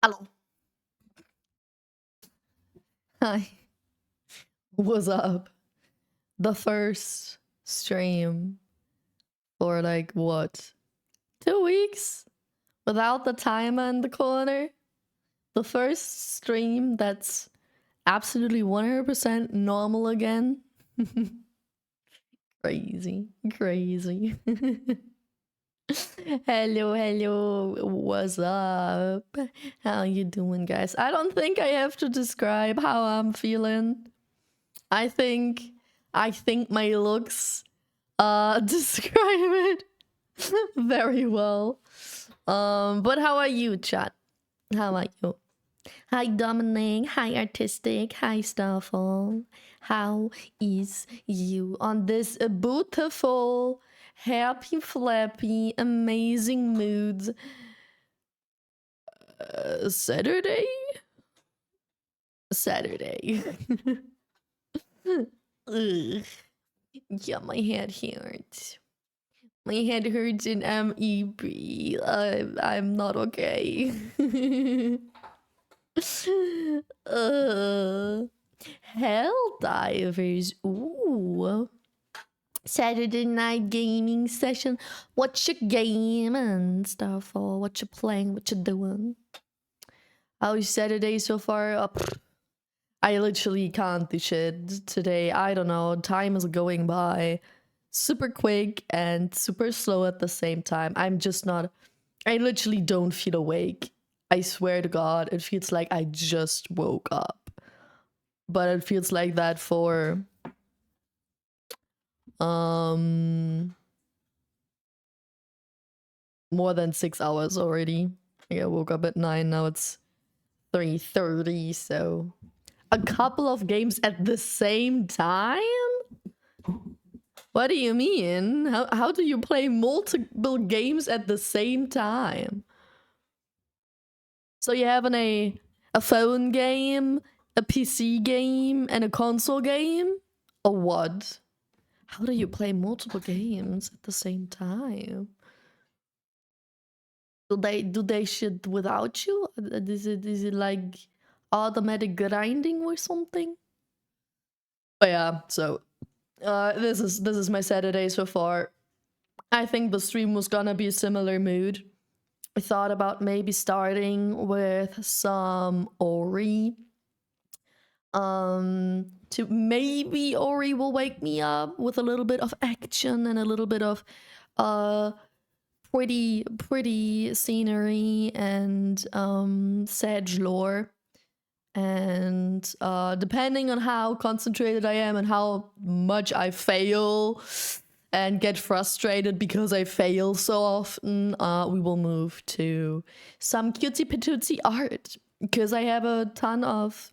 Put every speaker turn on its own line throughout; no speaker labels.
Hello. Hi. What's up? The first stream for like what? 2 weeks? Without the timer in the corner? The first stream that's absolutely 100% normal again? Crazy. Crazy. Hello. What's up? How you doing, guys? I don't think I have to describe how I'm feeling. I think my looks describe it very well. But how are you, chat? How are you? Hi, Dominic. Hi, Artistic. Hi, Starfall. How is you on this beautiful, happy, flappy, amazing mood Saturday? Saturday. Ugh. Yeah, my head hurts. My head hurts in MEB. I'm not okay. Hell divers. Ooh. Saturday night gaming session. What you gaming, Starfall? What you playing? What you doing? How's Saturday so far? I literally can't do shit today. I don't know. Time is going by super quick and super slow at the same time. I'm just not. I literally don't feel awake. I swear to God, it feels like I just woke up. But it feels like that for more than 6 hours already. Like I woke up at 9, now it's 3:30, so a couple of games at the same time? What do you mean? How do you play multiple games at the same time? So you have a phone game, a PC game, and a console game? Or what? How do you play multiple games at the same time? Do they shit without you? Is it like automatic grinding or something? But yeah, so this is my Saturday so far. I think the stream was gonna be a similar mood. I thought about maybe starting with some Ori. To maybe Ori will wake me up with a little bit of action and a little bit of pretty scenery and Sag lore. And depending on how concentrated I am and how much I fail and get frustrated because I fail so often, we will move to some cutie patootie art, because I have a ton of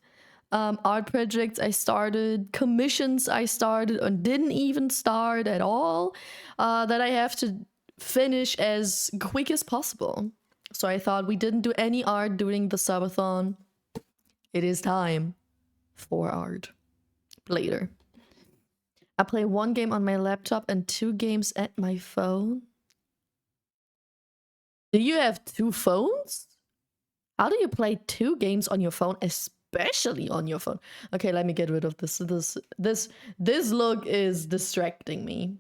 art projects I started, commissions I started and didn't even start at all, that I have to finish as quick as possible. So I thought we didn't do any art during the subathon. It is time for art. Later. I play 1 game on my laptop and 2 games at my phone. Do you have 2 phones? How do you play 2 games on your phone, especially on your phone? Okay, let me get rid of this. This look is distracting me.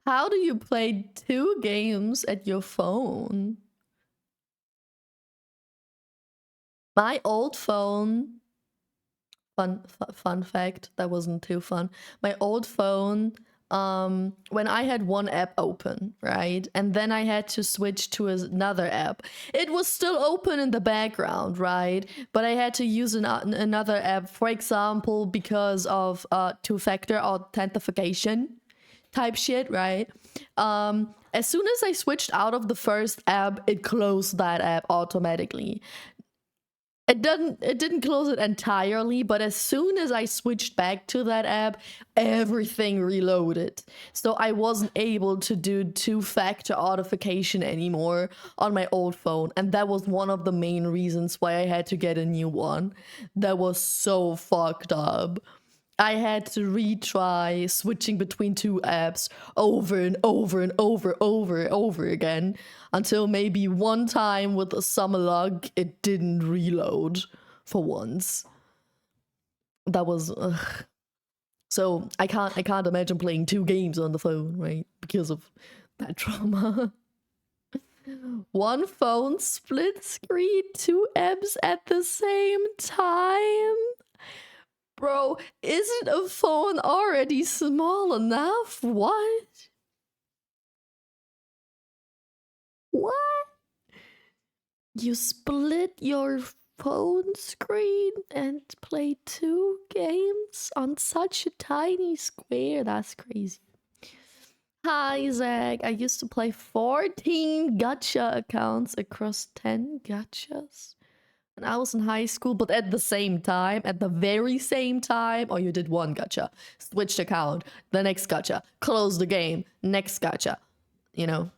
How do you play 2 games at your phone? My old phone, fun fact, that wasn't too fun. My old phone, when I had one app open, right, and then I had to switch to another app, it was still open in the background, right, but I had to use another app, for example, because of two-factor authentication type shit, right? As soon as I switched out of the first app, it closed that app automatically. It didn't close it entirely, but as soon as I switched back to that app, everything reloaded. So I wasn't able to do two-factor authentication anymore on my old phone, and that was one of the main reasons why I had to get a new one. That was so fucked up. I had to retry switching between two apps over and over again until maybe one time with a summer log it didn't reload for once. That was so I can't imagine playing two games on the phone, right? Because of that trauma. One phone split screen, two apps at the same time. Bro, isn't a phone already small enough? What? What? You split your phone screen and play two games on such a tiny square? That's crazy. Hi, Zach. I used to play 14 gacha accounts across 10 gachas. And I was in high school, but at the same time, at the very same time, or you did one gacha, switched account, the next gacha, close the game, next gacha, you know.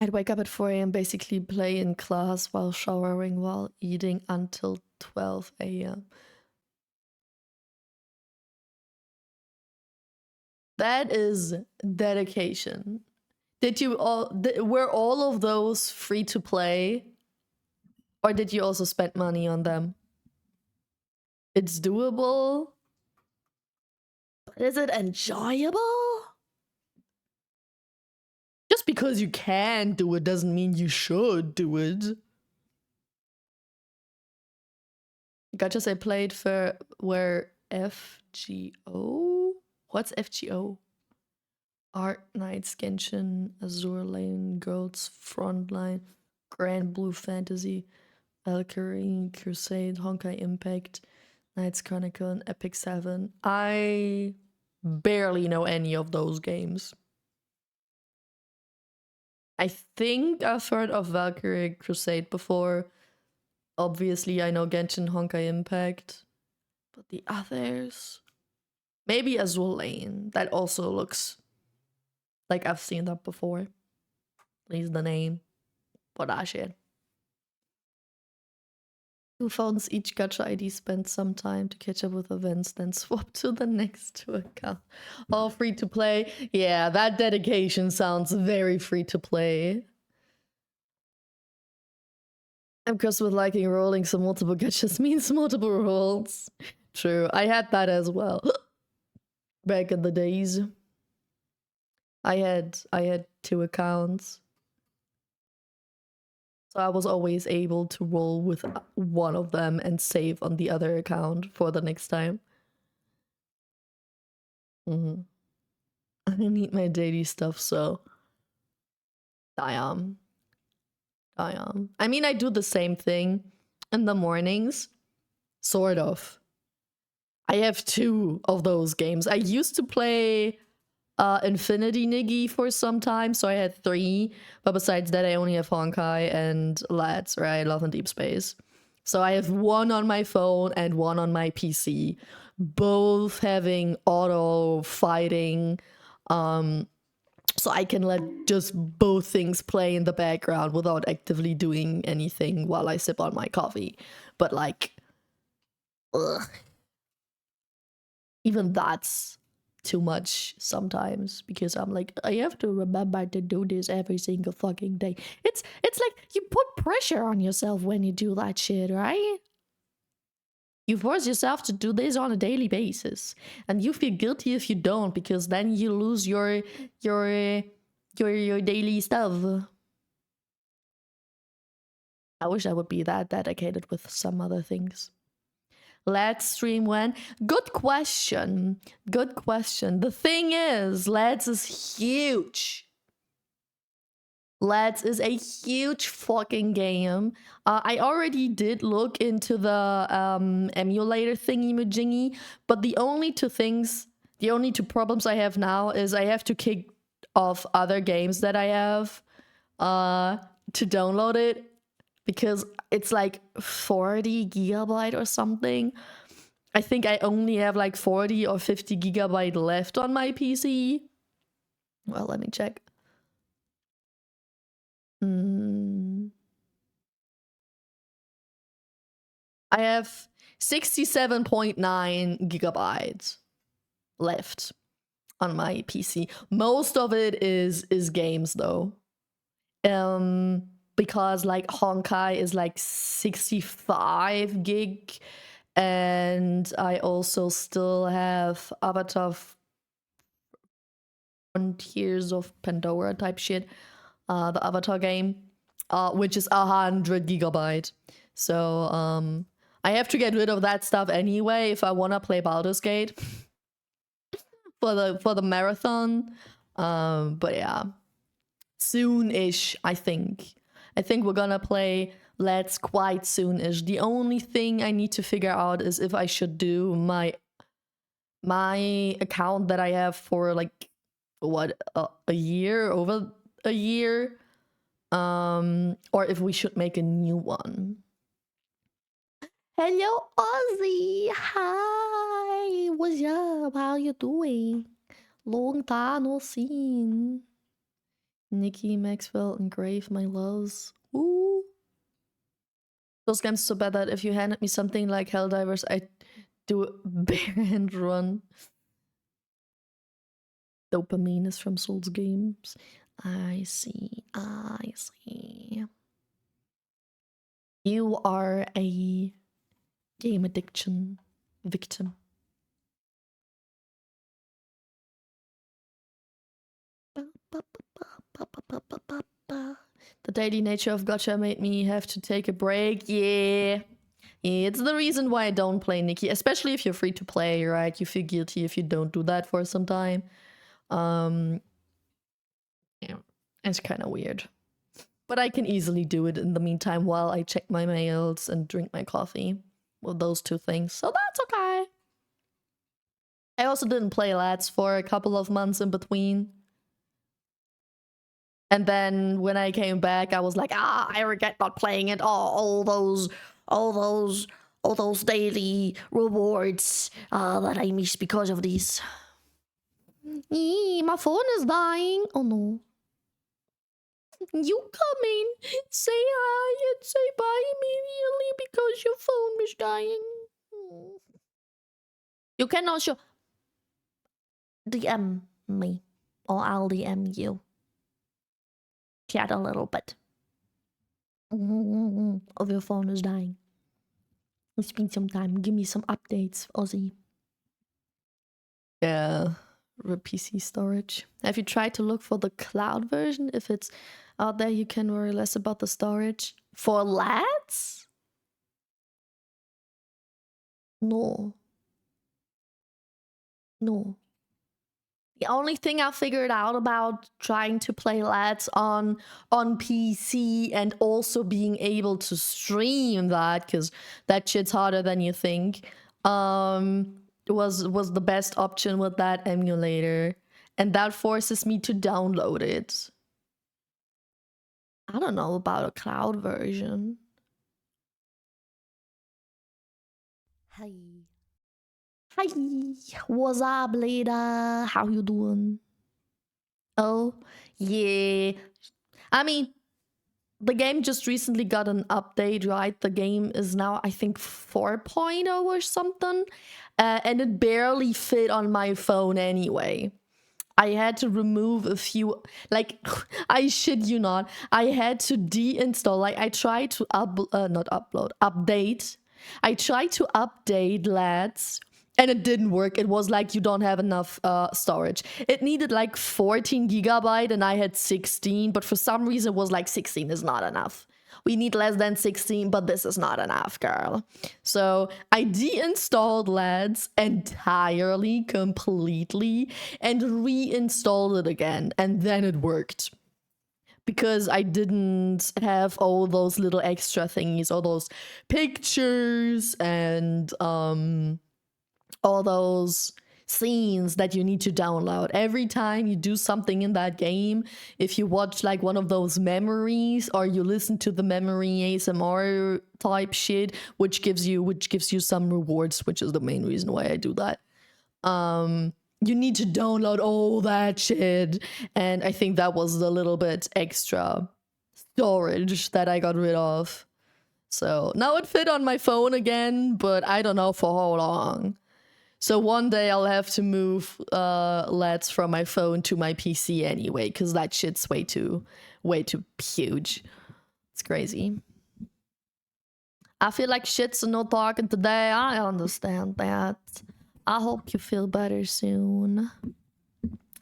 I'd wake up at 4 a.m., basically play in class while showering, while eating until 12 a.m. That is dedication. Did you all, were all of those free to play? Or did you also spend money on them? It's doable. But is it enjoyable? Just because you can do it doesn't mean you should do it. Gotchas I played for were FGO? What's FGO? Art Knights, Genshin, Azure Lane, Girls Frontline, Grand Blue Fantasy, Valkyrie, Crusade, Honkai Impact, Knights Chronicle, and Epic 7. I barely know any of those games. I think I've heard of Valkyrie Crusade before. Obviously, I know Genshin, Honkai Impact. But the others... Maybe Azure Lane. That also looks like I've seen that before. At least the name. But I shit. Two phones, each gacha ID spent some time to catch up with events, then swap to the next two account. All free to play. Yeah, that dedication sounds very free to play. And because with liking rolling, so multiple gachas means multiple rolls. True, I had that as well. Back in the days. I had two accounts. So I was always able to roll with one of them and save on the other account for the next time. I need my daily stuff, so I am. I mean, I do the same thing in the mornings, sort of. I have two of those games. I used to play Infinity Niggy for some time, so I had three. But besides that, I only have Honkai and Lads, right? Love and Deep Space. So I have one on my phone and one on my PC, both having auto fighting. So I can let just both things play in the background without actively doing anything while I sip on my coffee. But like, ugh. Even that's too much sometimes because I'm like, I have to remember to do this every single fucking day. It's like you put pressure on yourself when you do that shit, right? You force yourself to do this on a daily basis, and you feel guilty if you don't because then you lose your daily stuff. I wish I would be that dedicated with some other things. Let's stream when? Good question. Good question. The thing is, Let's is huge. Let's is a huge fucking game. I already did look into the emulator thingy majingy, but the only two problems I have now is I have to kick off other games that I have to download it because it's like 40 gigabyte or something. I think I only have like 40 or 50 gigabyte left on my PC. Well, let me check. I have 67.9 gigabytes left on my PC. Most of it is games though. Because like Honkai is like 65 gig, and I also still have Avatar Frontiers of Pandora type shit, the Avatar game, which is 100 gigabyte. So I have to get rid of that stuff anyway if I wanna play Baldur's Gate for the marathon. But yeah, soon-ish, I think. I think we're gonna play Let's quite soon-ish. The only thing I need to figure out is if I should do my account that I have for like what a year, over a year, or if we should make a new one. Hello, Ozzy. Hi, what's up? How you doing? Long time no seen. Nikki, Maxwell, and Grave, my loves. Ooh. Those games so bad that if you handed me something like Helldivers, I'd do a bare-hand run. Dopamine is from Souls games. I see. I see. You are a game addiction victim. The daily nature of Gotcha made me have to take a break. Yeah. It's the reason why I don't play Nikki, especially if you're free to play, right? You feel guilty if you don't do that for some time. Yeah, it's kind of weird. But I can easily do it in the meantime while I check my mails and drink my coffee. Well, those two things. So that's okay. I also didn't play Lats for a couple of months in between. And then when I came back, I was like, I regret not playing it. All those daily rewards that I missed because of these. My phone is dying. Oh no. You come in, say hi, and say bye immediately because your phone is dying. You cannot show. DM me, or I'll DM you. Chat a little bit. Of your phone is dying. It's been some time. Give me some updates, Ozzy. Yeah, PC storage. Have you tried to look for the cloud version? If it's out there, you can worry less about the storage. For lads? No. No. The only thing I figured out about trying to play lads on PC and also being able to stream that, because that shit's harder than you think, was the best option with that emulator. And that forces me to download it. I don't know about a cloud version. Hi. Hi. What's up, Leda? How you doing? Oh, yeah. I mean, the game just recently got an update, right? The game is now, I think, 4.0 or something. And it barely fit on my phone anyway. I had to remove a few, like, I shit you not. I had to deinstall, like, I tried to update. I tried to update lads, and it didn't work. It was like, you don't have enough storage. It needed like 14 gigabyte, and I had 16, but for some reason it was like 16 is not enough. We need less than 16, but this is not enough, girl. So I deinstalled LADs entirely, completely, and reinstalled it again. And then it worked. Because I didn't have all those little extra thingies, all those pictures and all those scenes that you need to download. Every time you do something in that game, if you watch like one of those memories or you listen to the memory ASMR type shit, which gives you some rewards, which is the main reason why I do that. You need to download all that shit, and I think that was a little bit extra storage that I got rid of. So now it fit on my phone again, but I don't know for how long. So one day I'll have to move LEDs from my phone to my PC anyway, because that shit's way too huge. It's crazy. I feel like shit's not talking today. I understand that. I hope you feel better soon.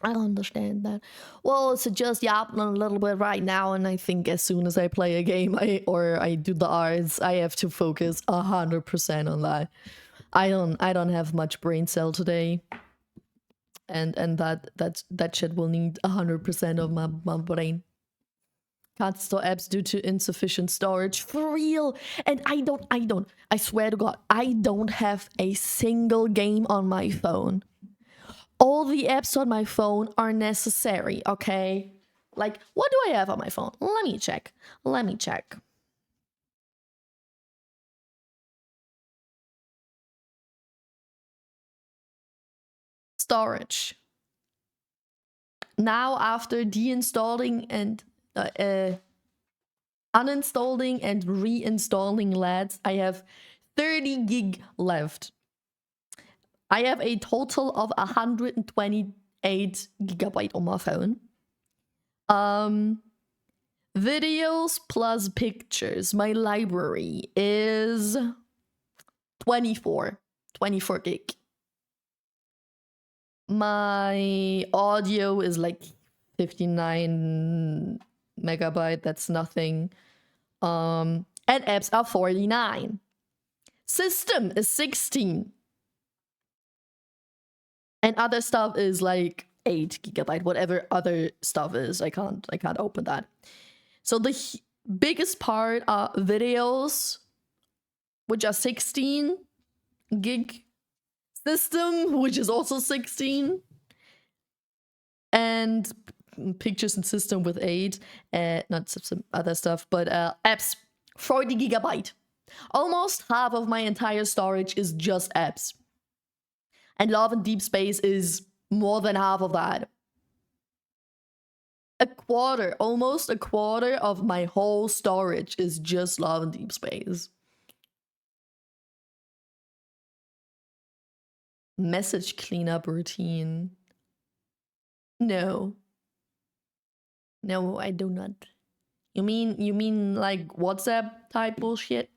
I understand that. Well, it's just yapping a little bit right now, and I think as soon as I play a game or I do the arts, I have to focus 100% on that. I don't have much brain cell today, and that shit will need 100% of my brain. Can't install apps due to insufficient storage. For real. And I swear to God, I don't have a single game on my phone. All the apps on my phone are necessary, okay? Like, what do I have on my phone? Let me check. Storage. Now, after deinstalling and uninstalling and reinstalling LEDs, I have 30 gig left. I have a total of 128 gigabyte on my phone. Videos plus pictures. My library is 24 gig. My audio is like 59 megabyte. That's nothing. And apps are 49. System is 16. And other stuff is like 8 gigabyte, whatever other stuff is. I can't open that. So the biggest part are videos, which are 16 gig. System, which is also 16. And pictures and system with 8. Not some other stuff, but apps, 40 gigabyte. Almost half of my entire storage is just apps. And Love and Deep Space is more than half of that. Almost a quarter of my whole storage is just Love and Deep Space. Message cleanup routine. No, I do not. You mean like WhatsApp type bullshit?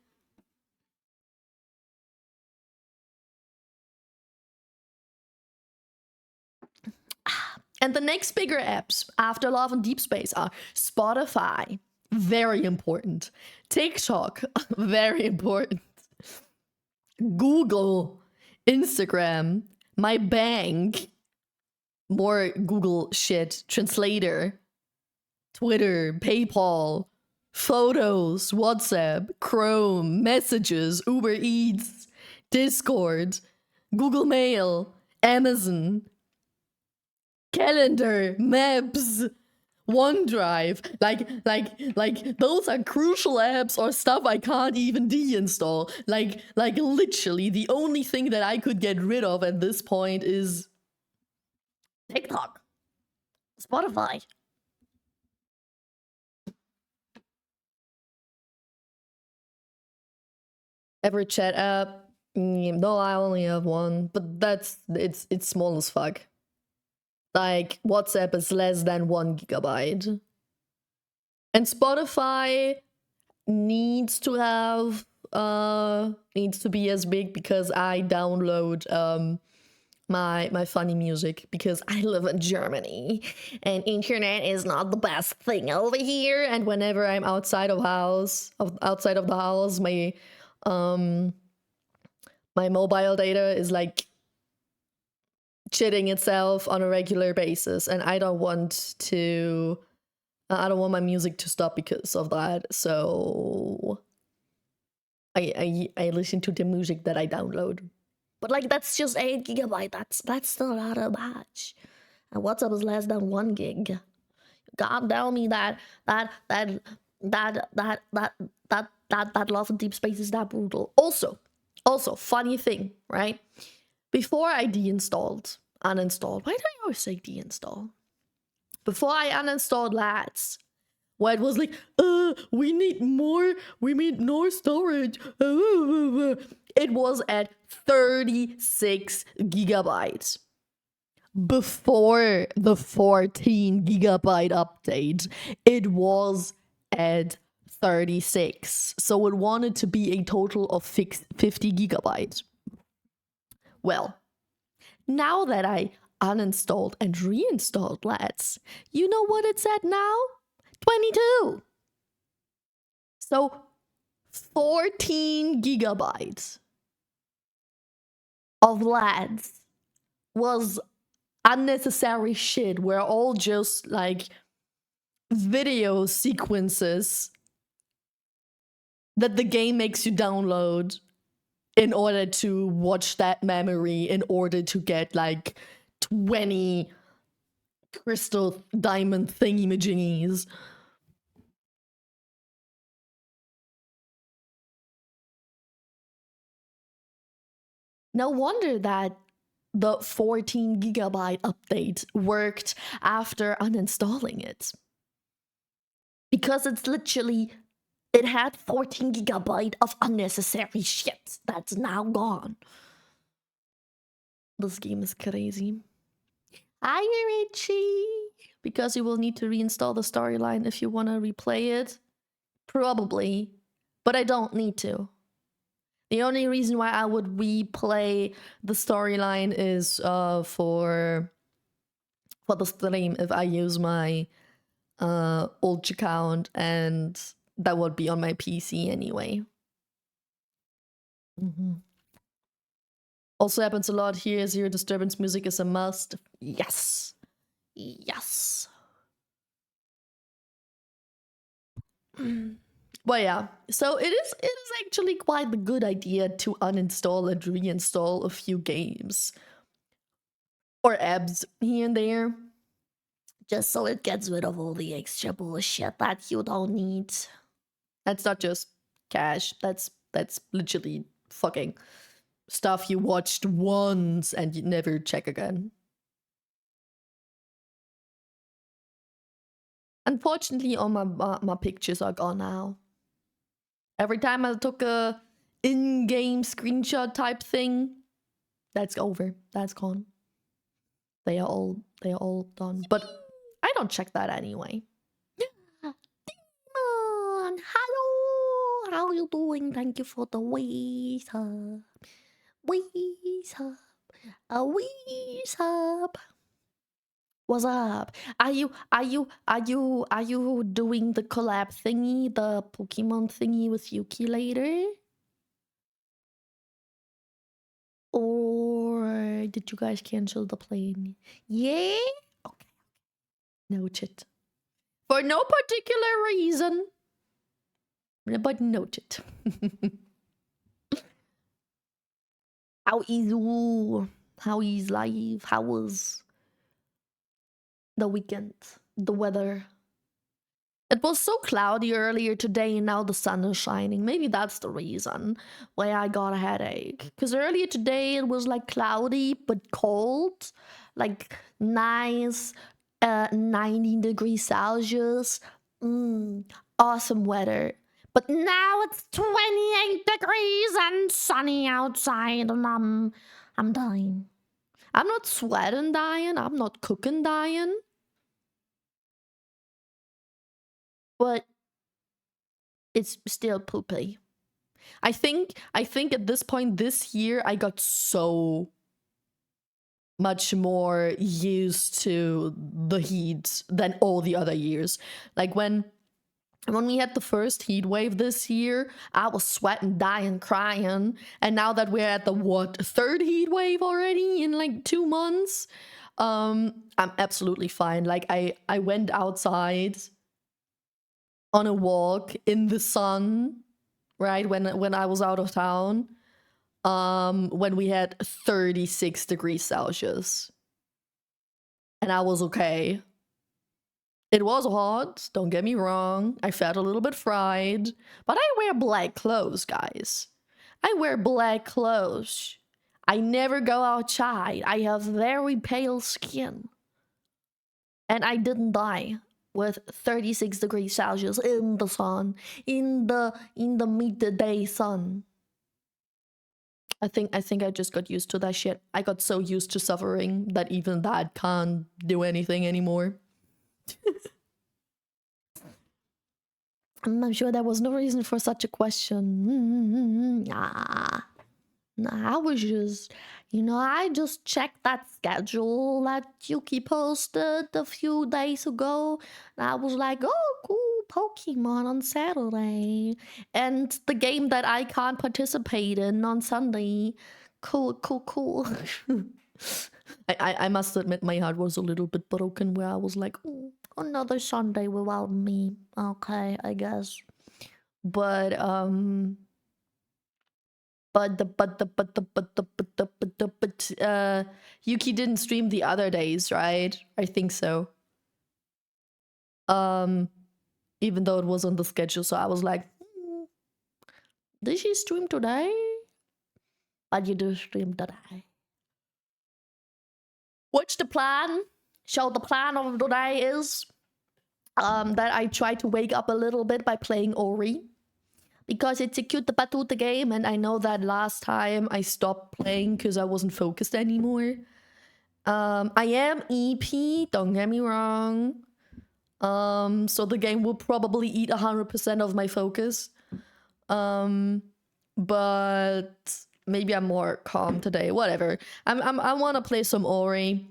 And the next bigger apps after Love and Deep Space are Spotify, very important. TikTok, very important. Google, Instagram, my bank, more Google shit, Translator, Twitter, PayPal, Photos, WhatsApp, Chrome, Messages, Uber Eats, Discord, Google Mail, Amazon, Calendar, Maps, OneDrive, like those are crucial apps or stuff I can't even deinstall. Like literally the only thing that I could get rid of at this point is TikTok, Spotify. Every chat app? No, I only have one, but it's small as fuck. Like WhatsApp is less than 1 gigabyte. And Spotify needs to be as big because I download my funny music because I live in Germany and internet is not the best thing over here. And whenever I'm outside of the house, my mobile data is like shitting itself on a regular basis, and I don't want my music to stop because of that. So I listen to the music that I download. But like that's just 8 gigabyte. That's still not a much. And WhatsApp is less than 1 gig. God tell me that Love and Deep Space is that brutal. Also, funny thing, right? Before I uninstalled, why do I always say deinstall? Before I uninstalled LADs, where it was like, we need more storage. It was at 36 gigabytes. Before the 14 gigabyte update, it was at 36. So it wanted to be a total of 50 gigabytes. Well, now that I uninstalled and reinstalled Let's, you know what it's at now? 22. So 14 gigabytes of Let's was unnecessary shit. We're all just like video sequences that the game makes you download in order to watch that memory, in order to get like 20 crystal diamond thingy-majingies. No wonder that the 14 gigabyte update worked after uninstalling it. Because it's literally, it had 14 gigabyte of unnecessary shit that's now gone. This game is crazy. Hi, Richie! Because you will need to reinstall the storyline if you want to replay it. Probably. But I don't need to. The only reason why I would replay the storyline is for the stream if I use my old account, and that would be on my PC anyway. Also happens a lot here. Zero disturbance music is a must. Yes. Yes. Well, yeah. So it is actually quite a good idea to uninstall and reinstall a few games or apps here and there, just so it gets rid of all the extra bullshit that you don't need. That's not just cash. That's literally fucking stuff you watched once and you never check again. Unfortunately, all my pictures are gone now. Every time I took a in-game screenshot type thing, that's over. That's gone. They are all done. But I don't check that anyway. Demon, hello. How you doing? Thank you for the ways up. Ways up. A ways up. What's up? Are you doing the collab thingy, the Pokemon thingy with Yuki later? Or did you guys cancel the plane? Yeah? Okay. Noted. For no particular reason. But noted. How is you? How is life? How was the weekend? The weather? It was so cloudy earlier today and now the sun is shining. Maybe that's the reason why I got a headache. Because earlier today it was like cloudy but cold. Like nice 90 degrees Celsius. Awesome weather. But now it's 28 degrees and sunny outside and I'm dying. I'm not sweating dying. I'm not cooking dying. But it's still poopy. I think at this point this year I got so much more used to the heat than all the other years. Like when we had the first heat wave this year, I was sweating, dying, crying. And now that we're at the third heat wave already in like 2 months, I'm absolutely fine. Like I went outside on a walk in the sun, right? When I was out of town, when we had 36 degrees Celsius. And I was okay. It was hot, don't get me wrong. I felt a little bit fried, but I wear black clothes, guys. I wear black clothes. I never go outside. I have very pale skin. And I didn't die with 36 degrees Celsius in the sun, in the midday sun. I think I just got used to that shit. I got so used to suffering that even that can't do anything anymore. I'm sure there was no reason for such a question. Nah, I was just, I just checked that schedule that Yuki posted a few days ago. And I was like, oh, cool, Pokemon on Saturday. And the game that I can't participate in on Sunday. Cool. I must admit my heart was a little bit broken where I was like, oh, another Sunday without me. Okay, I guess. But Yuki didn't stream the other days, right? I think so. Even though it was on the schedule, so I was like, did she stream today? But you do stream today. What's the plan? So the plan of today is that I try to wake up a little bit by playing Ori. Because it's a cute Batuta game, and I know that last time I stopped playing because I wasn't focused anymore. I am EP, don't get me wrong. So the game will probably eat 100% of my focus. But maybe I'm more calm today. Whatever. I want to play some Ori.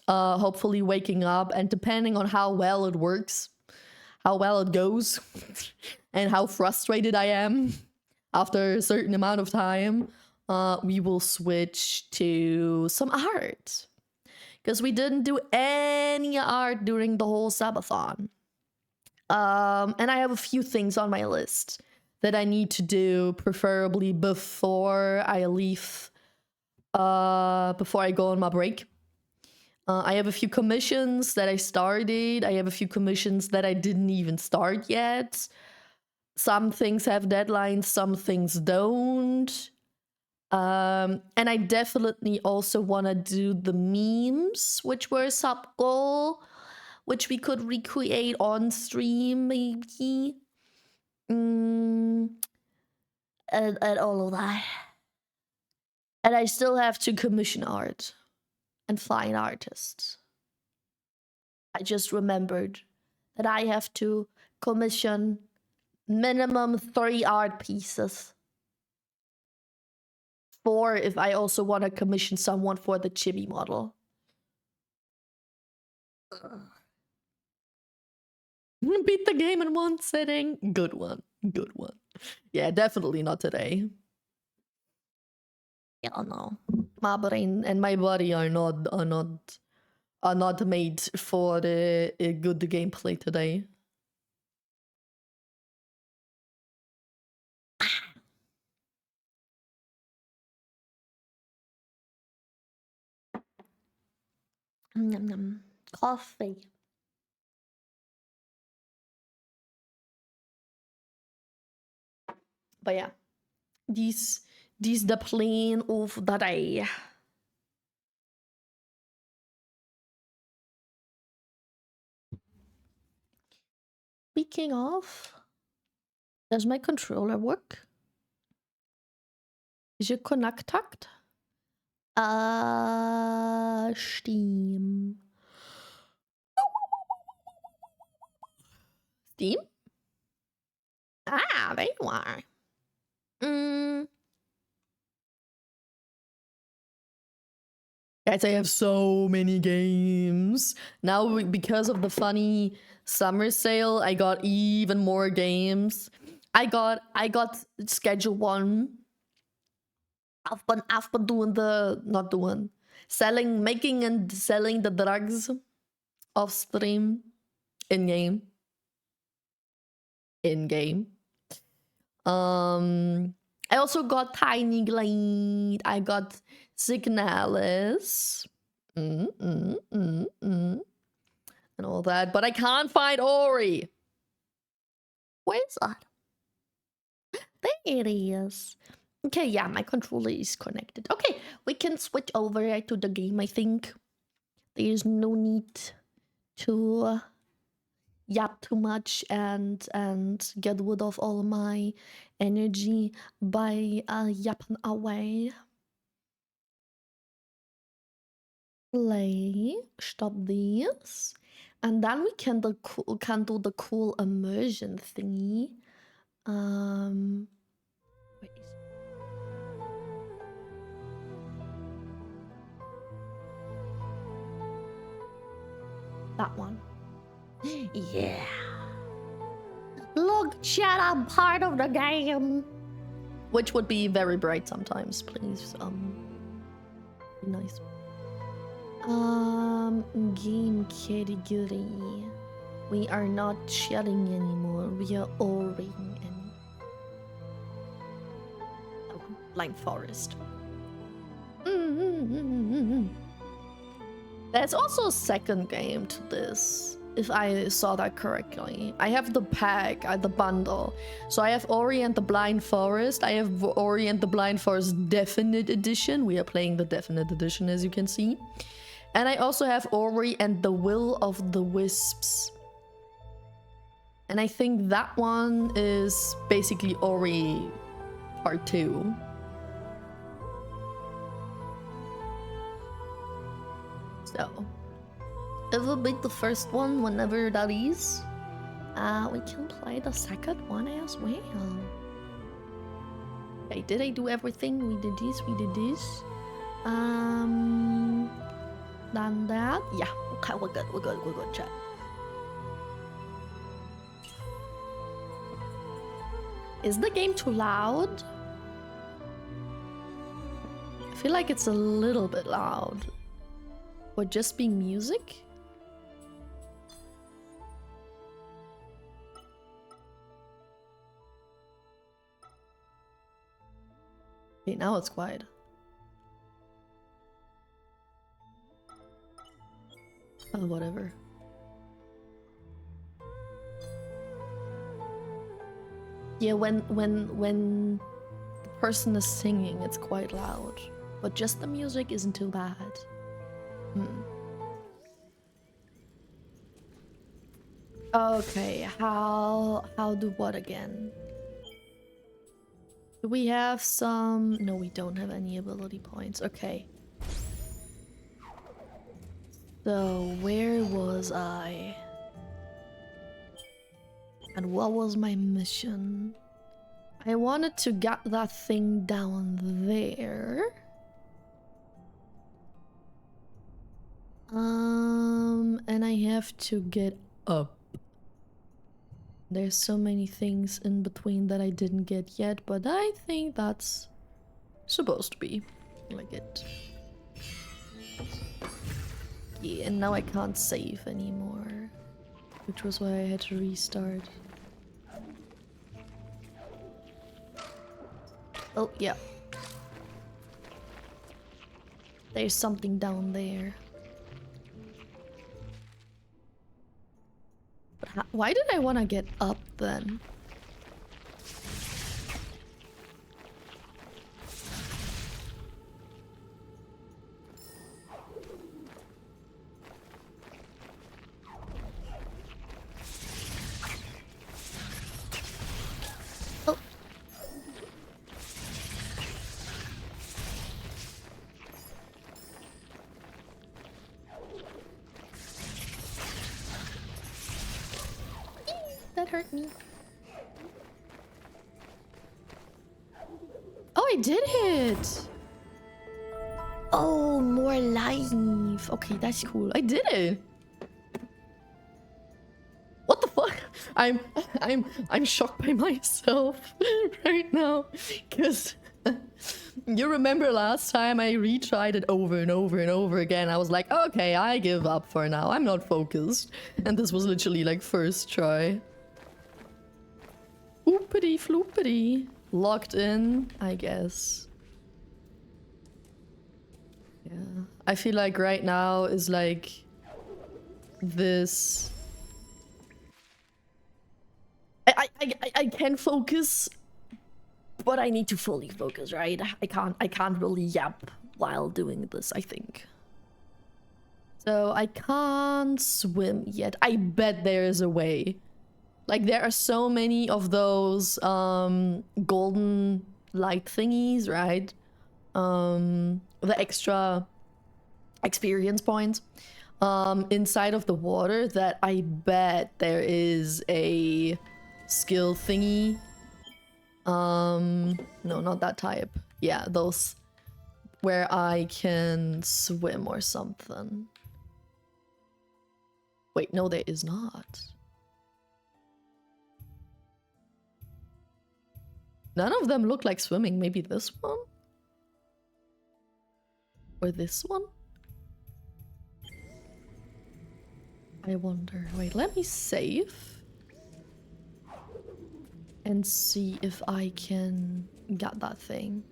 Hopefully waking up, and depending on how well it works, how well it goes, and how frustrated I am after a certain amount of time, we will switch to some art. Because we didn't do any art during the whole Subathon. And I have a few things on my list that I need to do, preferably before I leave, before I go on my break. I have a few commissions that I started. I have a few commissions that I didn't even start yet. Some things have deadlines, some things don't. And I definitely also want to do the memes, which were a sub goal, which we could recreate on stream, maybe. And all of that. And I still have to commission art and find artists. I just remembered that I have to commission minimum 3 art pieces. 4 if I also want to commission someone for the chibi model. Beat the game in one sitting. Good one. Yeah, definitely not today. Yeah, no. My brain and my body are not made for the good gameplay today. Coffee. But yeah, these the plan of the day. Speaking of, does my controller work? Is it connected? Steam. Steam? Ah, there you are. Guys, I have so many games. Now, because of the funny summer sale, I got even more games. I got schedule 1. I've been doing making and selling the drugs off stream in game. I also got Tiny Glade. I got Signalis. And all that. But I can't find Ori. Where's that? There it is. Okay, yeah, my controller is connected. Okay, we can switch over to the game, I think. There's no need to yap too much and get rid of all my energy by yapping away. Play, stop this, and then we can do the cool immersion thingy. Wait. That one. Yeah. Look, chat, I'm part of the game. Which would be very bright sometimes, please. Be nice. Game category. We are not chatting anymore. We are oring and blind forest. There's also a second game to this, if I saw that correctly. I have the pack, the bundle. So I have Ori and the Blind Forest. I have Ori and the Blind Forest Definite Edition. We are playing the Definite Edition, as you can see. And I also have Ori and the Will of the Wisps. And I think that one is basically Ori Part 2. So, it will be the first one whenever that is. We can play the second one as well. Okay, did I do everything? We did this, we did this. Done that. Yeah, okay, we're good, chat. Is the game too loud? I feel like it's a little bit loud. Or just being music? Okay, now it's quiet. Oh, whatever. Yeah, when the person is singing, it's quite loud. But just the music isn't too bad. Okay, how do what again? Do we have some? No, we don't have any ability points. Okay. So where was I? And what was my mission? I wanted to get that thing down there. And I have to get up. There's so many things in between that I didn't get yet, but I think that's supposed to be like it. Yeah, and now I can't save anymore, which was why I had to restart. Oh, yeah. There's something down there. But why did I want to get up then? Oh. That hurt me. Oh, I did hit! Oh, more life. Okay, that's cool. I did it. What the fuck? I'm shocked by myself right now, because you remember last time I retried it over and over and over again. I was like, okay, I give up for now. I'm not focused. And this was literally like first try. Oopity floopity. Locked in, I guess. Yeah. I feel like right now is like this. I can focus, but I need to fully focus, right? I can't really yap while doing this, I think. So I can't swim yet. I bet there is a way. Like, there are so many of those golden light thingies, right? The extra experience points inside of the water that I bet there is a skill thingy. No, not that type. Yeah, those where I can swim or something. Wait, no, there is not. None of them look like swimming. Maybe this one? Or this one? I wonder. Wait, let me save. And see if I can get that thing.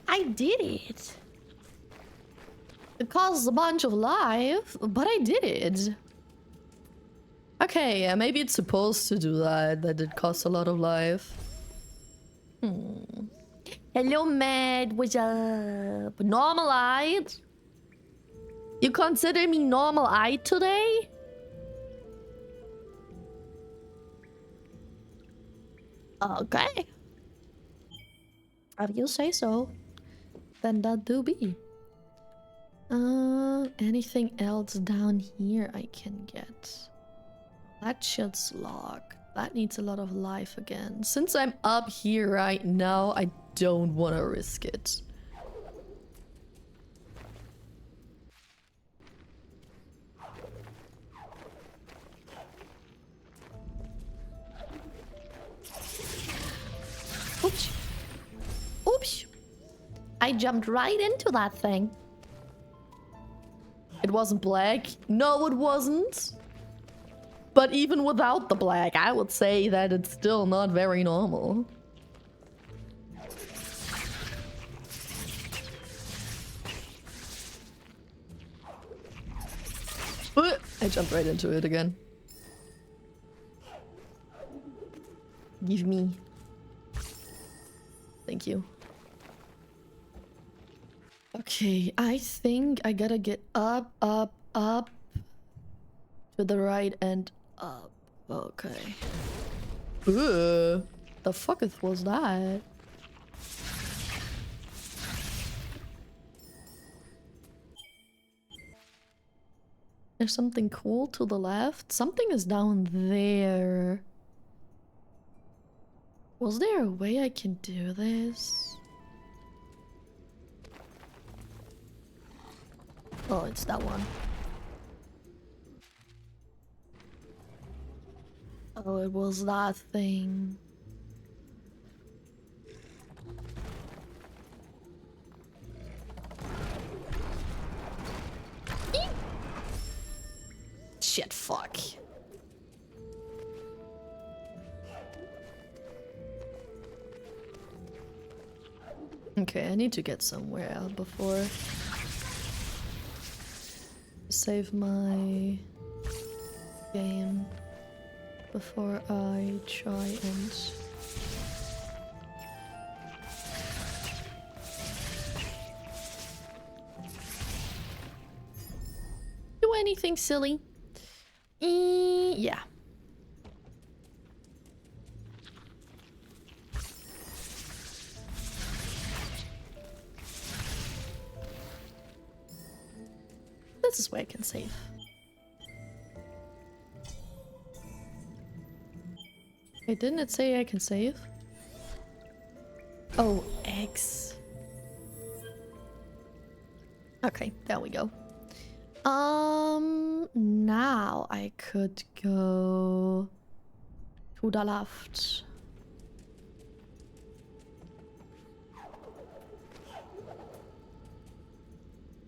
I did it. It costs a bunch of life, but I did it. Okay, yeah, maybe it's supposed to do that it costs a lot of life. Hello, Matt. What's up? Normal-eyed? You consider me normal-eyed today? Okay. If you say so, then that do be. Anything else down here I can get? That shit's locked. That needs a lot of life again. Since I'm up here right now, I don't want to risk it. Oops. Oops. I jumped right into that thing. It wasn't black. No, it wasn't. But even without the black, I would say that it's still not very normal. I jumped right into it again. Give me. Thank you. Okay, I think I gotta get up, up, up. To the right and up. Okay. Ugh. The fuck was that? There's something cool to the left. Something is down there. Was there a way I can do this? Oh, it's that one. Oh, it was that thing. Shit, fuck. Okay, I need to get somewhere out before save my game before I try and do anything silly. Yeah. This is where I can save. Wait, didn't it say I can save? Oh, X. Okay, there we go. Now I could go to the left.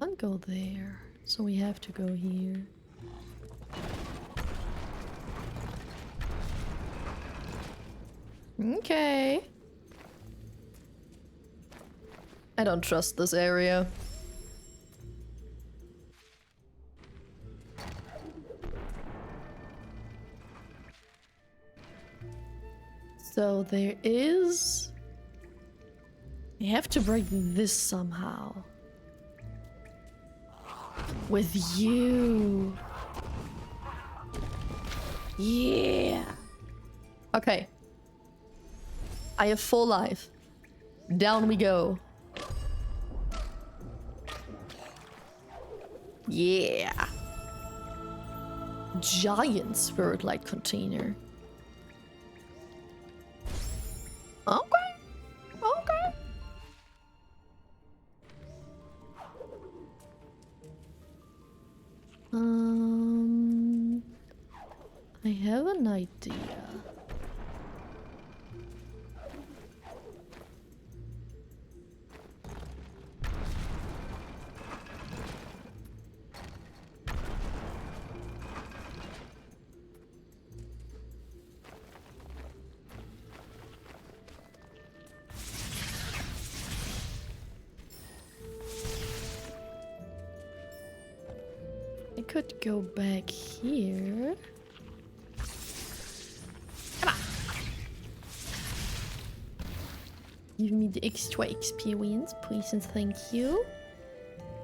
Can't go there, so we have to go here. Okay. I don't trust this area. So there is... I have to break this somehow. With you. Yeah. Okay. I have full life. Down we go. Yeah. Giant spirit light container. Okay. Okay. I have an idea. I could go back here. Come on. Give me the extra experience, please and thank you.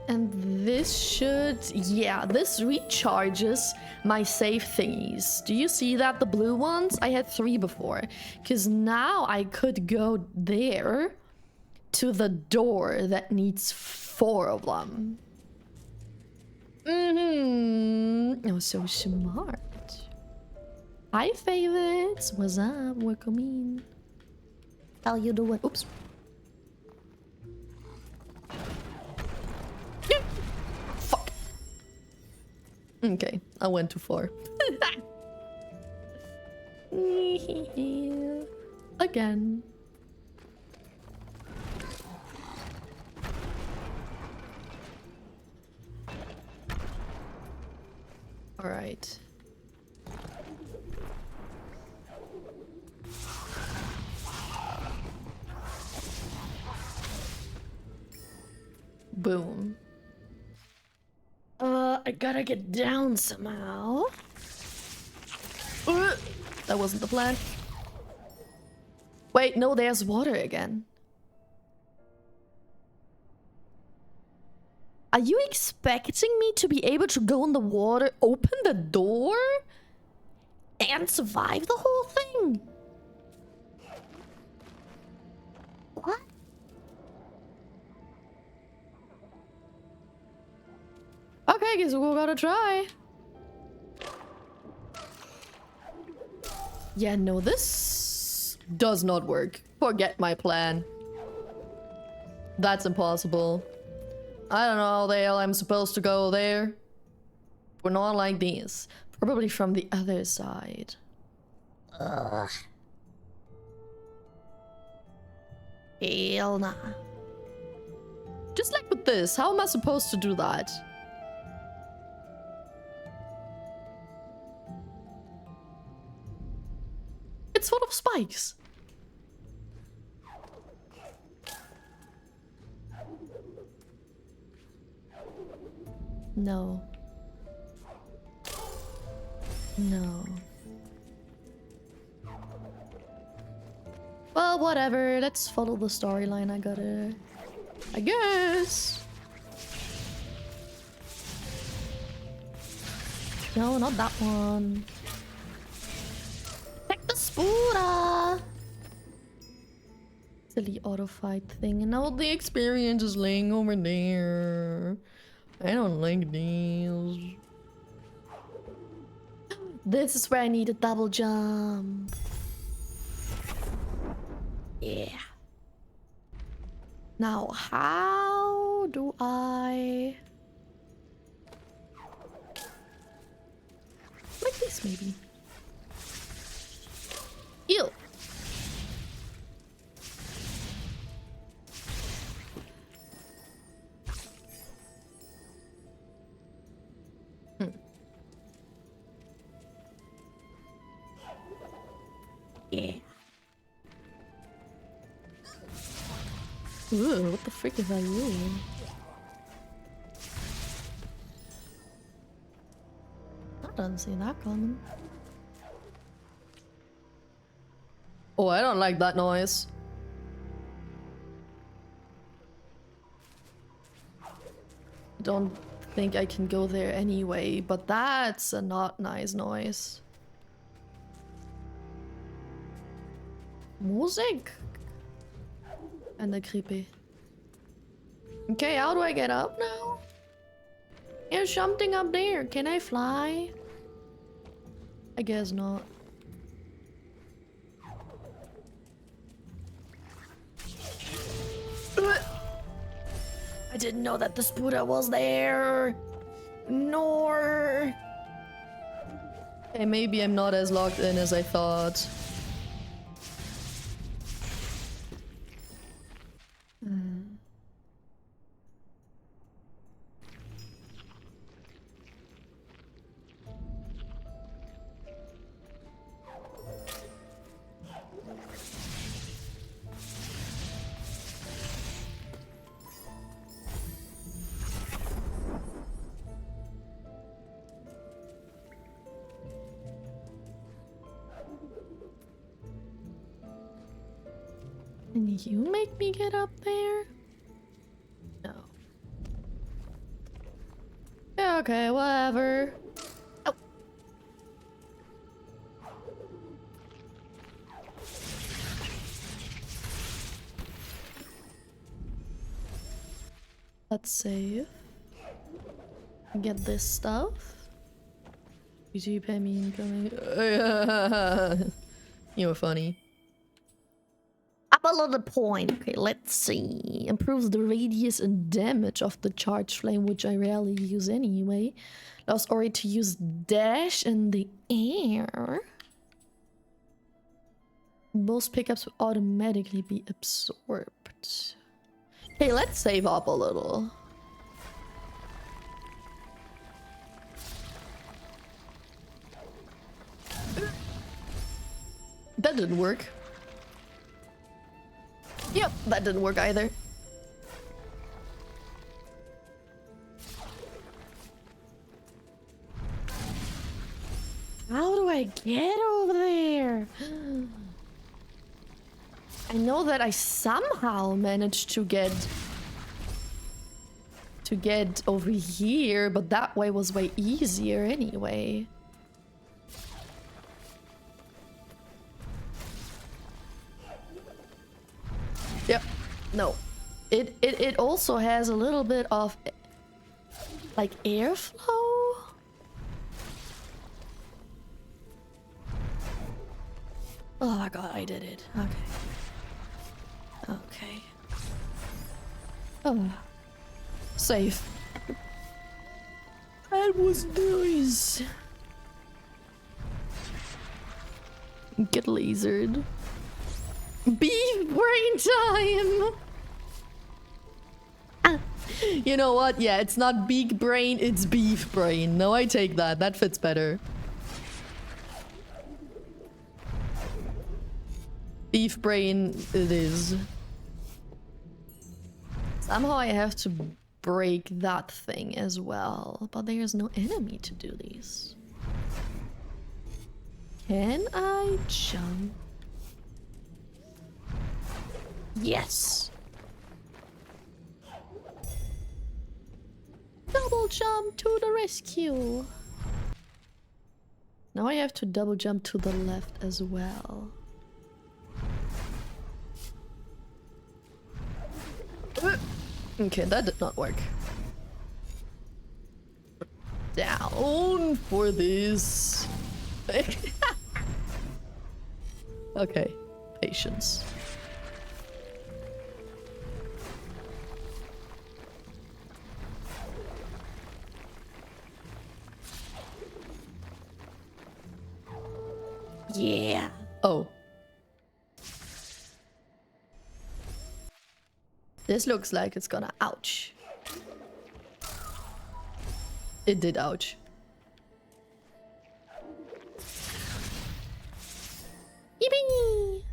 And this should... yeah, this recharges my save thingies. Do you see that? The blue ones? I had 3 before. Because now I could go there to the door that needs 4 of them. Oh, so smart. Hi, favorites. What's up? Welcome in. How you doing? Oops. Fuck. Okay, I went too far. Again. All right. Boom. I gotta get down somehow. That wasn't the plan. Wait, no, there's water again. Are you expecting me to be able to go in the water, open the door, and survive the whole thing? What? Okay, guess we're gonna try. Yeah, no, this does not work. Forget my plan. That's impossible. I don't know how the hell I'm supposed to go there. We're not like this. Probably from the other side. Ugh. Hell nah. Just like with this, how am I supposed to do that? It's full of spikes. No. No. Well, whatever. Let's follow the storyline. I guess. No, not that one. Take the spooter. Silly auto fight thing. And now the experience is laying over there. I don't like these. This is where I need a double jump. Yeah. Now, how do I... like this, maybe. Ew. Yeah. Ooh, what the frick is that you? I didn't see that coming. Oh, I don't like that noise. I don't think I can go there anyway, but that's a not nice noise. Music? Kinda creepy. Okay, how do I get up now? There's something up there. Can I fly? I guess not. I didn't know that the spooter was there. Nor. Hey, maybe I'm not as logged in as I thought. Can you make me get up there? No. Yeah, okay, whatever. Oh. Let's save. Get this stuff. YouTube pay me incoming. You're funny. Up a little point. Okay, let's see. Improves the radius and damage of the charged flame, which I rarely use anyway. Allows Ori to use dash in the air. Most pickups will automatically be absorbed. Hey, let's save up a little. That didn't work. Yep, that didn't work either. How do I get over there? I know that I somehow managed to get over here, but that way was way easier anyway. Yep. No. It also has a little bit of like airflow. Oh my god, I did it. Okay. Okay. Oh. Safe. That was nice. Get lasered. Beef brain time! You know what? Yeah, it's not beak brain, it's beef brain. No, I take that. That fits better. Beef brain it is. Somehow I have to break that thing as well. But there's no enemy to do this. Can I jump? Yes! Double jump to the rescue! Now I have to double jump to the left as well. Okay, that did not work. Down for this. Okay, patience. Yeah. Oh. This looks like it's gonna ouch. It did ouch. Yippee!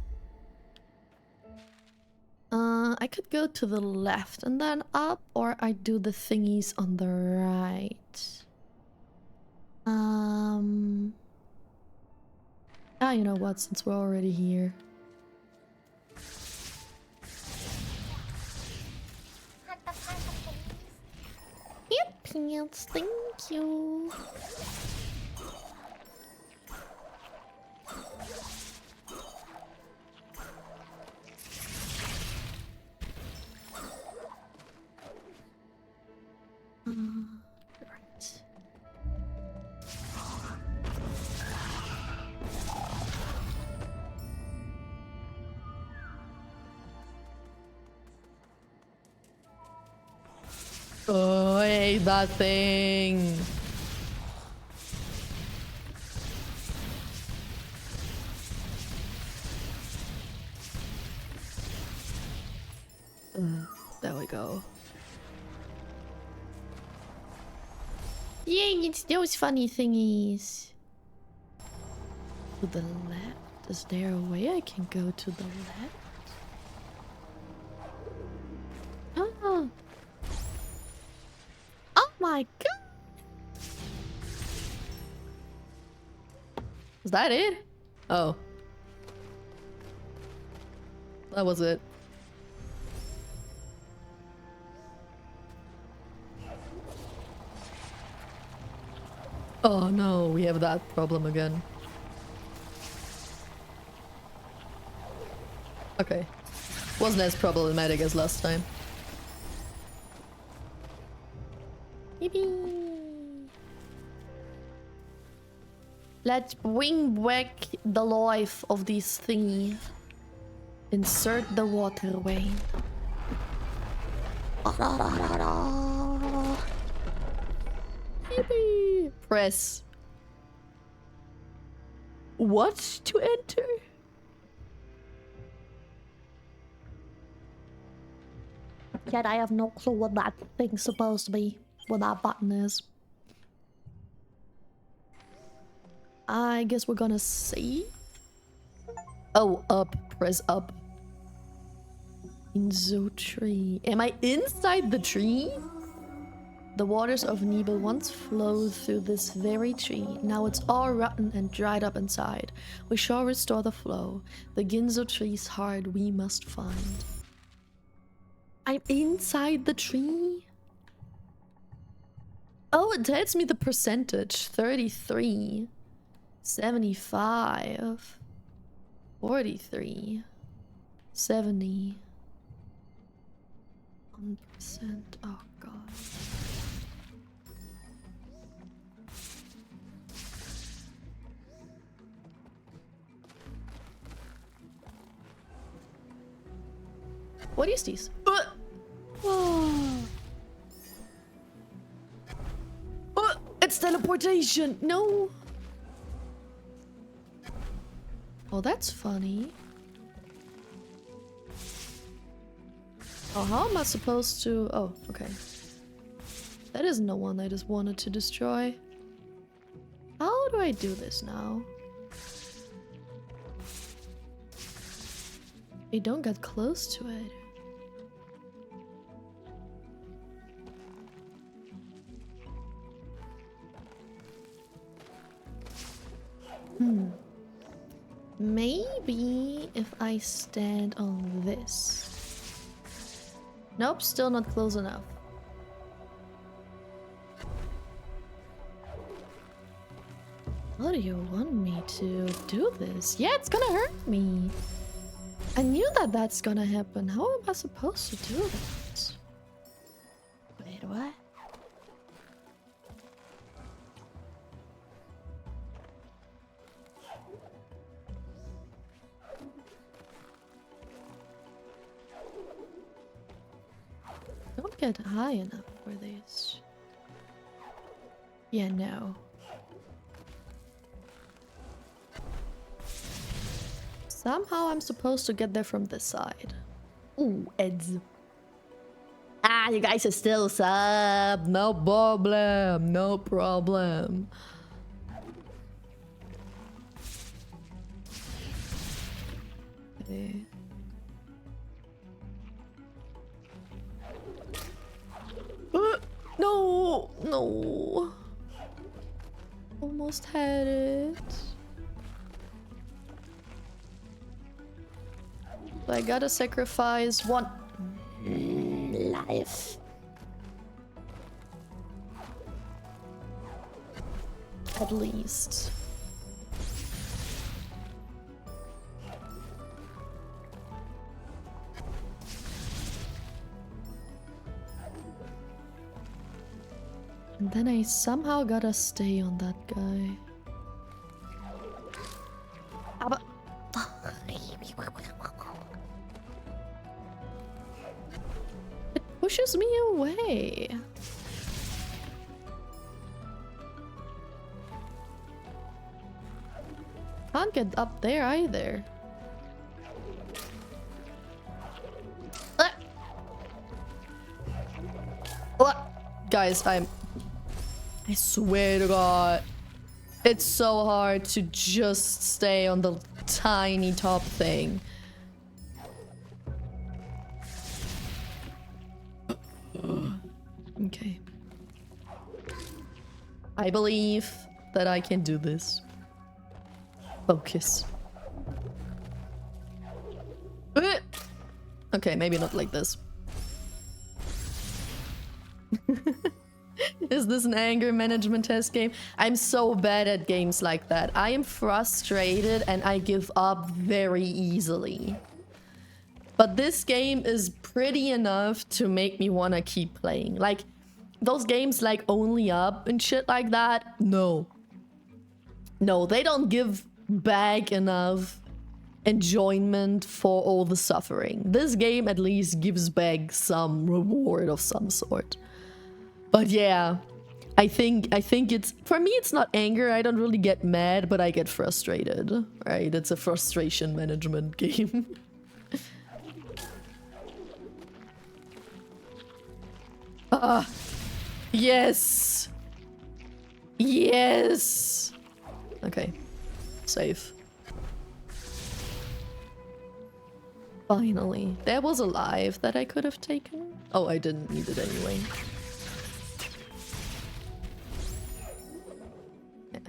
I could go to the left and then up, or I do the thingies on the right. Ah, you know what, since we're already here. pants. Thank you. Right. Oh, I hate that thing. There we go. Yay, it's those funny thingies. To the left? Is there a way I can go to the left? Ah. Oh my god! Is that it? Oh. That was it. Oh no, we have that problem again. Okay. Wasn't as problematic as last time. Yippee! Let's bring back the life of this thingy. Insert the waterway. Yippee! Press. What to enter? Yet I have no clue what that thing's supposed to be. What that button is. I guess we're gonna see. Oh, up. Press up. In the tree. Am I inside the tree? The waters of Nibel once flowed through this very tree. Now it's all rotten and dried up inside. We shall restore the flow. The Ginzo tree's heart we must find. I'm inside the tree? Oh, it tells me the percentage. 33. 75. 43. 70. 1%. Oh, God. What is this? Oh. Oh, it's teleportation. No. Oh, that's funny. Oh, how am I supposed to... Oh, okay. That isn't the one I just wanted to destroy. How do I do this now? I don't get close to it. Maybe if I stand on this. Nope, still not close enough. How do you want me to do this? Yeah, it's gonna hurt me. I knew that that's gonna happen. How am I supposed to do that? Wait, what? Don't get high enough for this. Yeah, no. Somehow I'm supposed to get there from this side. Ooh, Eds. Ah, you guys are still sub. No problem. No problem. Okay. No, no. Almost had it. I gotta sacrifice one life. At least. And then I somehow gotta stay on that guy. Aber it pushes me away. Can't get up there either. Guys, I swear to God, it's so hard to just stay on the tiny top thing. Okay. I believe that I can do this. Focus. Okay, maybe not like this. Is this an anger management test game? I'm so bad at games like that. I am frustrated and I give up very easily. But this game is pretty enough to make me want to keep playing. Like, those games like Only Up and shit like that, no. No, they don't give back enough enjoyment for all the suffering. This game at least gives back some reward of some sort. But yeah, I think it's, for me it's not anger. I don't really get mad, but I get frustrated, right? It's a frustration management game. Yes. Yes. Okay. Safe. Finally. There was a life that I could have taken. Oh, I didn't need it anyway.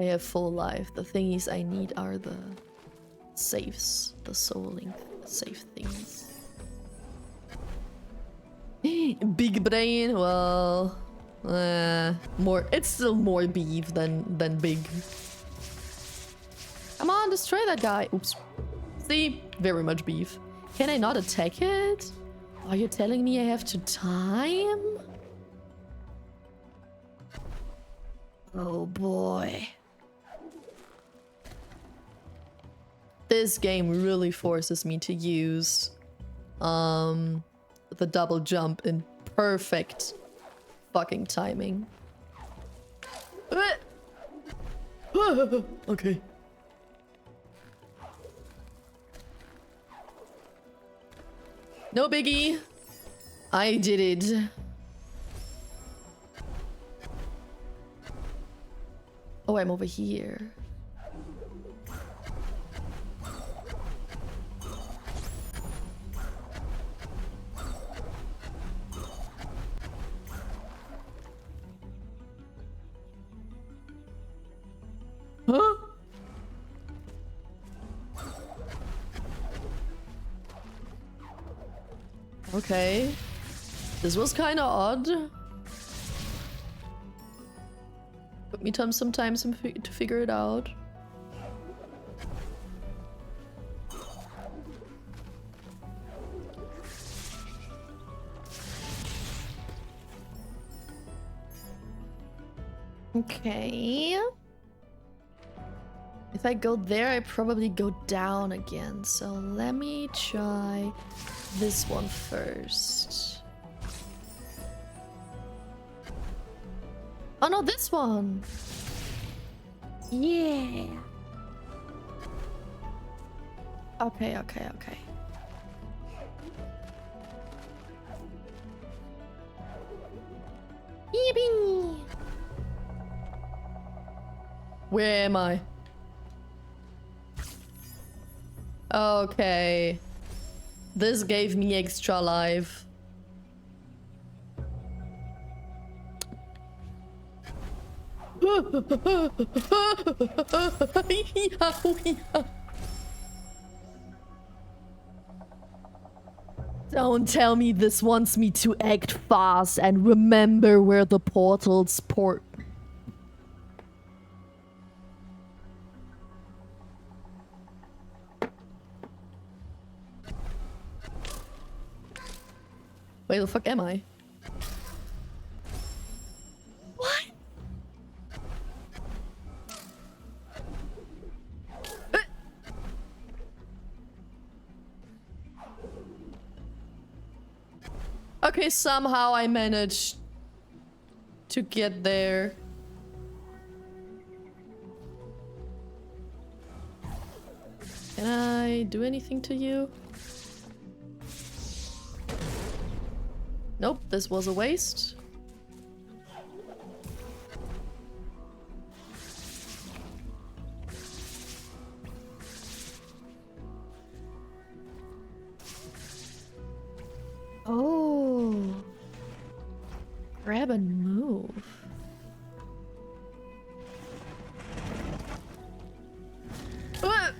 I have full life. The thingies I need are the safes. The souling safe things. Big brain, well... more... It's still more beef than big. Come on, destroy that guy. Oops. See? Very much beef. Can I not attack it? Are you telling me I have to time? Oh boy. This game really forces me to use the double jump in perfect fucking timing. Okay. No biggie. I did it. Oh, I'm over here. Huh? Okay. This was kind of odd. Took me some time to figure it out. Okay. If I go there, I probably go down again. So let me try this one first. Oh no, this one! Yeah! Okay, okay, okay. Yippee! Where am I? Okay. This gave me extra life. Don't tell me this wants me to act fast and remember where the portals port. Where the fuck am I? What? Okay, somehow I managed to get there. Can I do anything to you? Nope, this was a waste. Oh. Grab and move. Ah!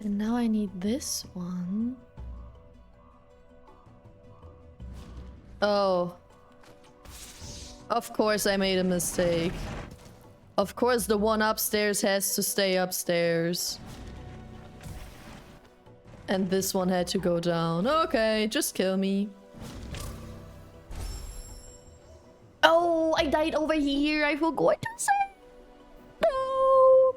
And now I need this one. Oh. Of course I made a mistake. Of course the one upstairs has to stay upstairs. And this one had to go down. Okay, just kill me. Oh, I died over here. I forgot to say. No.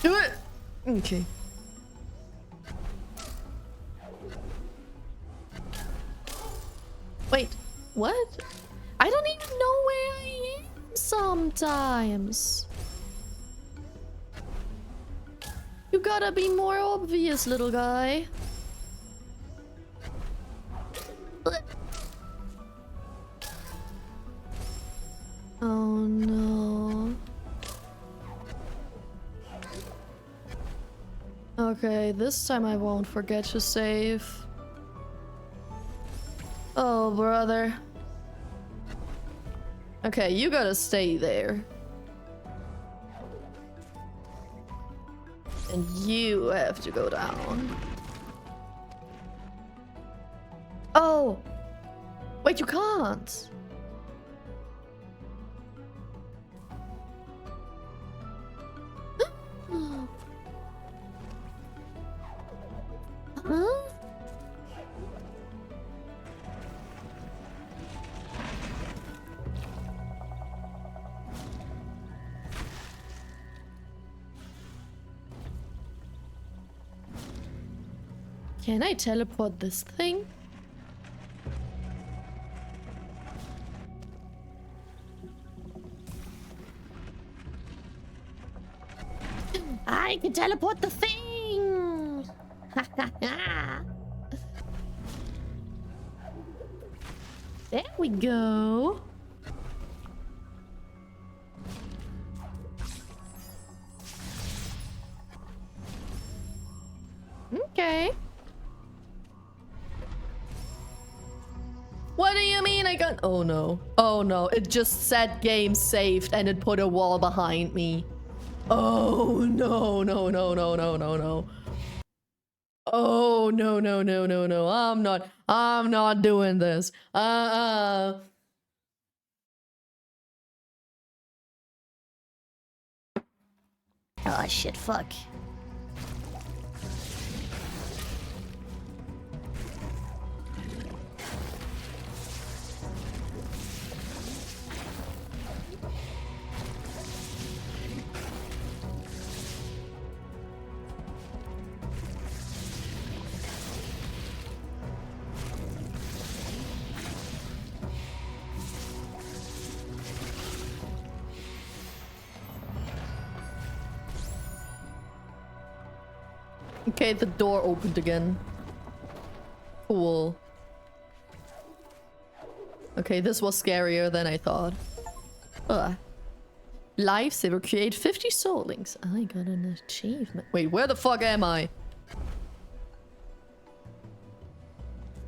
Do it. Okay. Wait, what? I don't even know where I am sometimes. You gotta be more obvious, little guy. Oh no. Okay, this time I won't forget to save. Oh, brother. Okay, you gotta stay there. And you have to go down. Oh! Wait, you can't! Huh? Can I teleport this thing? I can teleport the thing! There we go. Okay. What do you mean I got— oh no. Oh no, it just said game saved and it put a wall behind me. Oh no, no, no, no, no, no, no. Oh no, no, no, no, no. I'm not doing this. Oh shit, fuck. Okay, the door opened again. Cool. Okay, this was scarier than I thought. Ugh. Lifesaver, create 50 soul links. I got an achievement. Wait, where the fuck am I?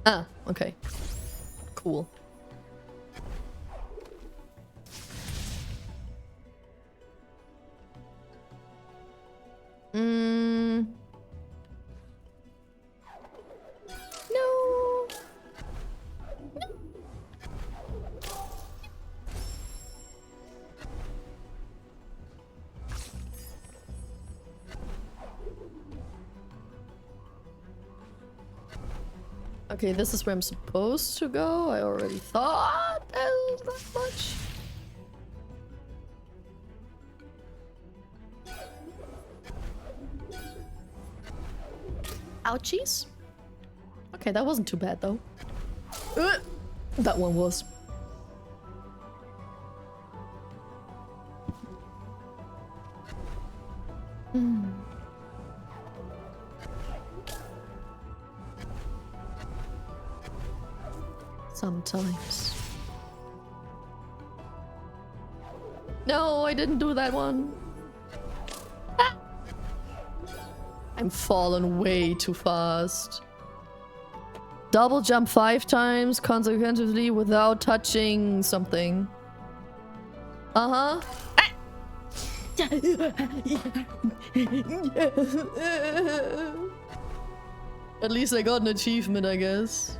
Ah, okay. Cool. No. Okay, this is where I'm supposed to go. I already thought that was that much. Ouchies. Okay, that wasn't too bad though. That one was. Sometimes. No, I didn't do that one. Ah! I'm falling way too fast. Double jump 5 times consecutively without touching something. Uh-huh. At least I got an achievement, I guess.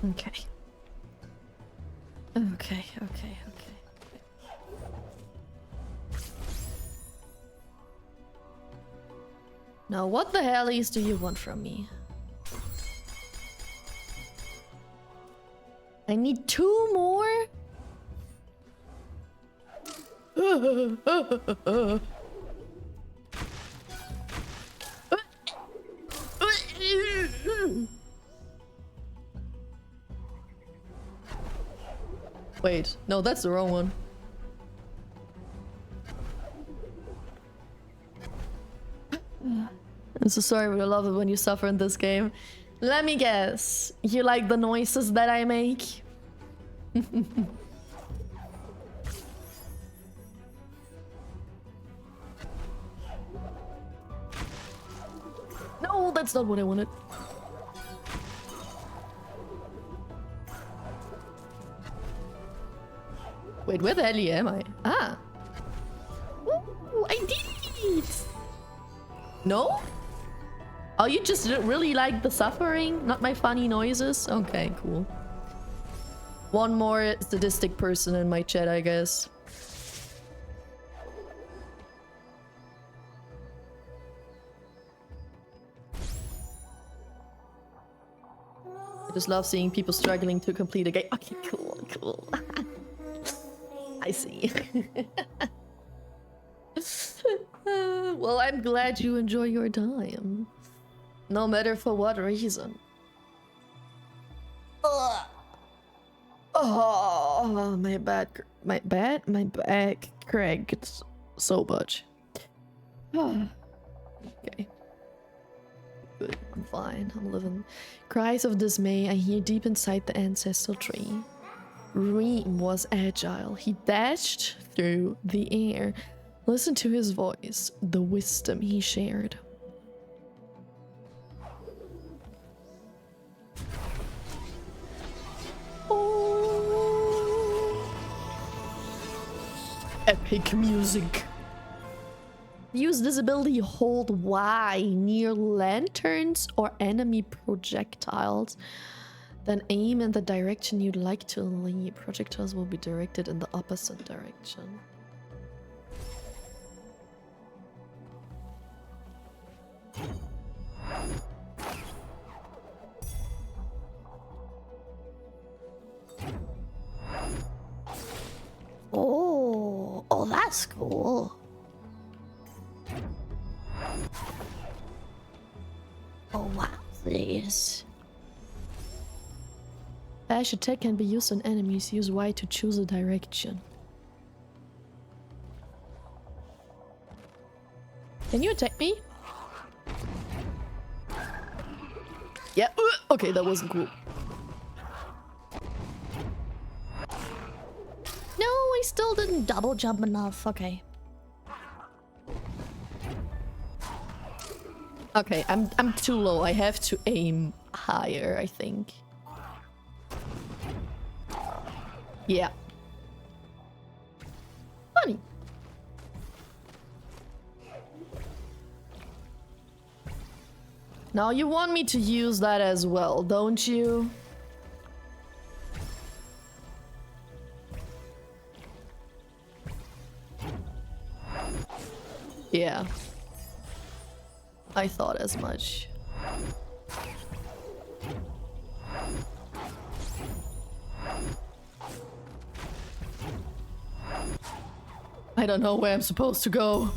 Okay. Okay. Now, what the hellies do you want from me? I need 2 more? Wait, no, that's the wrong one. I'm so sorry, but I love it when you suffer in this game. Let me guess. You like the noises that I make? No, that's not what I wanted. Wait, where the hell am I? Ah. Ooh, I did it! No? Oh, you just really like the suffering? Not my funny noises? Okay, cool. One more sadistic person in my chat, I guess. I just love seeing people struggling to complete a game. Okay, cool. I see. Well, I'm glad you enjoy your time. No matter for what reason. Ugh. Oh, my back cracked so much. Okay. Good, I'm fine, I'm living. Cries of dismay I hear deep inside the ancestral tree. Reem was agile. He dashed through the air. Listen to his voice, the wisdom he shared. Oh. Epic music. Use this ability, hold Y near lanterns or enemy projectiles. Then aim in the direction you'd like to lead. Projectiles will be directed in the opposite direction. Oh, that's cool. Oh, wow, this. Dash attack can be used on enemies. Use Y to choose a direction. Can you attack me? Yeah. Okay, that wasn't cool. No, I still didn't double jump enough. Okay. Okay, I'm too low. I have to aim higher, I think. Yeah. Funny. Now you want me to use that as well, don't you? Yeah. I thought as much. I don't know where I'm supposed to go.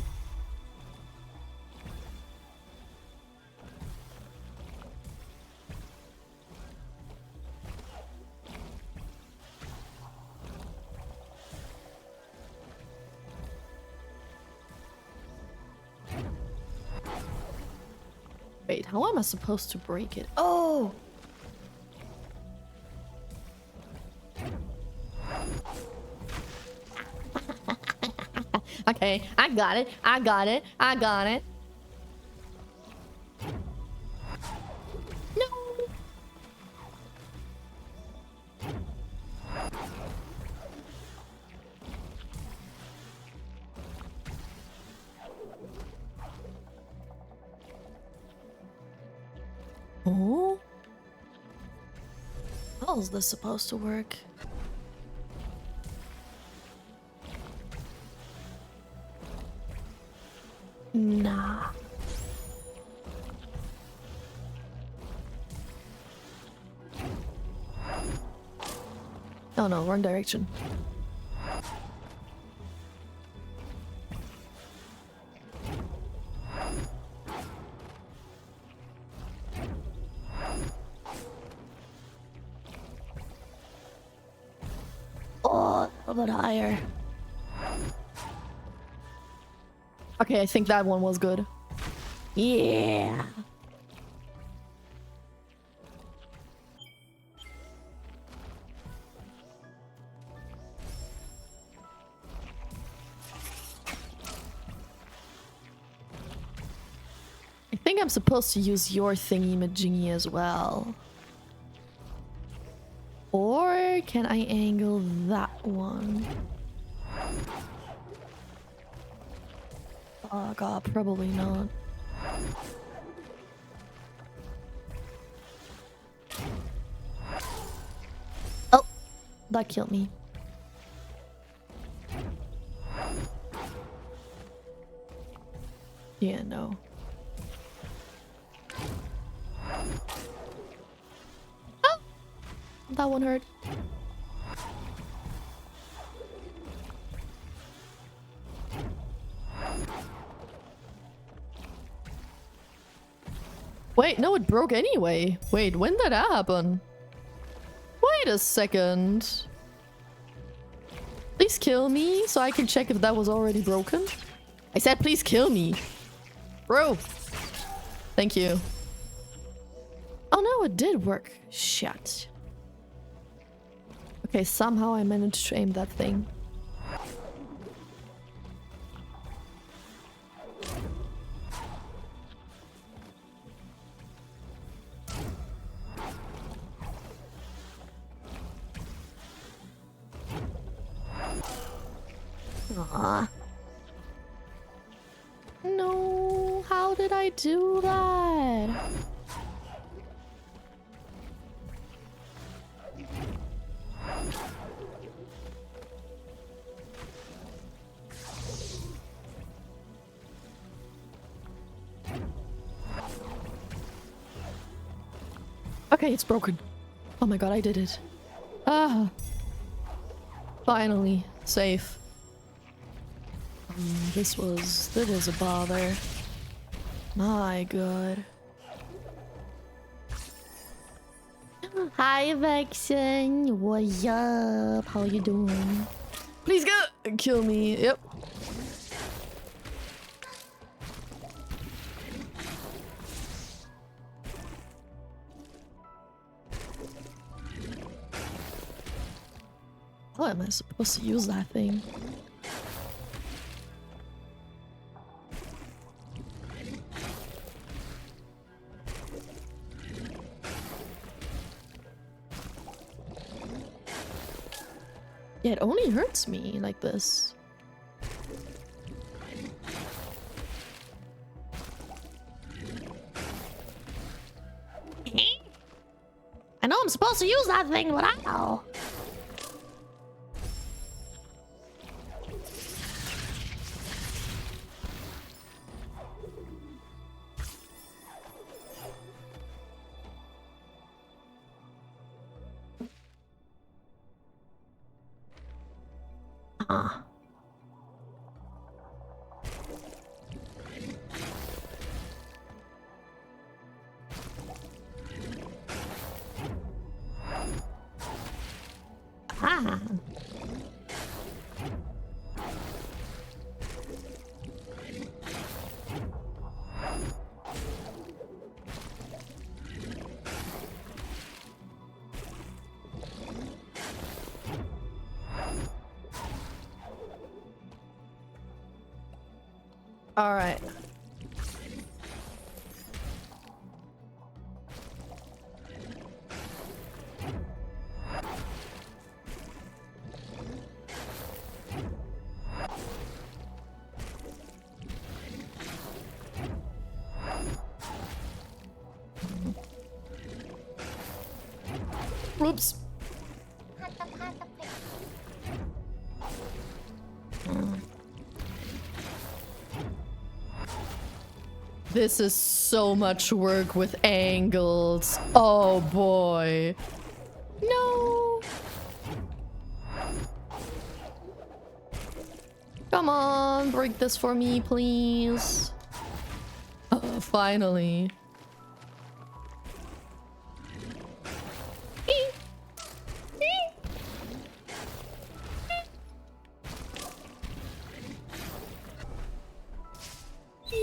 Wait, how am I supposed to break it? Oh! Okay, I got it. I got it. I got it. No. Oh? How is this supposed to work? Nah. Oh no, wrong direction. Oh, a bit higher. Okay, I think that one was good. Yeah. I think I'm supposed to use your thingy-majingy as well. Or can I angle that one? Oh god, probably not. Oh, that killed me. Yeah, no. Oh, that one hurt. Wait, no, it broke anyway. Wait, when did that happen? Wait a second. Please kill me so I can check if that was already broken. I said please kill me. Bro. Thank you. Oh no, it did work. Shit. Okay, somehow I managed to aim that thing. Aww. No, how did I do that? Okay, it's broken. Oh my god, I did it. Ah. Finally, safe. This was a bother. My god. Hi, Vexen. What's up? How you doing? Please go kill me. Yep. How am I supposed to use that thing? Yeah, it only hurts me like this. I know I'm supposed to use that thing, but ow. Ah. Ah. All right. Whoops. This is so much work with angles. Oh boy. No. Come on, break this for me, please. Finally.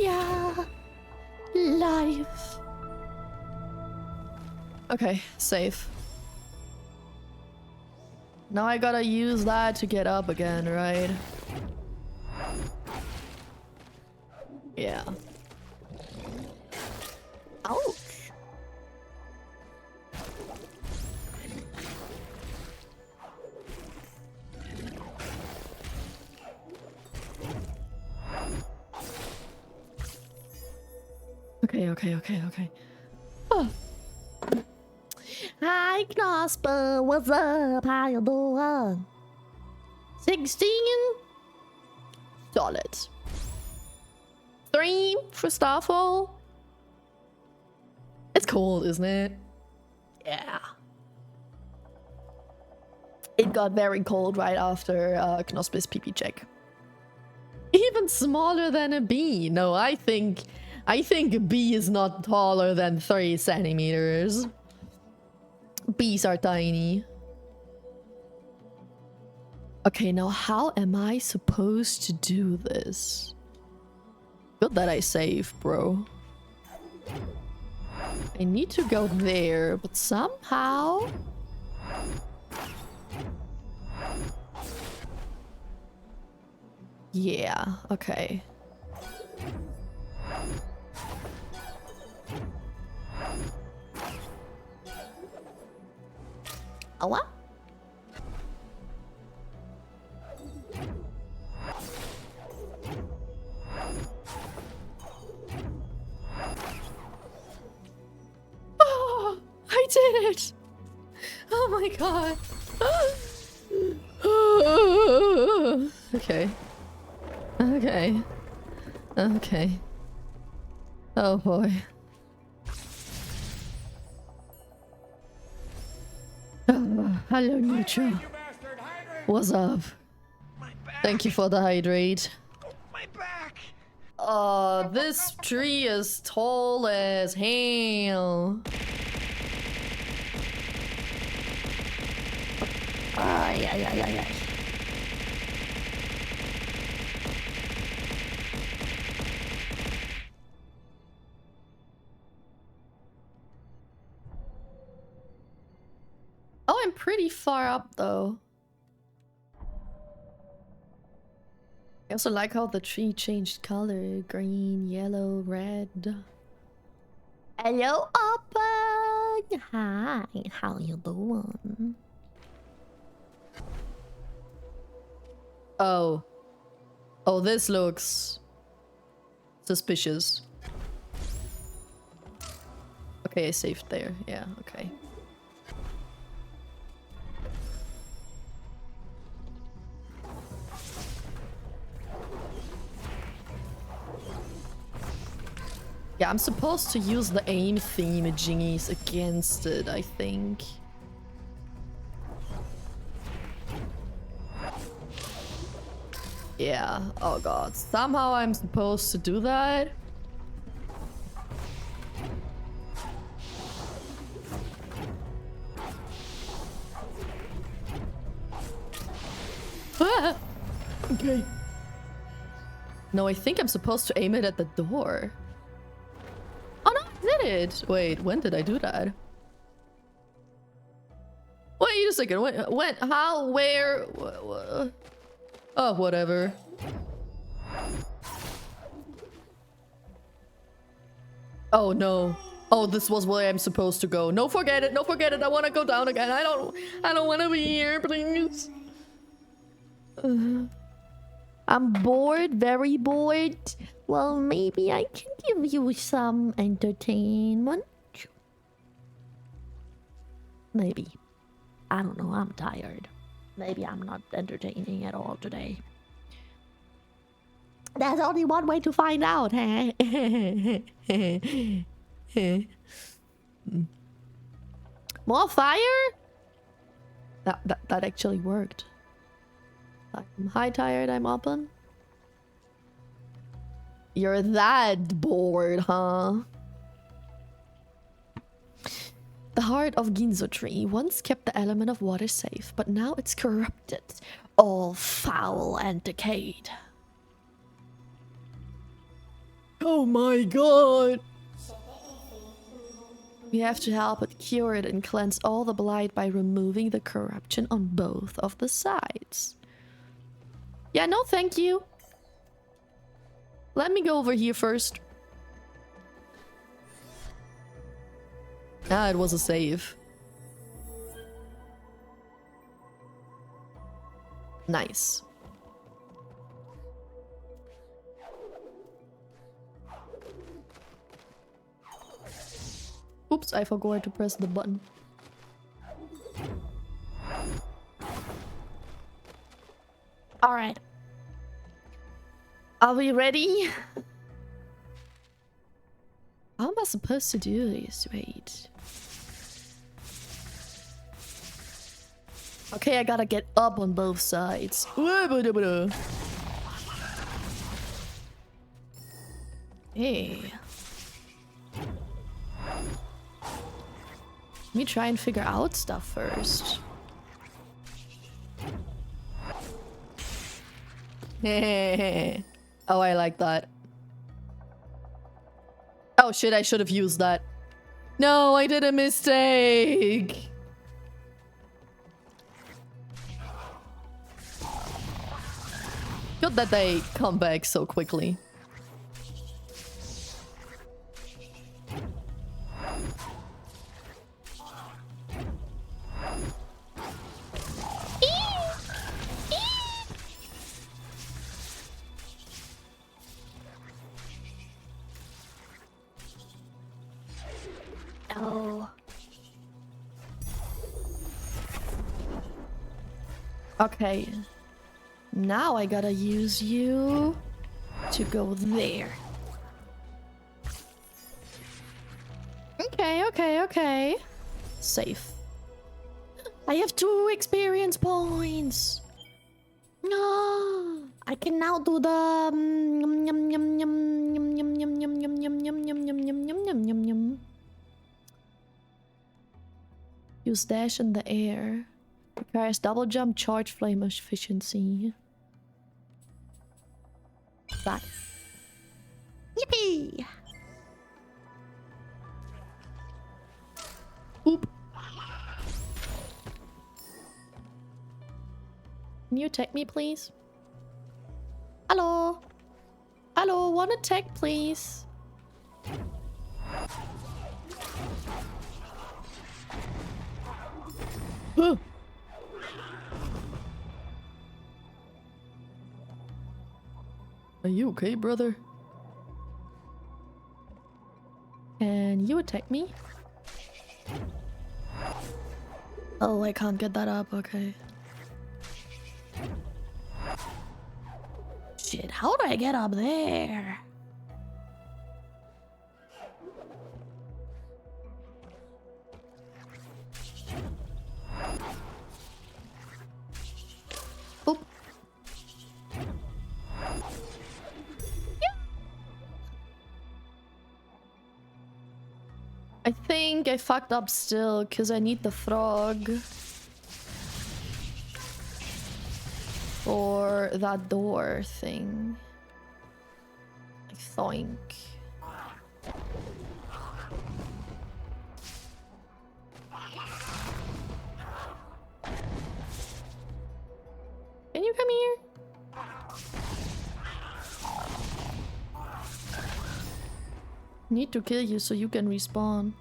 Yeah. Life. Okay, safe. Now I gotta use that to get up again, right? Yeah. Ouch. Okay. Oh. Hi, Knosper. What's up? How you doing? 16? Solid. 3 for Starfall. It's cold, isn't it? Yeah. It got very cold right after Knosper's PP check. Even smaller than a bee. No, I think a bee is not taller than 3 centimeters. Bees are tiny. Okay, now how am I supposed to do this? Good that I saved, bro. I need to go there, but somehow... Yeah, okay. Oh, what? Oh, I did it! Oh my god. Okay. Okay. Okay. Oh boy. Hello, Neutral. What's up? Thank you for the hydrate.
My back.
This tree is tall as hell. Yeah. Oh, I'm pretty far up though. I also like how the tree changed color. Green, yellow, red. Hello, Open! Hi, how you doing? Oh. Oh, this looks suspicious. Okay, I saved there. Yeah, okay. Yeah, I'm supposed to use the aim thingy-majingies against it, I think. Yeah, oh god. Somehow I'm supposed to do that. Ah! Okay. No, I think I'm supposed to aim it at the door. Oh no, I did it! Wait, when did I do that? Wait a second, when, how, where? Oh, whatever. Oh no. Oh, this was where I'm supposed to go. No, forget it. No, forget it. I want to go down again. I don't want to be here, please. I'm bored, very bored. Well, maybe I can give you some entertainment. Maybe. I don't know. I'm tired. Maybe I'm not entertaining at all today. There's only one way to find out, huh? More fire? That actually worked. I'm high tired, I'm open. You're that bored, huh? The heart of Ginzo tree once kept the element of water safe, but now it's corrupted, all foul and decayed. Oh my god! We have to help it cure it and cleanse all the blight by removing the corruption on both of the sides. Yeah, no thank you. Let me go over here first. Ah, it was a save. Nice. Oops, I forgot to press the button. All right. Are we ready? How am I supposed to do this? Wait. Okay, I gotta get up on both sides. Hey. Let me try and figure out stuff first. Oh, I like that. Oh shit, I should have used that. No, I did a mistake. Good that they come back so quickly. Oh. Okay. Now I gotta use you to go there. Okay, okay, okay. Safe. I have 2 experience points. No, I can now do the yum yum yum yum yum yum yum yum yum yum yum yum yum yum yum yum yum. Use dash in the air. Requires double jump, charge, flame efficiency. That. Yippee! Oop. Can you take me, please? Hello. Hello, one attack, please. Huh. Are you okay, brother? Can you attack me? Oh, I can't get that up. Okay. Shit, how do I get up there? Oh. I think I fucked up still because I need the frog for that door thing. I think. Can you come here? Need to kill you so you can respawn.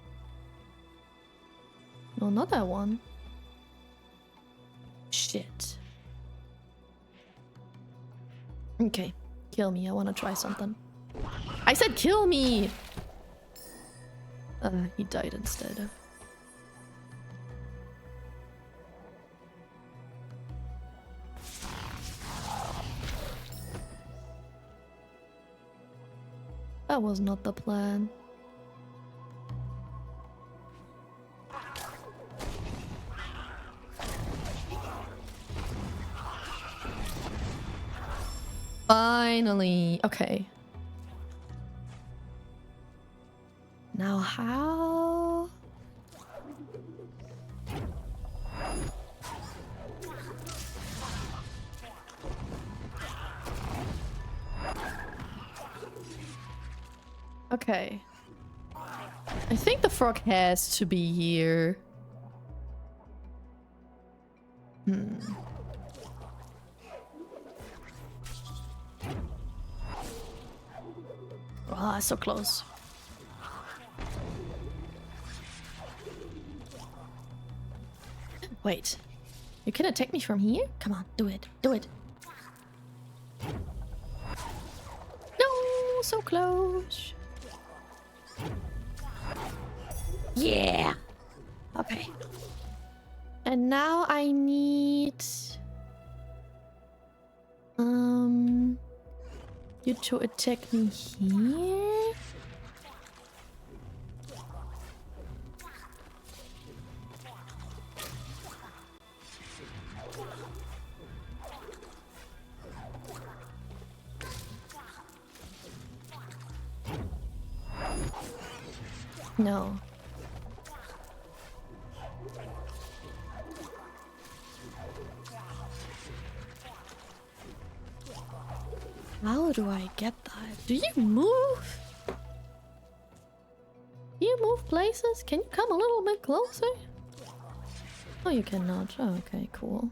No, not that one. Shit. Okay, kill me. I want to try something. I said kill me! He died instead. That was not the plan. Finally. Okay. Now how? Okay. I think the frog has to be here. Ah, so close. Wait. You can attack me from here? Come on, do it. Do it. No, so close. Yeah. Okay. And now I need you to attack me here. No. How do I get that? Do you move? Do you move places? Can you come a little bit closer? Oh, you cannot. Oh, okay, cool.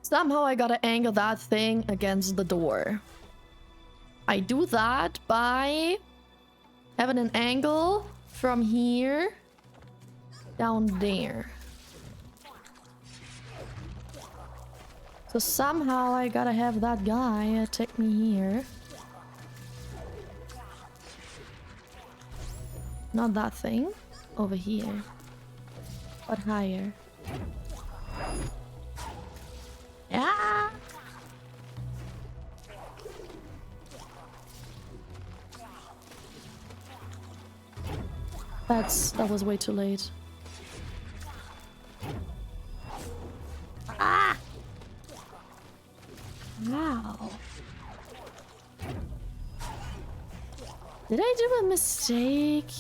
Somehow I gotta angle that thing against the door. I do that by having an angle from here down there. So somehow I gotta have that guy attack me here. Not that thing. Over here. But higher. Yeah! That was way too late. Ah! Wow. Did I do a mistake?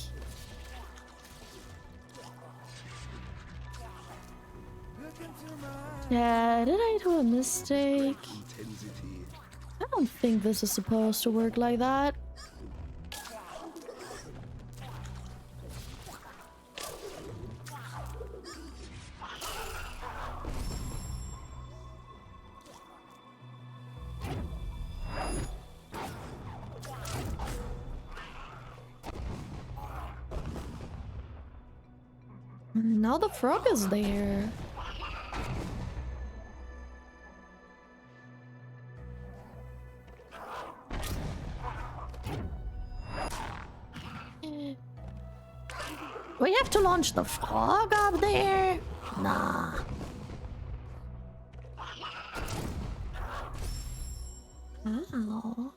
Yeah, did I do a mistake? I don't think this is supposed to work like that. Now the frog is there. We have to launch the frog up there? Nah. Ow.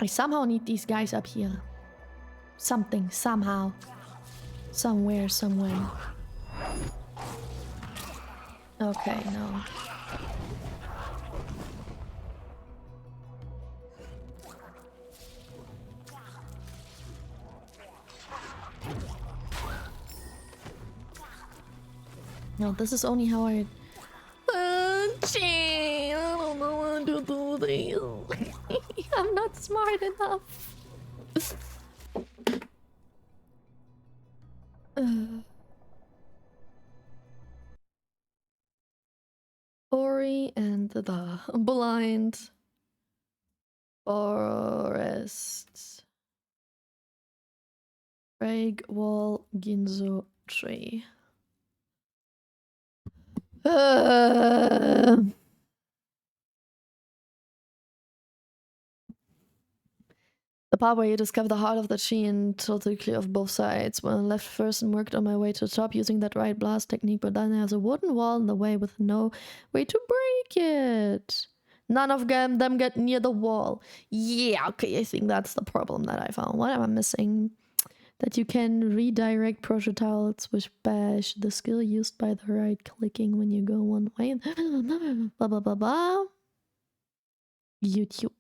I somehow need these guys up here. Something, somehow. Somewhere, somewhere. Okay, no. No, this is only how I... Gee, I don't know how to do this. I'm not smart enough. Ori and the blind forest. Break wall Ginzo tree. The part where you discover the heart of the tree and totally clear of both sides. When I left first and worked on my way to the top using that right blast technique, but then there's a wooden wall in the way with no way to break it. None of them get near the wall. Yeah, okay, I think that's the problem that I found. What am I missing? That you can redirect projectiles with bash, the skill used by the right clicking when you go one way. Blah blah blah blah. YouTube.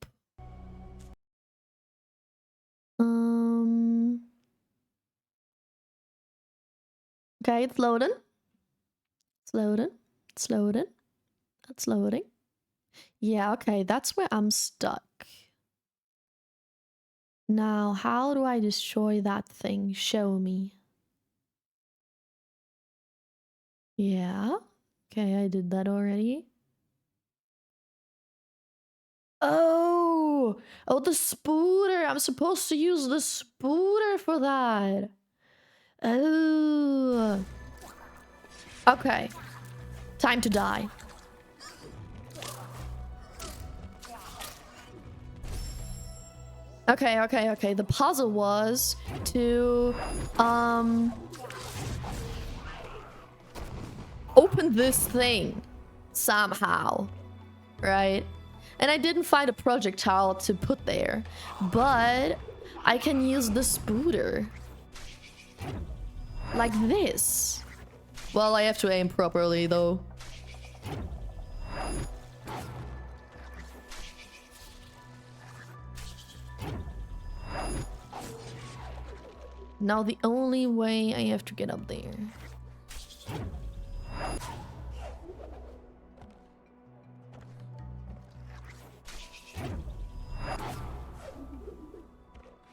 Okay, it's loading. It's loading. It's loading. It's loading. Yeah, okay, that's where I'm stuck. Now, how do I destroy that thing? Show me. Yeah. Okay, I did that already. Oh! Oh, the spooter! I'm supposed to use the spooter for that. Oh. Okay. Time to die. Okay, okay, okay. The puzzle was to open this thing somehow, right? And I didn't find a projectile to put there, but I can use the spooter like this. Well, I have to aim properly though. Now the only way I have to get up there.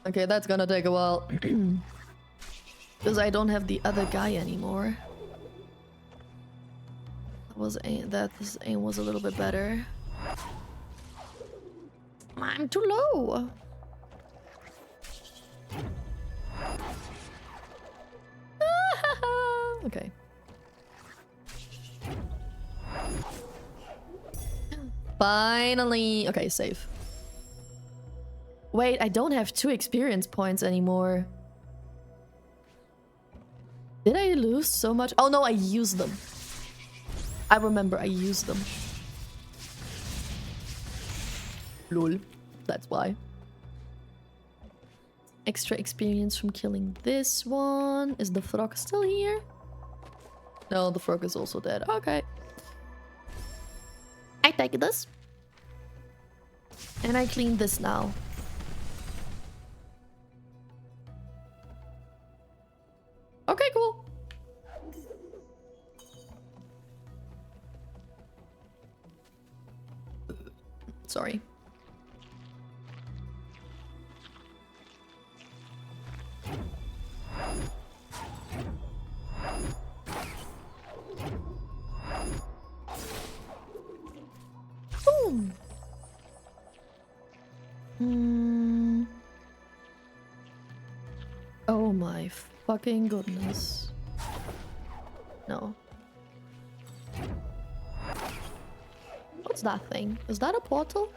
Okay, that's gonna take a while. Because I don't have the other guy anymore. This aim was a little bit better. I'm too low. Okay. Finally. Okay, save. Wait, I don't have 2 experience points anymore. Did I lose so much? Oh no, I used them. I remember I used them. Lol. That's why. Extra experience from killing this one. Is the frog still here? No, the frog is also dead. Okay. I take this. And I clean this now. Okay, cool. Sorry. Oh my fucking goodness. No. What's that thing? Is that a portal?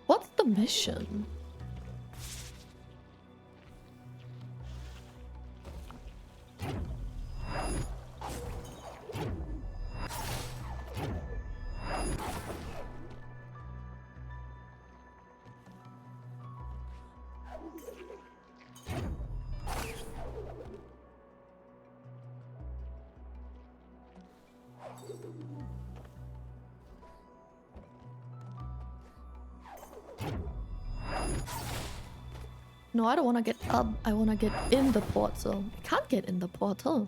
What's the mission? No, I don't want to get up. I want to get in the portal. I can't get in the portal.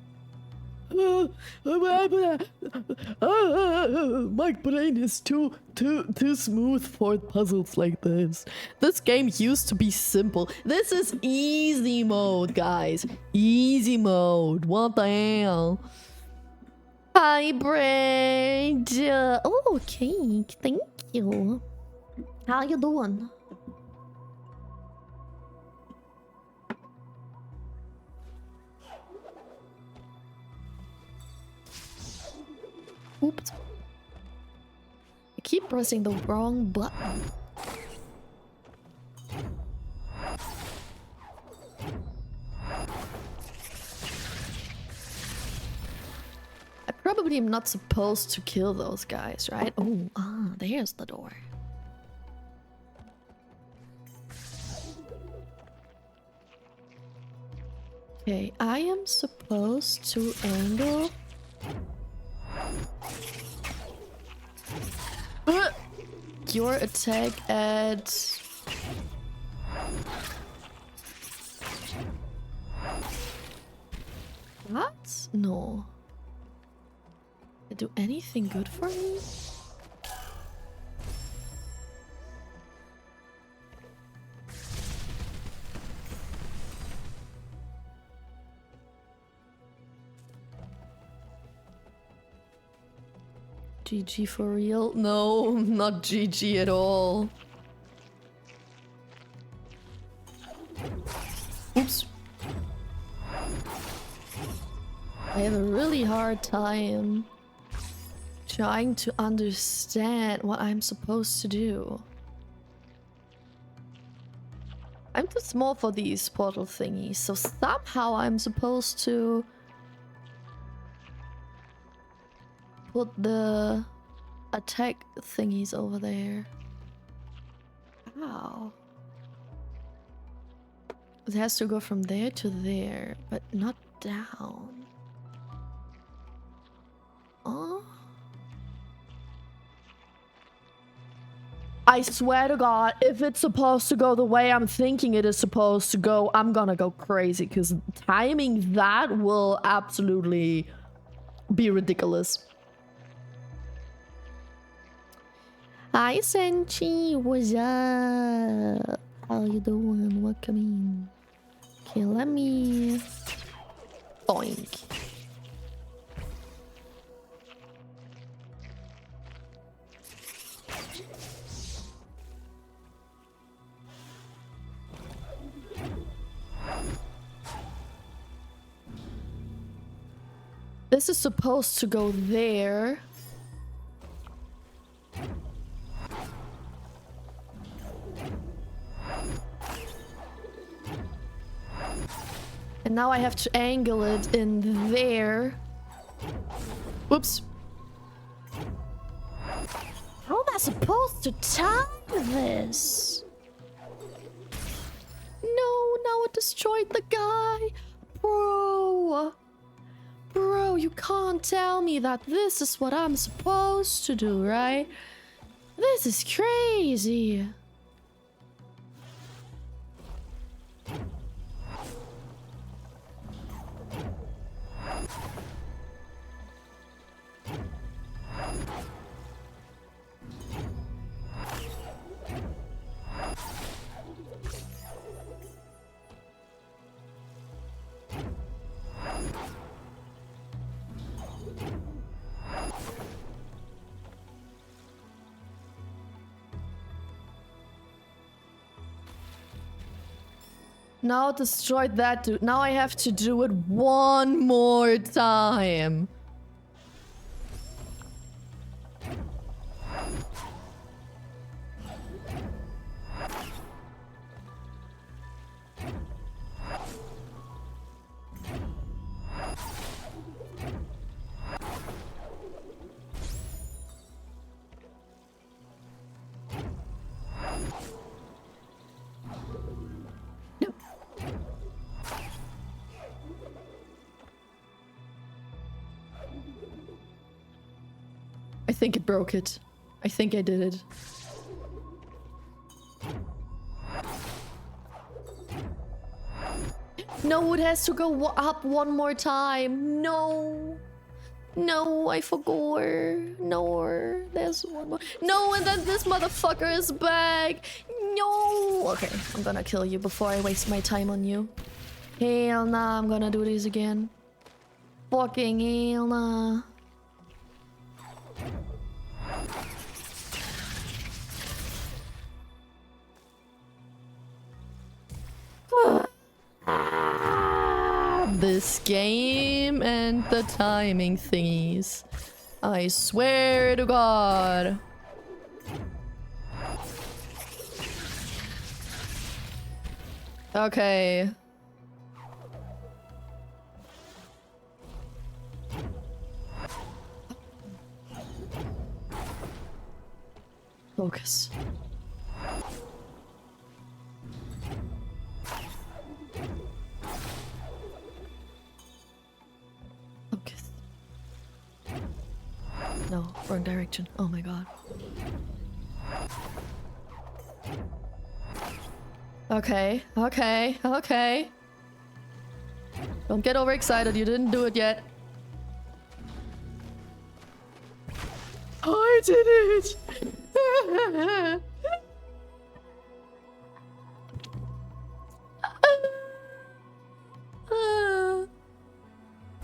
My brain is too smooth for puzzles like this. This game used to be simple. This is easy mode, guys. Easy mode. What the hell? Hi, Brad. Oh, cake. Thank you. How you doing? Oops. I keep pressing the wrong button. I probably am not supposed to kill those guys, right? Oh, there's the door. Okay, I am supposed to angle your attack at what? No. Did it do anything good for me? GG for real? No, not GG at all. Oops. I have a really hard time trying to understand what I'm supposed to do. I'm too small for these portal thingies, so somehow I'm supposed to put the attack thingies over there. Wow. It has to go from there to there, but not down. Oh. I swear to God, if it's supposed to go the way I'm thinking it is supposed to go, I'm gonna go crazy, because timing that will absolutely be ridiculous. Hi, Senchi. What's up? How you doing? Welcome in. Okay, let me... Boink. This is supposed to go there. And now I have to angle it in there. Whoops. How am I supposed to time this? No, now it destroyed the guy. Bro. Bro, you can't tell me that this is what I'm supposed to do, right? This is crazy. Now destroyed that dude. Now I have to do it one more time. I think it broke it. I think I did it. No, it has to go up one more time. No. No, I forgot. No, there's one more. No, and then this motherfucker is back. No. Okay, I'm gonna kill you before I waste my time on you. Hell nah, I'm gonna do this again. Fucking hell nah. This game and the timing thingies. I swear to God. Okay. Focus. Focus. No, wrong direction. Oh my God. Okay, okay, okay. Don't get overexcited, you didn't do it yet. I did it!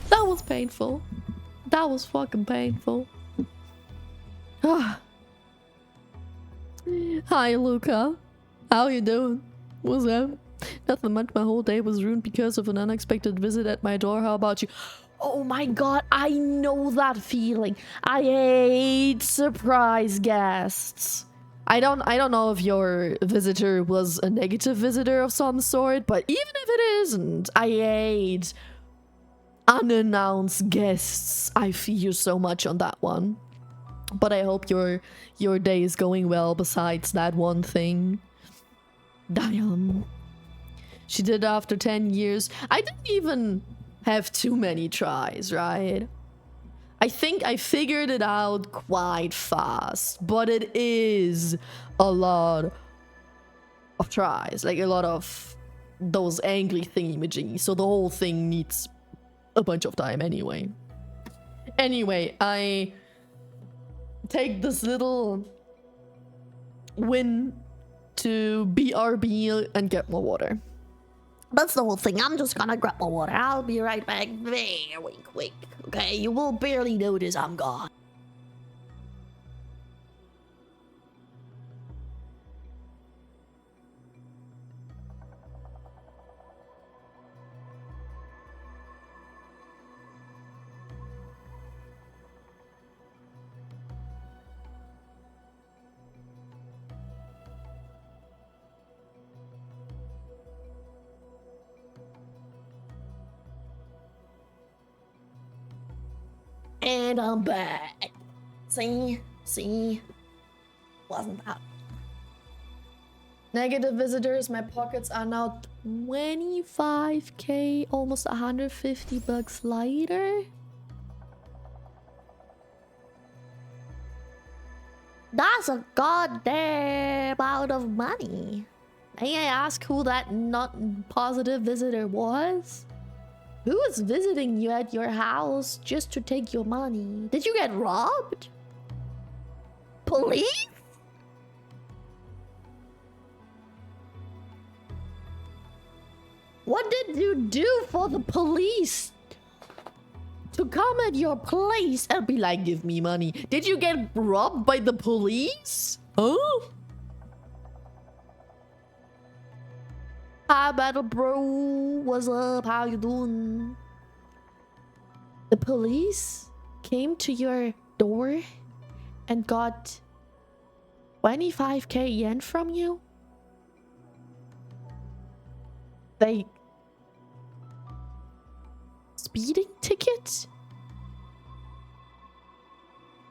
That was painful. That was fucking painful. Hi, Luca. How you doing? What's up? Nothing much. My whole day was ruined because of an unexpected visit at my door. How about you? Oh my God, I know that feeling. I hate surprise guests. I don't know if your visitor was a negative visitor of some sort, but even if it isn't, I hate unannounced guests. I feel so much on that one. But I hope your day is going well besides that one thing. Damn. She did it after 10 years. I didn't even have too many tries, right? I think I figured it out quite fast, but it is a lot of tries, like a lot of those angry thingy-majiggy, so the whole thing needs a bunch of time anyway. Anyway, I take this little win to BRB and get more water. That's the whole thing. I'm just gonna grab my water. I'll be right back very quick. Okay, you will barely notice I'm gone. And I'm back. See? Wasn't that? Negative visitors, my pockets are now 25k, almost 150 bucks lighter. That's a goddamn amount of money. May I ask who that not positive visitor was? Who is visiting you at your house just to take your money? Did you get robbed? Police? What did you do for the police to come at your place and be like, give me money? Did you get robbed by the police? Huh? Hi, battle bro. What's up? How you doing? The police came to your door and got 25k yen from you? They... Speeding ticket?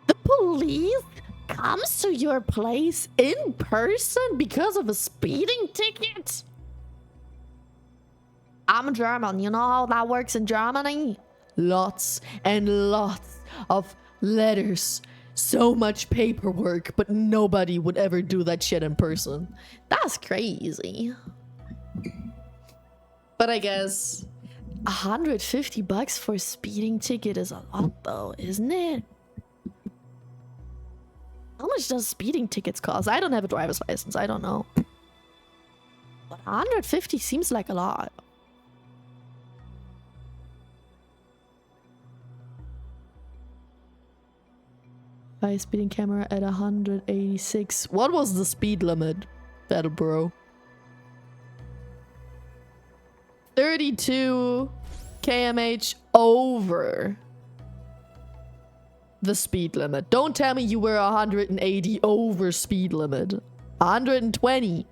The police comes to your place in person because of a speeding ticket? I'm German. You know how that works in Germany? Lots and lots of letters. So much paperwork, but nobody would ever do that shit in person. That's crazy. But I guess 150 bucks for a speeding ticket is a lot though, isn't it? How much does speeding tickets cost? I don't have a driver's license. I don't know. But 150 seems like a lot. By speeding camera at 186. What was the speed limit, battle bro? 32 kmh over the speed limit. Don't tell me you were 180 over speed limit. 120.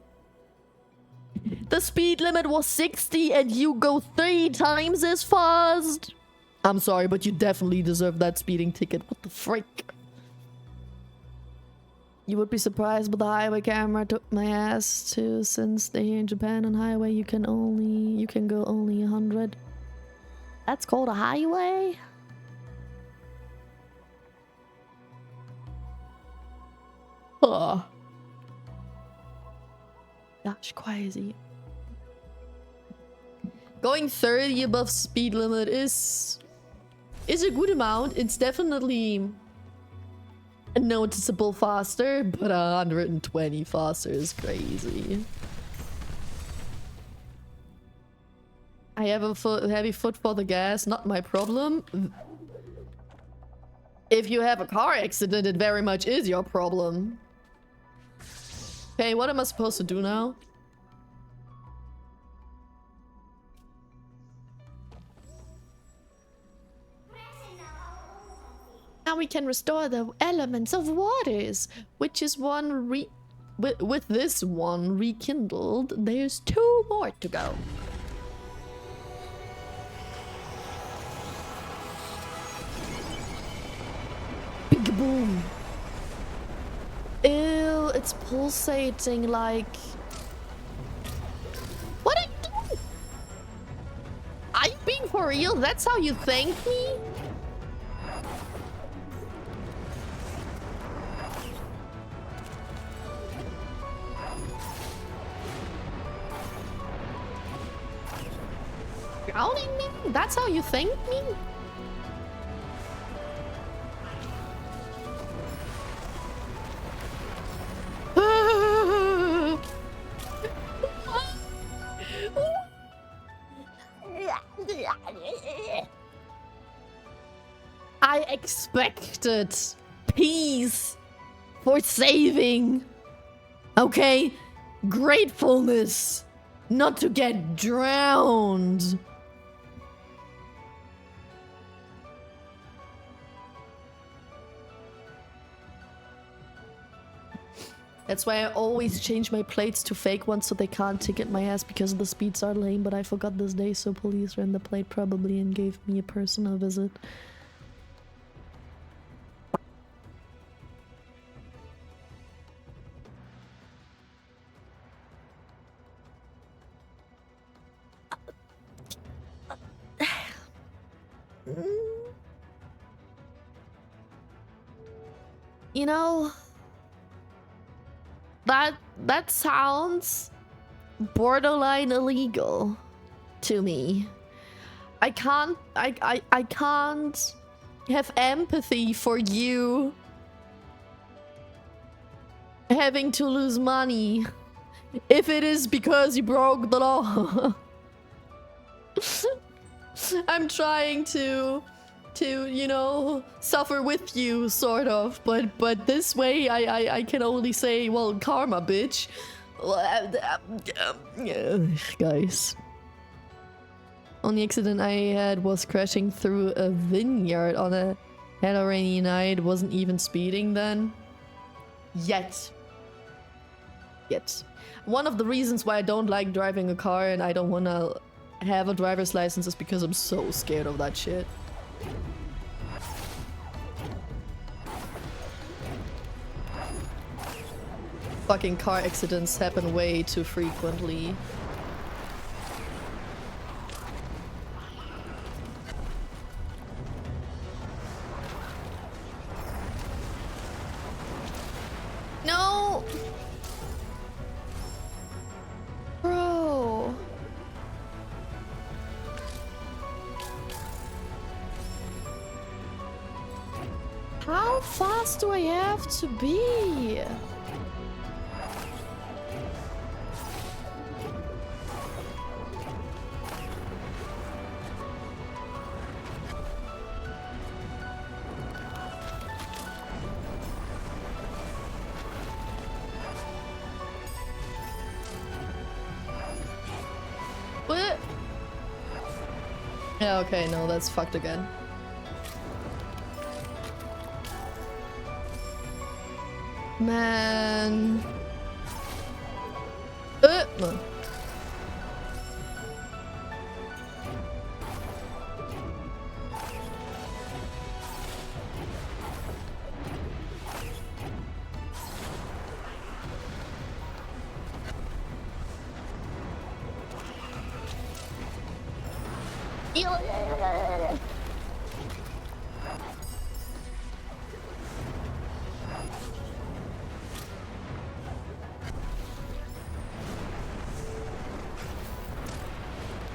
The speed limit was 60 and you go 3 times as fast. I'm sorry, but you definitely deserve that speeding ticket. What the frick? You would be surprised, but the highway camera took my ass too, since they here in Japan on highway you can go only 100. That's called a highway? Huh. Gosh, crazy. Going 30 above speed limit is a good amount. It's definitely noticeable faster, but 120 faster is crazy. I have a heavy foot for the gas, not my problem. If you have a car accident, it very much is your problem. Okay, what am I supposed to do now? Now we can restore the elements of waters, which is one with this one rekindled. There's 2 more to go. Big boom. Ew, it's pulsating like... What are you doing? Are you being for real? That's how you thank me? Drowning me? That's how you thank me? I expected peace for saving. Okay? Gratefulness. Not to get drowned. That's why I always change my plates to fake ones so they can't ticket my ass because the speeds are lame, but I forgot this day, so police ran the plate probably and gave me a personal visit. You know, that sounds borderline illegal to me. I can't have empathy for you having to lose money if it is because you broke the law. I'm trying to you know, suffer with you, sort of, but this way I can only say, well, karma, bitch. Guys. Only accident I had was crashing through a vineyard on a hell rainy night. Wasn't even speeding then. Yet. One of the reasons why I don't like driving a car and I don't want to have a driver's license is because I'm so scared of that shit. Fucking car accidents happen way too frequently. No! Bro. How fast do I have to be? What? Yeah, okay, no, that's fucked again. Man. No.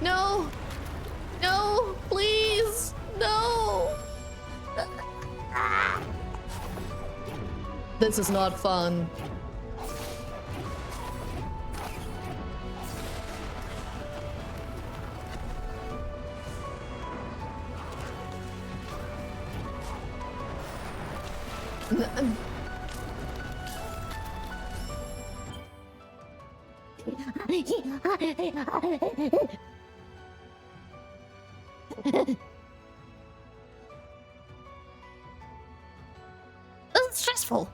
No! No! Please! No! This is not fun. This is stressful.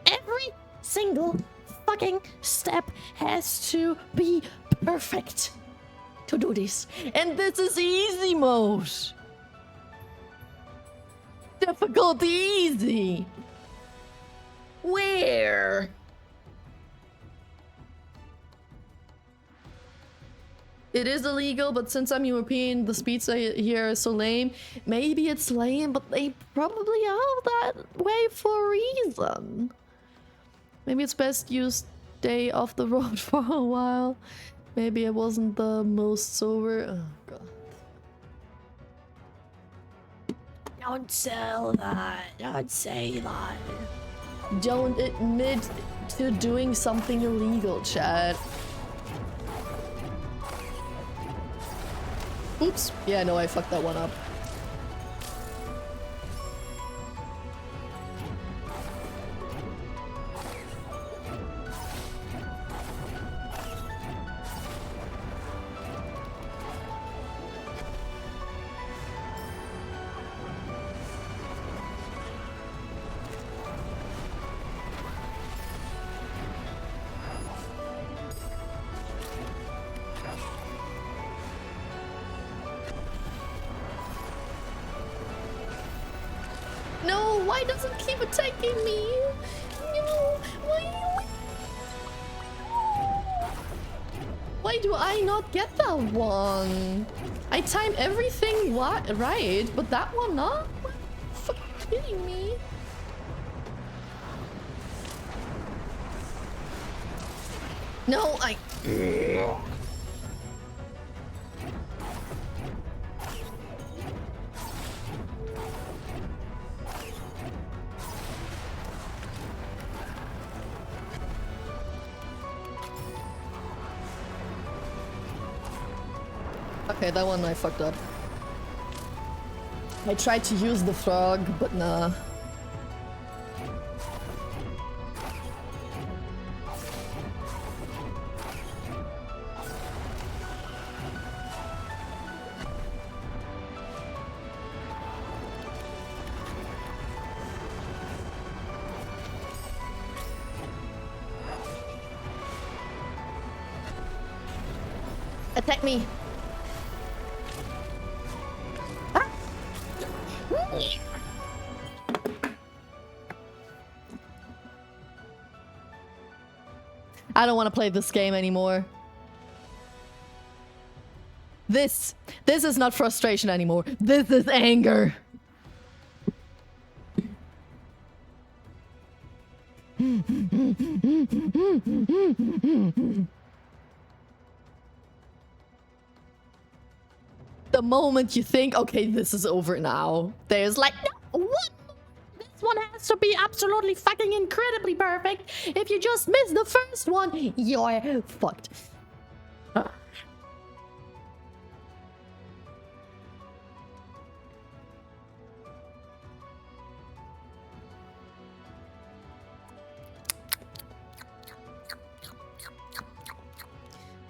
Every single fucking step has to be perfect to do this. And this is easy mode. Difficulty easy. Where? It is illegal, but since I'm European, the speeds here are so lame. Maybe it's lame, but they probably are that way for a reason. Maybe it's best you stay off the road for a while. Maybe I wasn't the most sober. Oh god. Don't sell that. Don't say that. Don't admit to doing something illegal, Chad. Oops. Yeah, no, I fucked that one up. No, why does it keep attacking me? No, why do I not get that one? I time everything right, but that one not? What the fuck are you kidding me? No, Okay, that one I fucked up. I tried to use the frog, but nah. Attack me. Ah. I don't want to play this game anymore. This is not frustration anymore. This is anger. The moment you think, okay, this is over now, there's like, no, what? This one has to be absolutely fucking incredibly perfect. If you just miss the first one, you're fucked.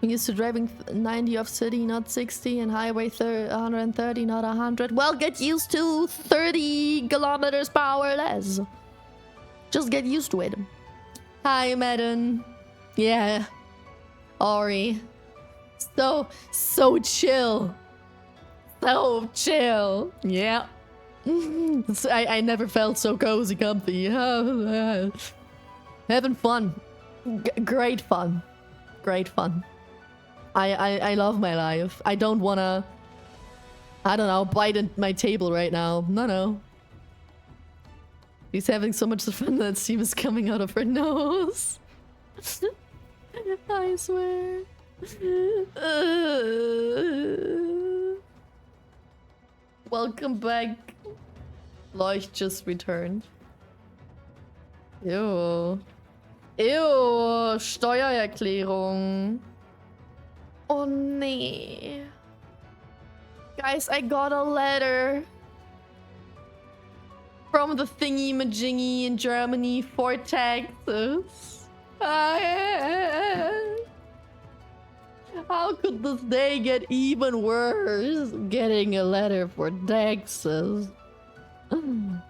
I'm used to driving 90 off city, not 60, and highway 130, not 100. Well, get used to 30 kilometers per hour less. Just get used to it. Hi, Madden. Yeah. Ori. So chill. So chill. Yeah. I never felt so cozy, comfy. Having fun. Great fun. Great fun. I love my life. I don't wanna, I don't know, bite at my table right now. No. He's having so much fun that steam is coming out of her nose. I swear. Welcome back. Leucht just returned. Ew. Steuererklärung. Oh nee. Guys, I got a letter from the thingy-majingy in Germany for taxes. How could this day get even worse? Getting a letter for taxes. I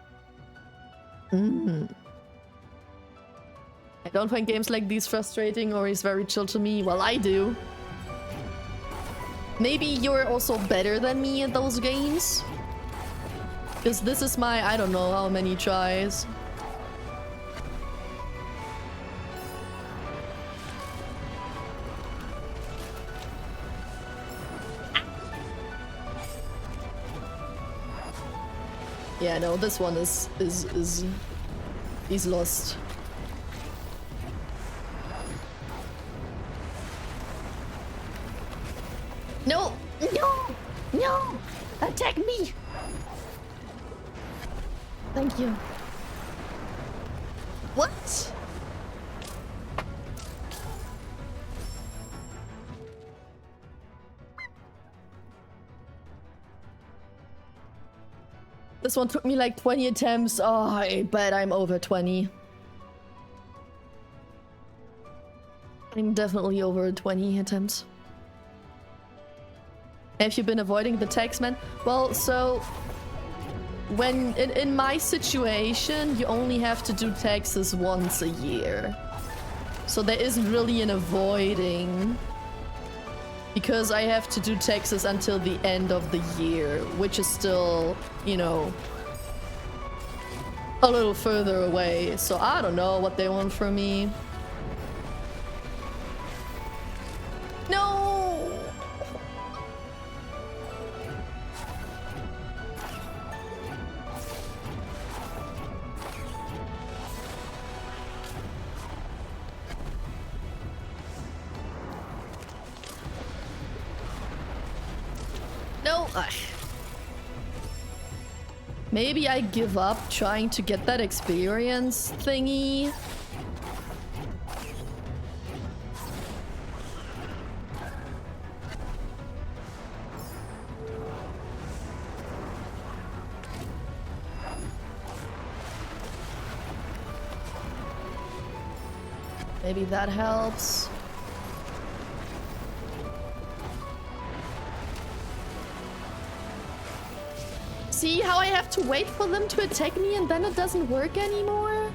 don't find games like these frustrating or is very chill to me. Well, I do. Maybe you're also better than me at those games. Because this is my, I don't know how many tries. Yeah, no, this one is he's lost. No! No! No! Attack me! Thank you. What? This one took me like 20 attempts. Oh, I bet I'm over 20. I'm definitely over 20 attempts. Have you been avoiding the tax, man? Well, so when in my situation, you only have to do taxes once a year. So there isn't really an avoiding. Because I have to do taxes until the end of the year, which is still, you know, a little further away. So I don't know what they want from me. No! No! Maybe I give up trying to get that experience thingy. Maybe that helps. See how I have to wait for them to attack me and then it doesn't work anymore?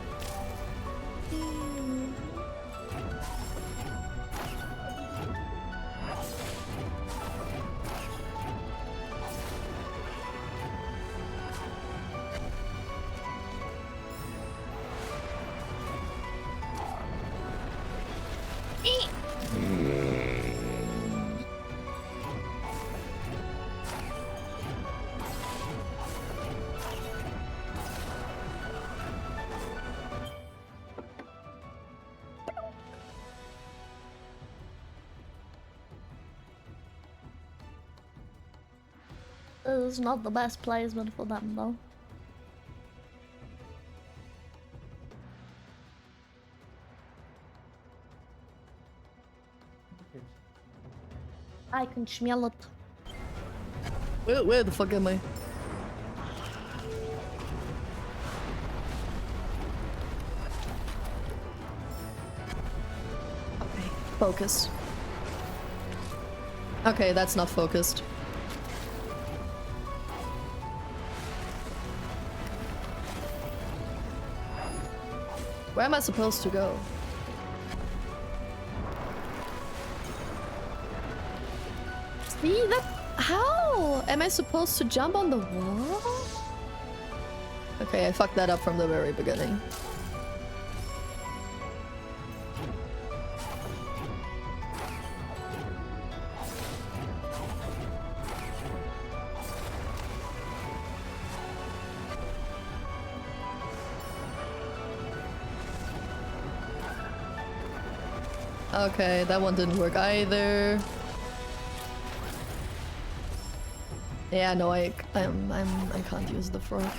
is not the best placement for them, though. I can smell it. Where the fuck am I? Okay, focus. Okay, that's not focused. Where am I supposed to go? See that? How? Am I supposed to jump on the wall? Okay, I fucked that up from the very beginning. Okay, that one didn't work either. Yeah, no, I can't use the frog.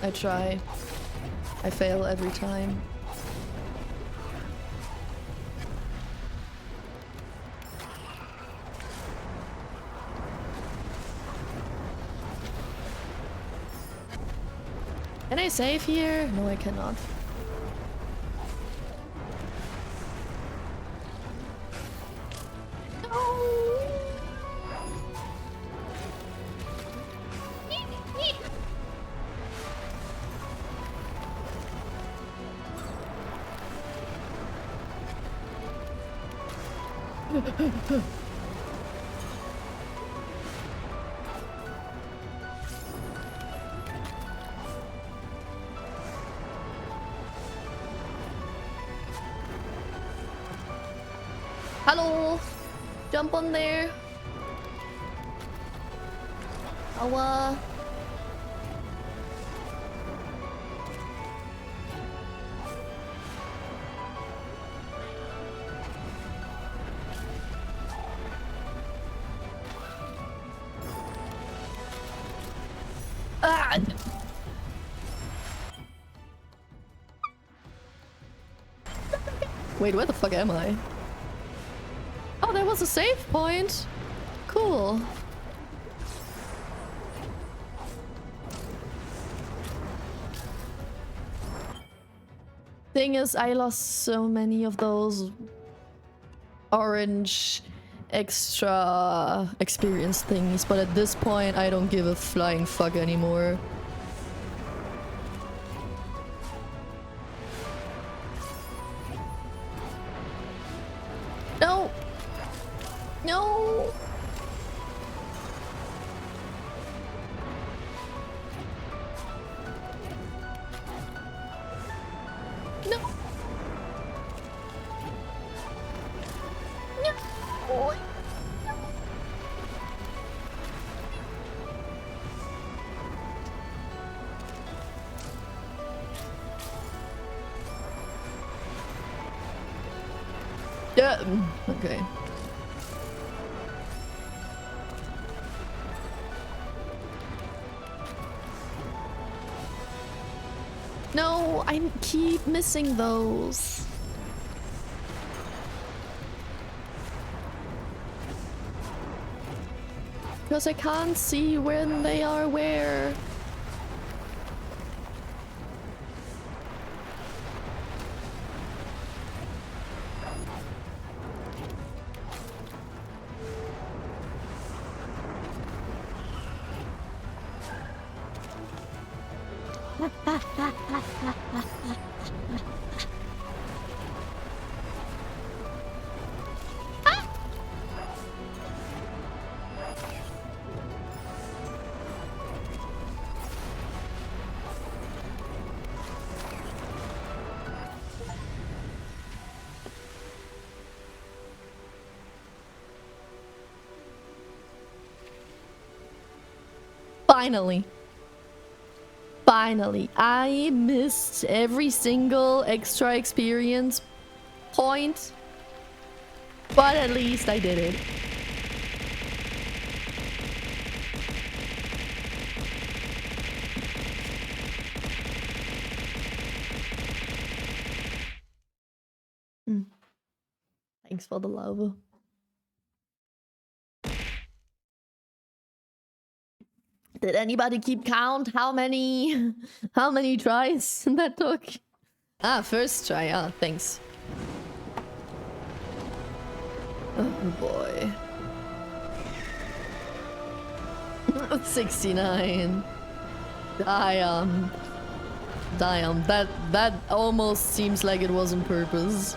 I try. I fail every time. Can I save here? No, I cannot. Hello! Jump on there! Oh, Ah! Wait, where the fuck am I? Oh, there was a save point! Cool. Thing is, I lost so many of those orange extra experience things, but at this point I don't give a flying fuck anymore. No! No! No! No! Yeah, okay. No, I keep missing those. Because I can't see when they are where. Finally. Finally. I missed every single extra experience point, but at least I did it. Thanks for the love. Did anybody keep count how many tries that took? Ah, first try. Ah, thanks. Oh boy. 69. Damn. Damn. That almost seems like it was on purpose.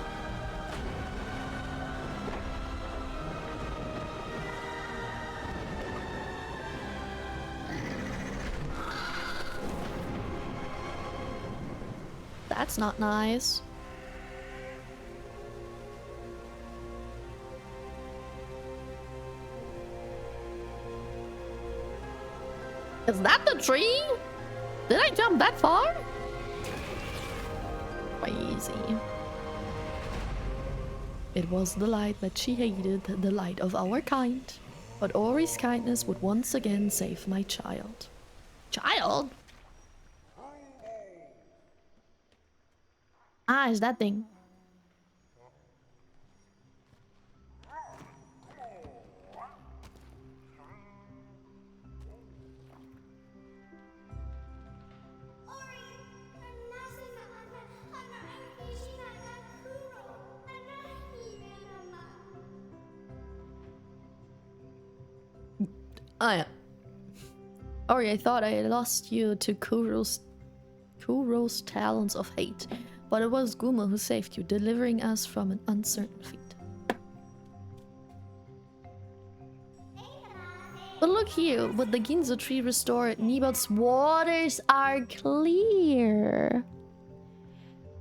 That's not nice. Is that the tree? Did I jump that far? Crazy. It was the light that she hated, the light of our kind. But Ori's kindness would once again save my child. Child? Ah, is that thing. Oh yeah. Ori, I thought I had lost you to Kuro's talons of hate, but it was Guma who saved you, delivering us from an uncertain fate. But look here, with the Ginzo tree restored, Nibot's waters are clear.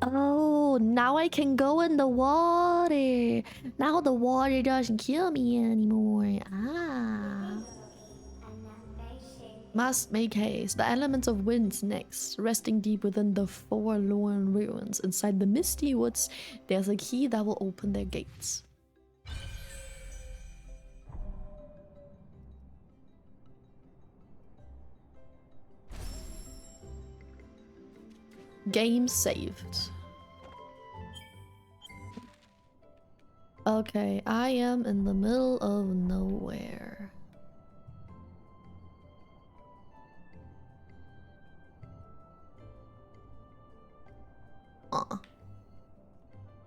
Oh, now I can go in the water. Now the water doesn't kill me anymore. Ah. Must make haste. The elements of winds next. Resting deep within the forlorn ruins. Inside the misty woods, there's a key that will open their gates. Game saved. Okay, I am in the middle of nowhere.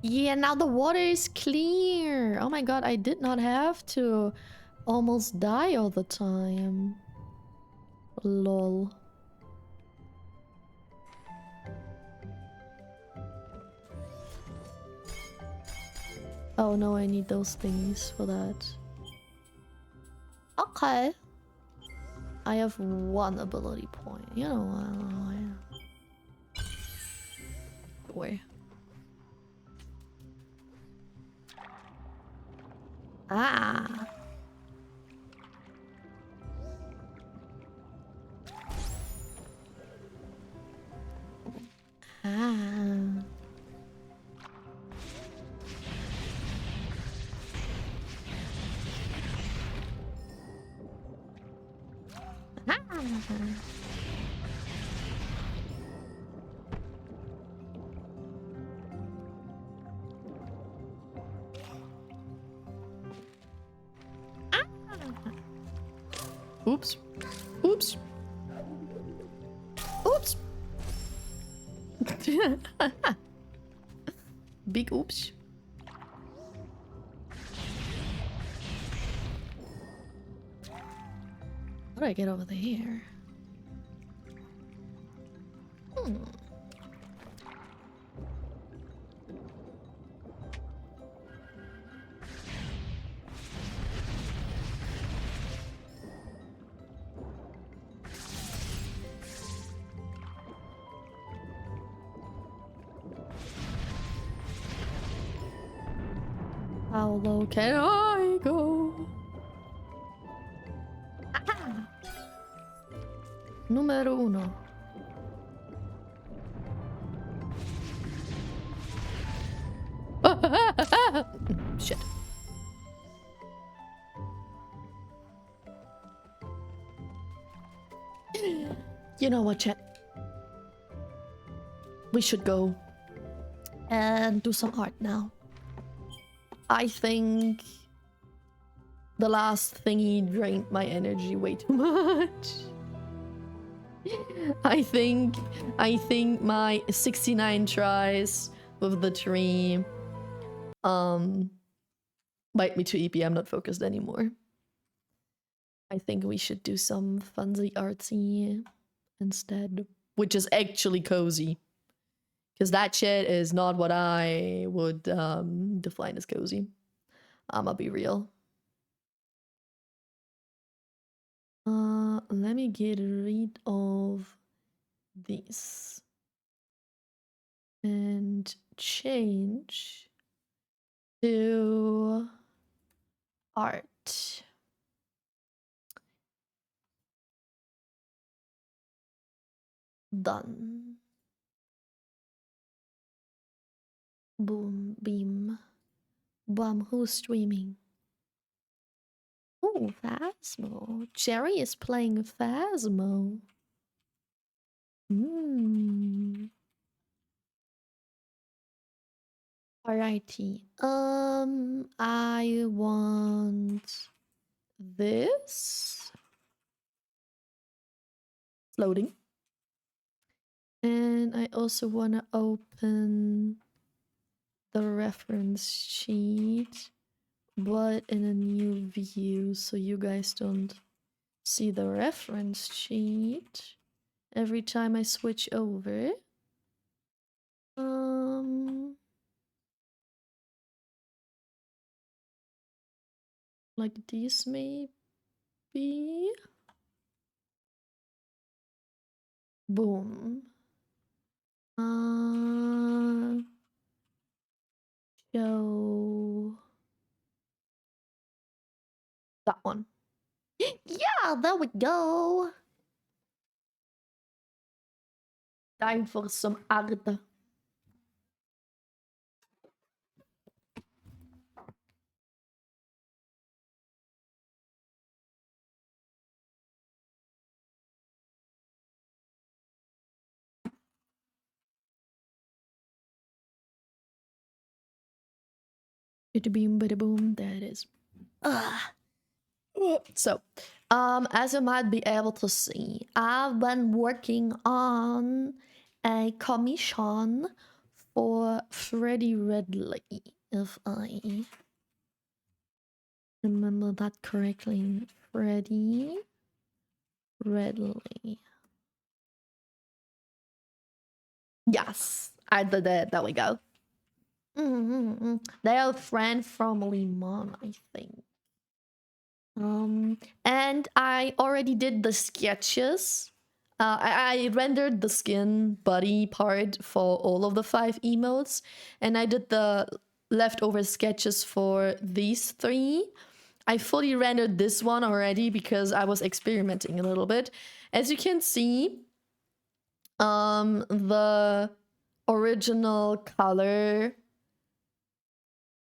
Yeah, now the water is clear. Oh my god, I did not have to almost die all the time. Lol. Oh no, I need those thingies for that. Okay. I have one ability point. You know what? Where? Ah. Ah. Oops. Oops. Oops. Big oops. How do I get over there? How low can I go? Ah. Numero uno. Shit. You know what, chat? We should go and do some art now. I think the last thingy drained my energy way too much. I think my 69 tries with the tree bite me to EP. I'm not focused anymore. I think we should do some funsy artsy instead, which is actually cozy. Because that shit is not what I would define as cozy. I'ma be real. Let me get rid of this and change to art. Done. Boom, beam. Bum, who's streaming? Oh, Phasmo. Jerry is playing Phasmo. Hmm. Alrighty. I want this. It's loading. And I also want to open the reference sheet, but in a new view so you guys don't see the reference sheet every time I switch over. Like this maybe? Boom. Show that one. Yeah, there we go. Time for some art. Bada boom, bada boom. There it is. So, as you might be able to see, I've been working on a commission for Freddie Redley, if I remember that correctly. Freddie Redley. Yes, I did it. There we go. They are a friend from Limon, I think. And I already did the sketches. I rendered the skin body part for all of the 5 emotes, and I did the leftover sketches for these 3. I fully rendered this one already because I was experimenting a little bit. As you can see, the original color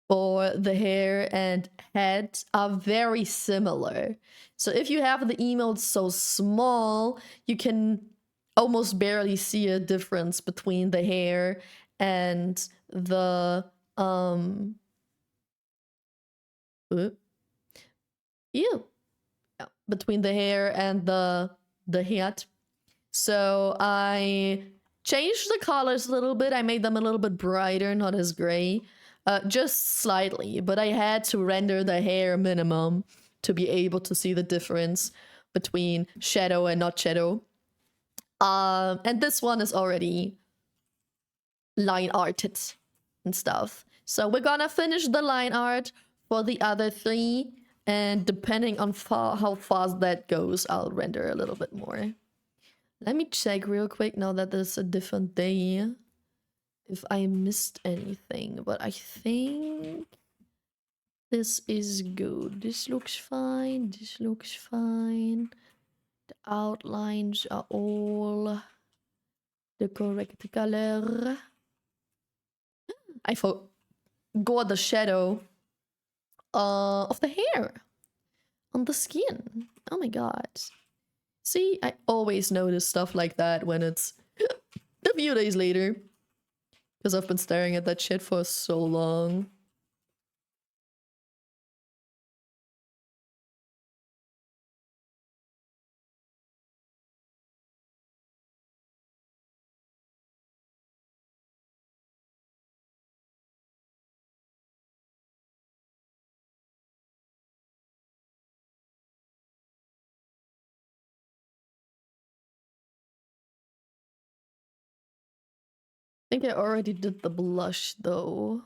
for the hair and head are very similar. So if you have the emotes so small, you can almost barely see a difference between the hair and the between the hair and the head. So I changed the colors a little bit. I made them a little bit brighter, not as gray. Just slightly, but I had to render the hair minimum to be able to see the difference between shadow and not shadow. And this one is already line arted and stuff. So we're gonna finish the line art for the other 3, and depending on how fast that goes, I'll render a little bit more. Let me check real quick now that there's a different day if I missed anything, but I think this is good. This looks fine. This looks fine. The outlines are all the correct color. I forgot the shadow of the hair on the skin. Oh my god. See, I always notice stuff like that when it's a few days later. Because I've been staring at that shit for so long. think I already did the blush though.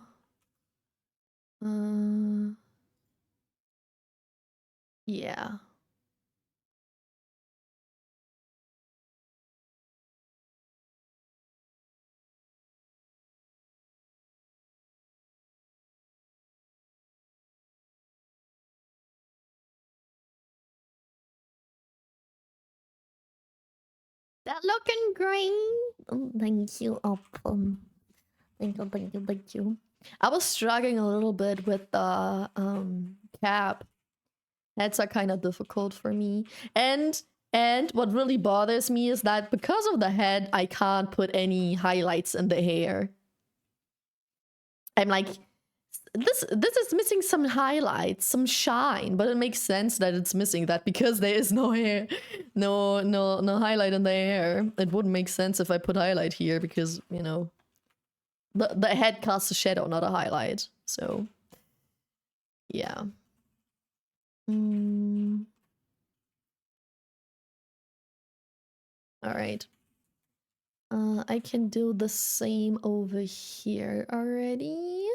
Yeah. That looking great. Oh, thank you, thank you, thank you, thank you. I was struggling a little bit with the cap. That's kind of difficult for me. And what really bothers me is that because of the head, I can't put any highlights in the hair. I'm like, this is missing some highlights, some shine, but it makes sense that it's missing that because there is no hair, no highlight in the hair. It wouldn't make sense if I put highlight here because, you know, the head casts a shadow, not a highlight. So yeah. All right. I can do the same over here already.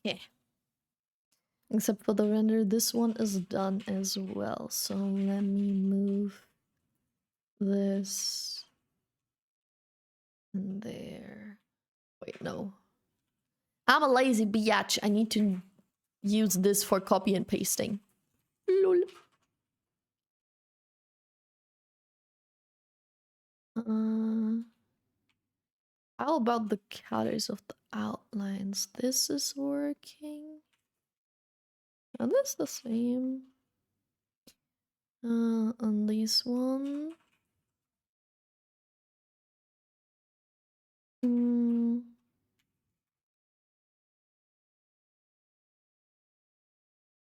Yeah. Except for the render, this one is done as well. So let me move this in there. Wait, no. I'm a lazy biatch. I need to use this for copy and pasting. Lol. How about the colors of the outlines? This is working. And that's the same. On this one.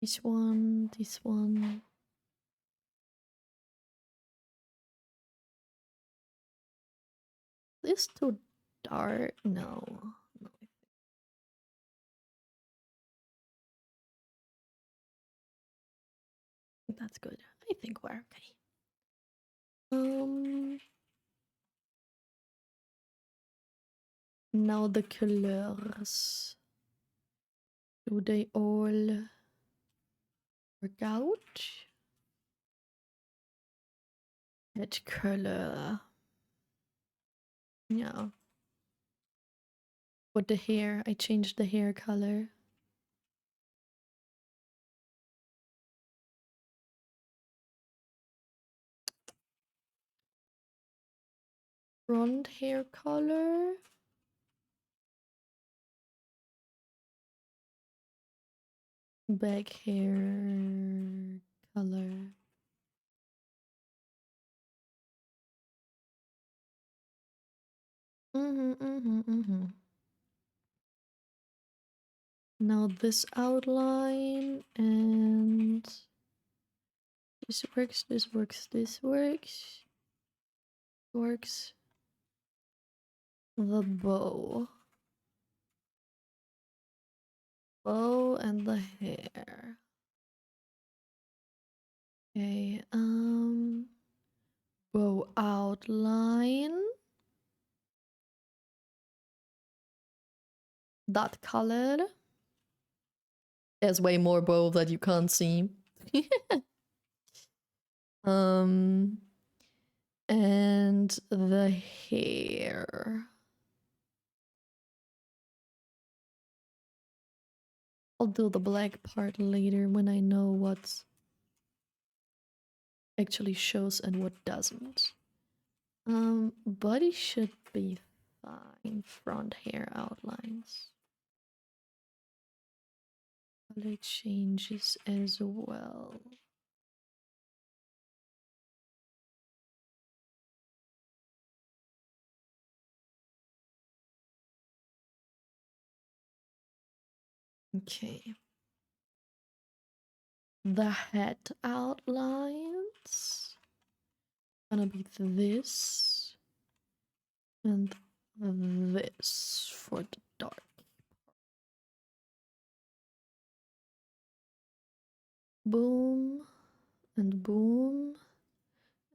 This one, this one. This too dark? No. No. That's good. I think we're okay. Now the colors. Do they all work out? Head color. Yeah. With the hair, I changed the hair color. Front hair color. Back hair color. Now this outline and this works, this works, this works. Works. The bow. Bow and the hair. Okay, bow outline. That color. There's way more bow that you can't see. And the hair. I'll do the black part later when I know what actually shows and what doesn't. Body should be fine. Front hair outlines. Color changes as well. Okay. The head outlines gonna be this and this for the dark. Boom and boom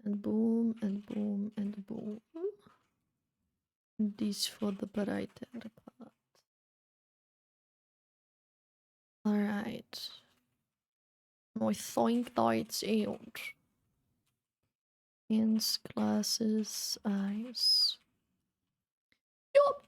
and boom and boom and boom. And these for the brighter part. Alright. I think that's it. Hands, glasses, eyes. Yup.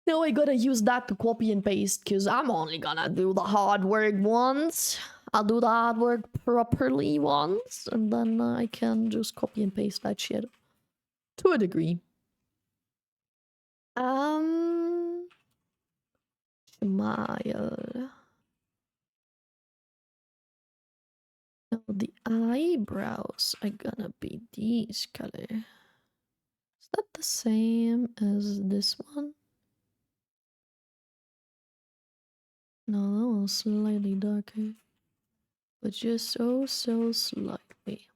Now I gotta use that to copy and paste because I'm only gonna do the hard work once. I'll do the hard work properly once and then I can just copy and paste that shit. To a degree. Smile. Now the eyebrows are gonna be this color. Is that the same as this one? No, that one's slightly darker. But just so slightly.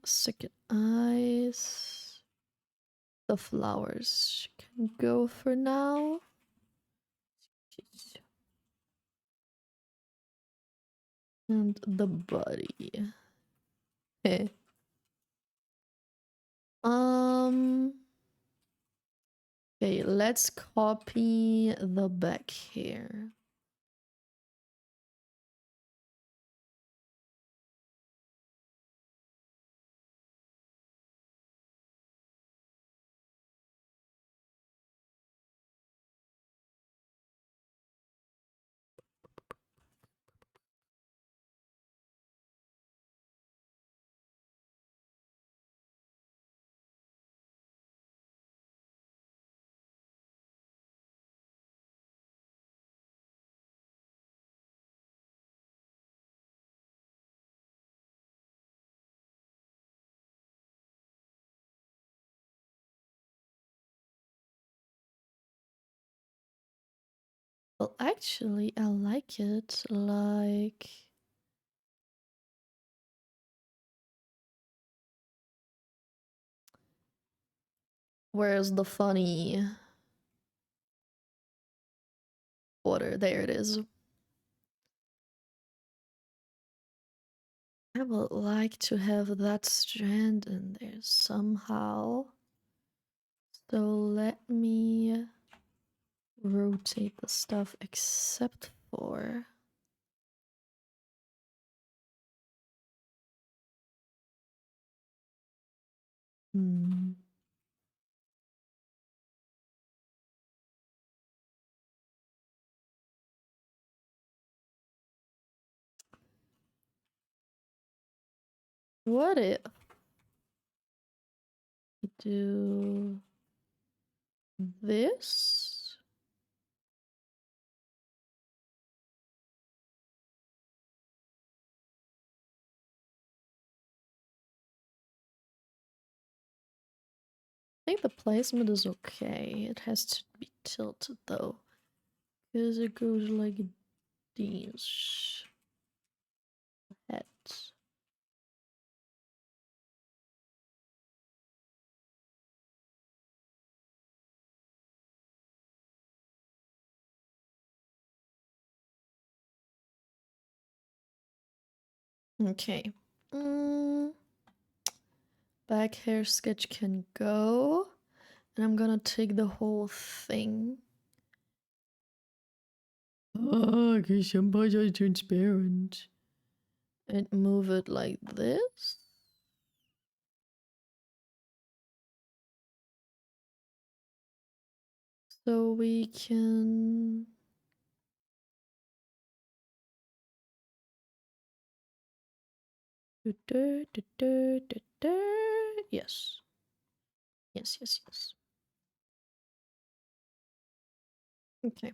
Second eyes. The flowers can go for now. And the body. Okay. Okay, let's copy the back hair. Well, actually, I like it like... Where's the funny order? There it is. I would like to have that strand in there somehow. So let me rotate the stuff except for... What if we do this? I think the placement is okay. It has to be tilted though, because it goes like this. Head. Okay. Back hair sketch can go. And I'm gonna take the whole thing. Oh, because some parts are transparent. And move it like this. So we can... Yes. Yes, yes, yes. Okay.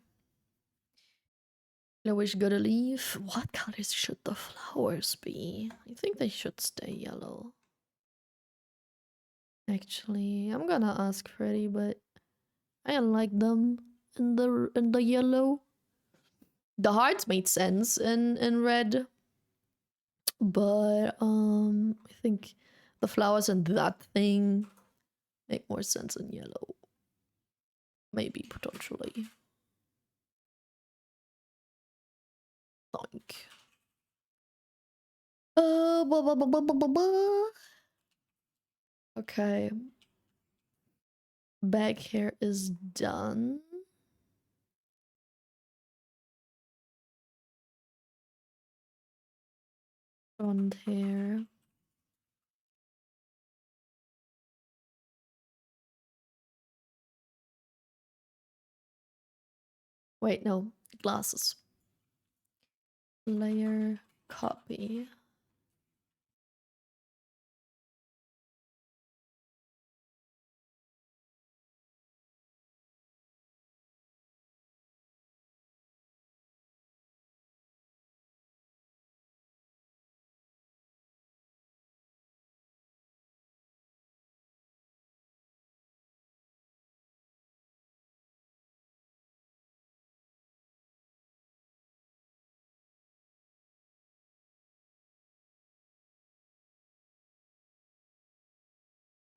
Yellowish gotta leave. What colors should the flowers be? I think they should stay yellow. Actually, I'm gonna ask Freddy, but I like them in the yellow. The hearts made sense in red, but I think the flowers and that thing make more sense in yellow. Maybe potentially. Think. Blah, blah, blah, blah, blah, blah. Okay. Back hair is done. Front hair. Wait, no. Glasses. Layer. Copy.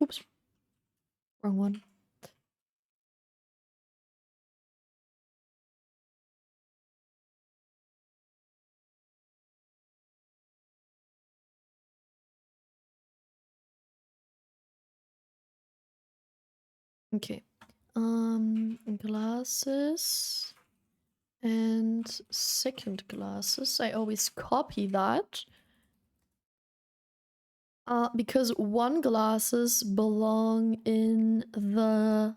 Oops. Wrong one. Okay. Glasses and second glasses. I always copy that. Because one glasses belong in the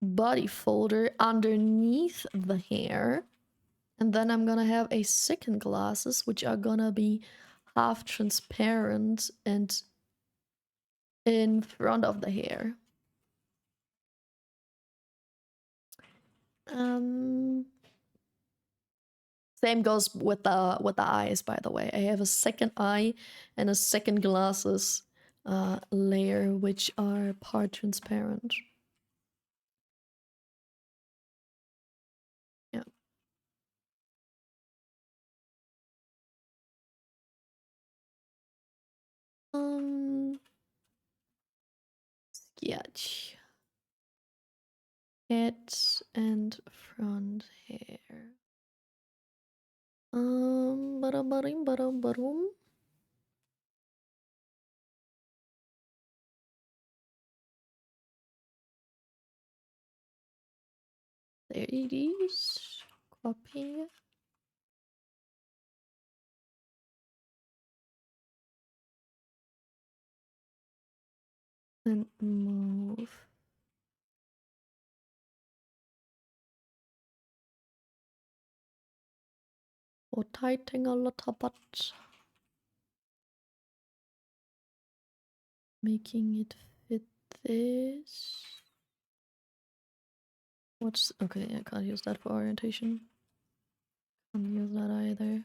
body folder underneath the hair. And then I'm gonna have a second glasses, which are gonna be half transparent and in front of the hair. Same goes with the eyes, by the way. I have a second eye and a second glasses layer, which are part transparent. Yeah. Sketch. Head and front hair. Ba-dum. There it is. Copy. And move. Rotating a little bit. Making it fit this. What's okay? I can't use that for orientation. Can't use that either.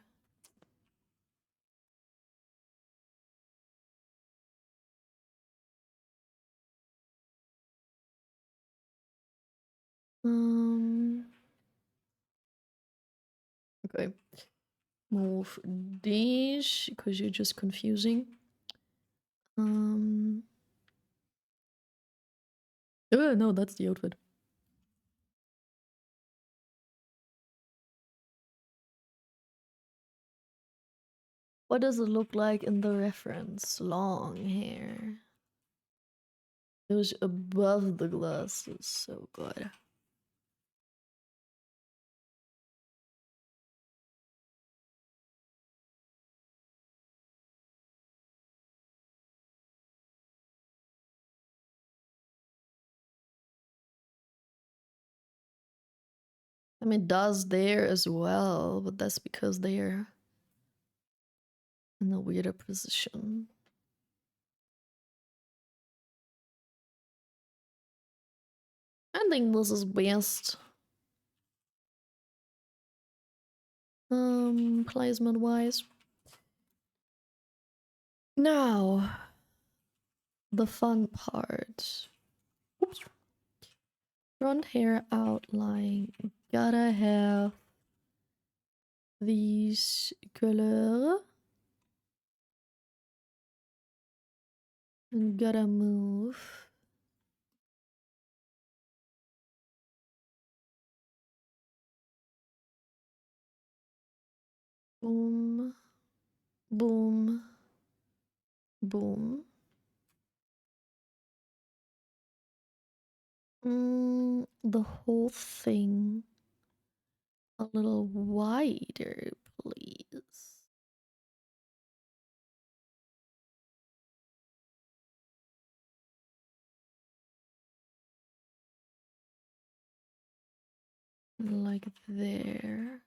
Okay. Move these because you're just confusing. Oh no, that's the outfit. What does it look like in the reference? Long hair. It was above the glasses. So good. I mean, it does there as well, but that's because they're in a weirder position. I think this is best. Placement wise. Now, the fun part. Oops. Front hair outline. Gotta have these color. And gotta move. Boom. Boom. Boom. The whole thing a little wider, please. Like there.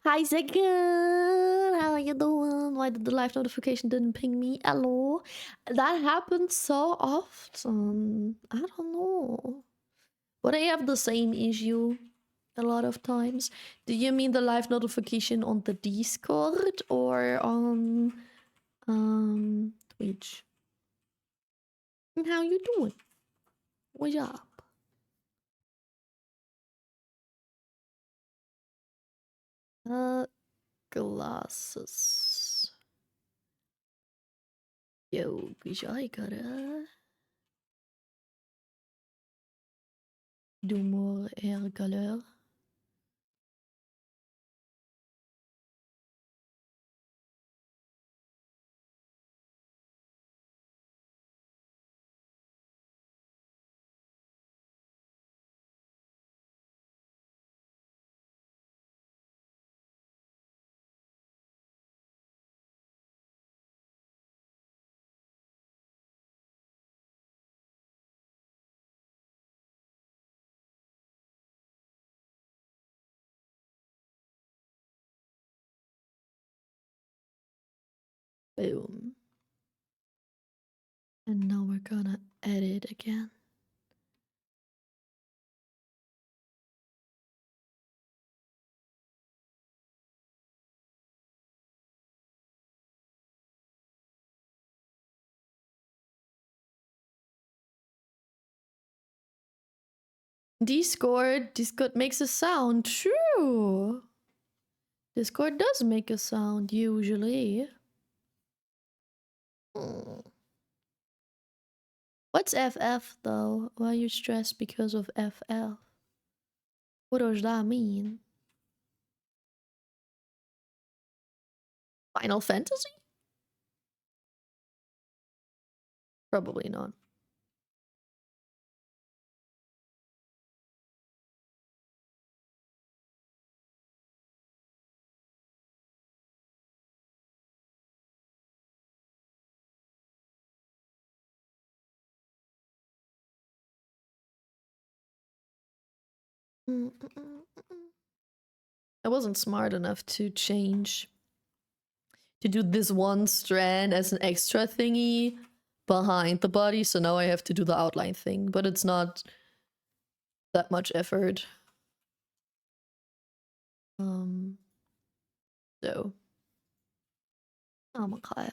Hi, second. How are you doing? Why did the live notification didn't ping me? Hello. That happens so often. I don't know. But I have the same issue a lot of times. Do you mean the live notification on the Discord or on Twitch? And how you doing? What's up? Glasses. Yo, güzel kara. D'humour et galère. Boom. And now we're gonna edit again. Discord makes a sound. True. Discord does make a sound usually. What's FF though? Why are you stressed because of FF? What does that mean? Final Fantasy? Probably not. I wasn't smart enough to change, to do this one strand as an extra thingy behind the body, so now I have to do the outline thing, but it's not that much effort. So okay.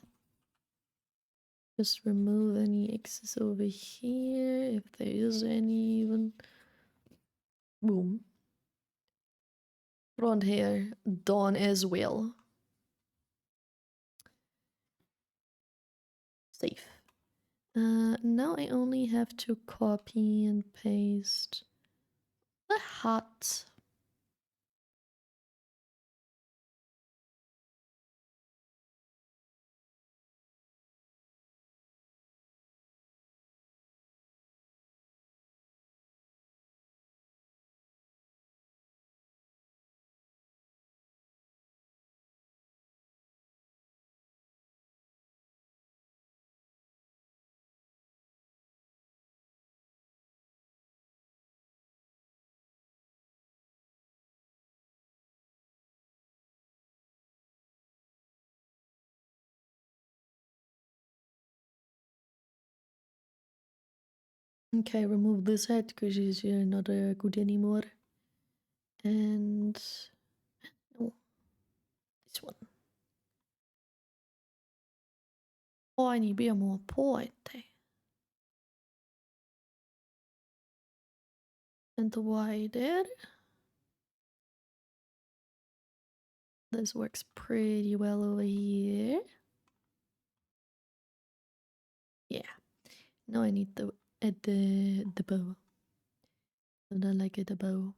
Just remove any excess over here, if there is any even. Boom. Front hair done as well. Safe. Now I only have to copy and paste the hat. Okay, remove this head because she's not good anymore. And oh, this one. Poi abbiamo poete. And wider. This works pretty well over here. Yeah. Now I need to add the bow. And I like it a bow.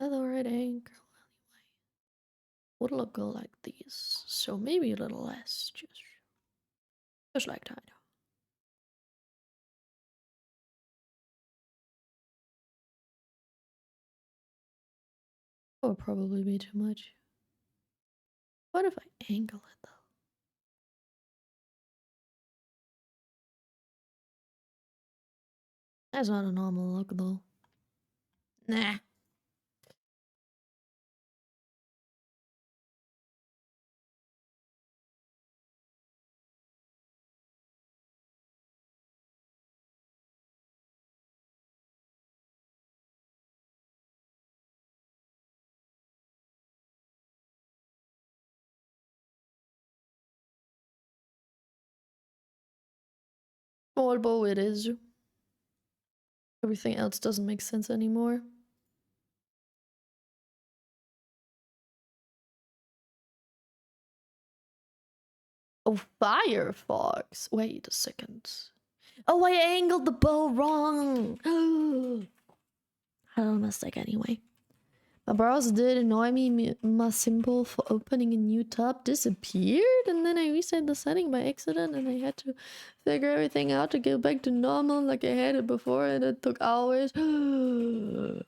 At the right angle anyway. What'll it go like this? So maybe a little less, just like that. That would probably be too much. What if I angle it though? That's not a normal look though. Nah. Small bow it is. Everything else doesn't make sense anymore. Oh, Firefox. Wait a second. Oh, I angled the bow wrong. I don't mistake anyway. My browser did annoy me. My symbol for opening a new tab disappeared, and then I reset the setting by accident, and I had to figure everything out to get back to normal like I had it before, and it took hours. So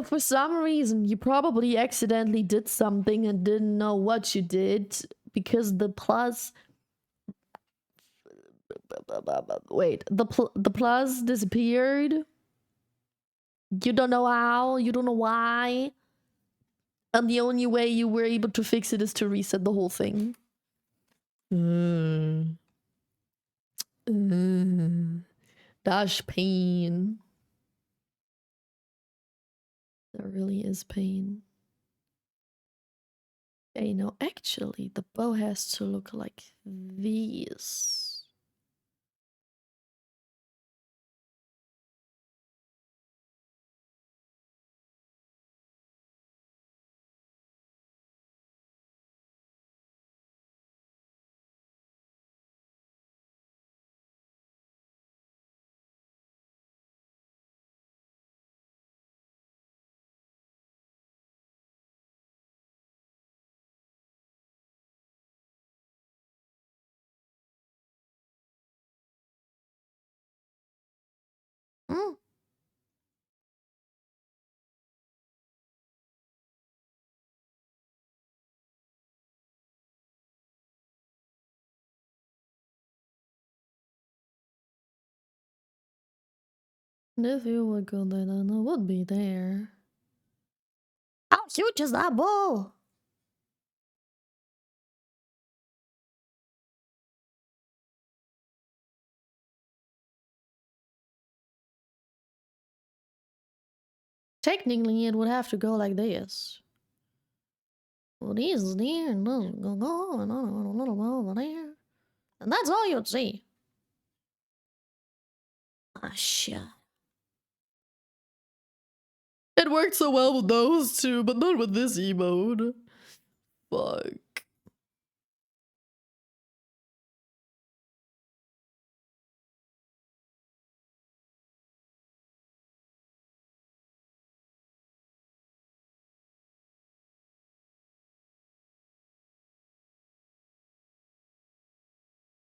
for some reason, you probably accidentally did something and didn't know what you did because the plus. Wait, the plus disappeared. You don't know how. You don't know why. And the only way you were able to fix it is to reset the whole thing. That's pain. That really is pain. Okay, no, actually, the bow has to look like this. Mm. And if you were good, then I would be there. How huge is that bow? Technically, it would have to go like this. Well, this is there, and this go, and a little over there. And that's all you'd see. Ah, shit. It worked so well with those two, but not with this emote. Fuck.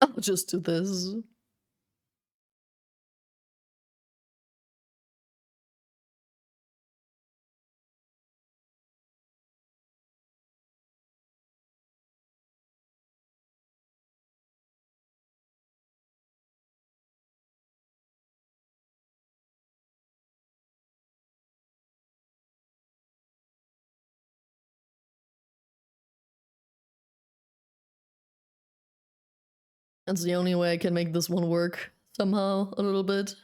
I'll just do this. That's the only way I can make this one work somehow a little bit.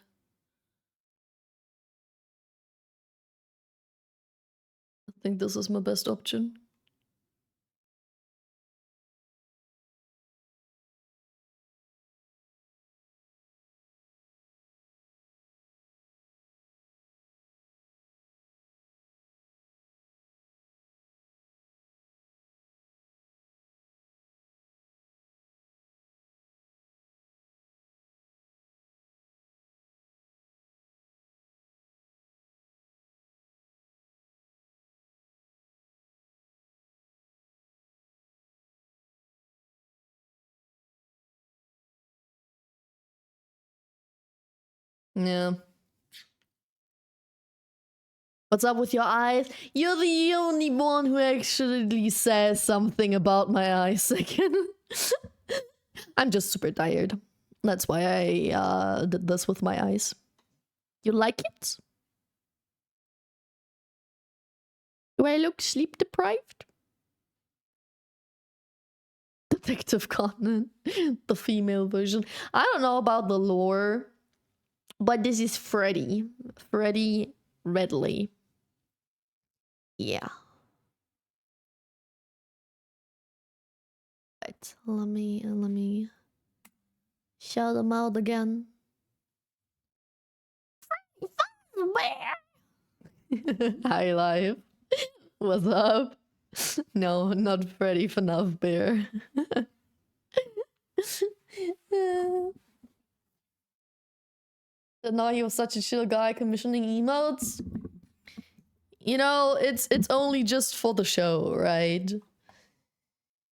I think this is my best option. Yeah. What's up with your eyes? You're the only one who actually says something about my eyes again. I'm just super tired. That's why I did this with my eyes. You like it? Do I look sleep deprived? Detective Conan, the female version. I don't know about the lore, but this is Freddy. Freddy Redley. Yeah. Right. Let me shout them out again. Hi, live. What's up? No, not Freddy FNAF Bear. Now he was such a chill guy commissioning emotes. You know, it's only just for the show, right?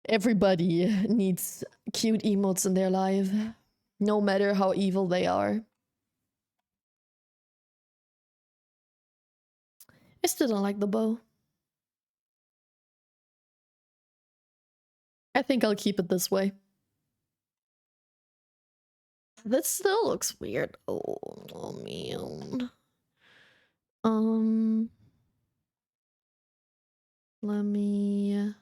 Everybody needs cute emotes in their life, no matter how evil they are. I still don't like the bow. I think I'll keep it this way. This still looks weird. Oh man. Let me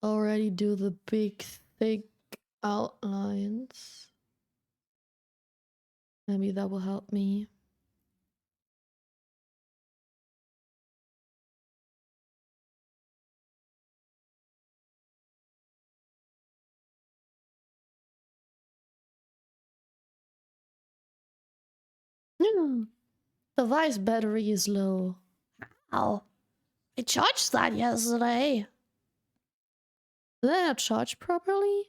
already do the big thick outlines. Maybe that will help me. Yeah. Device battery is low. Ow. I charged that yesterday. Did I not charge properly?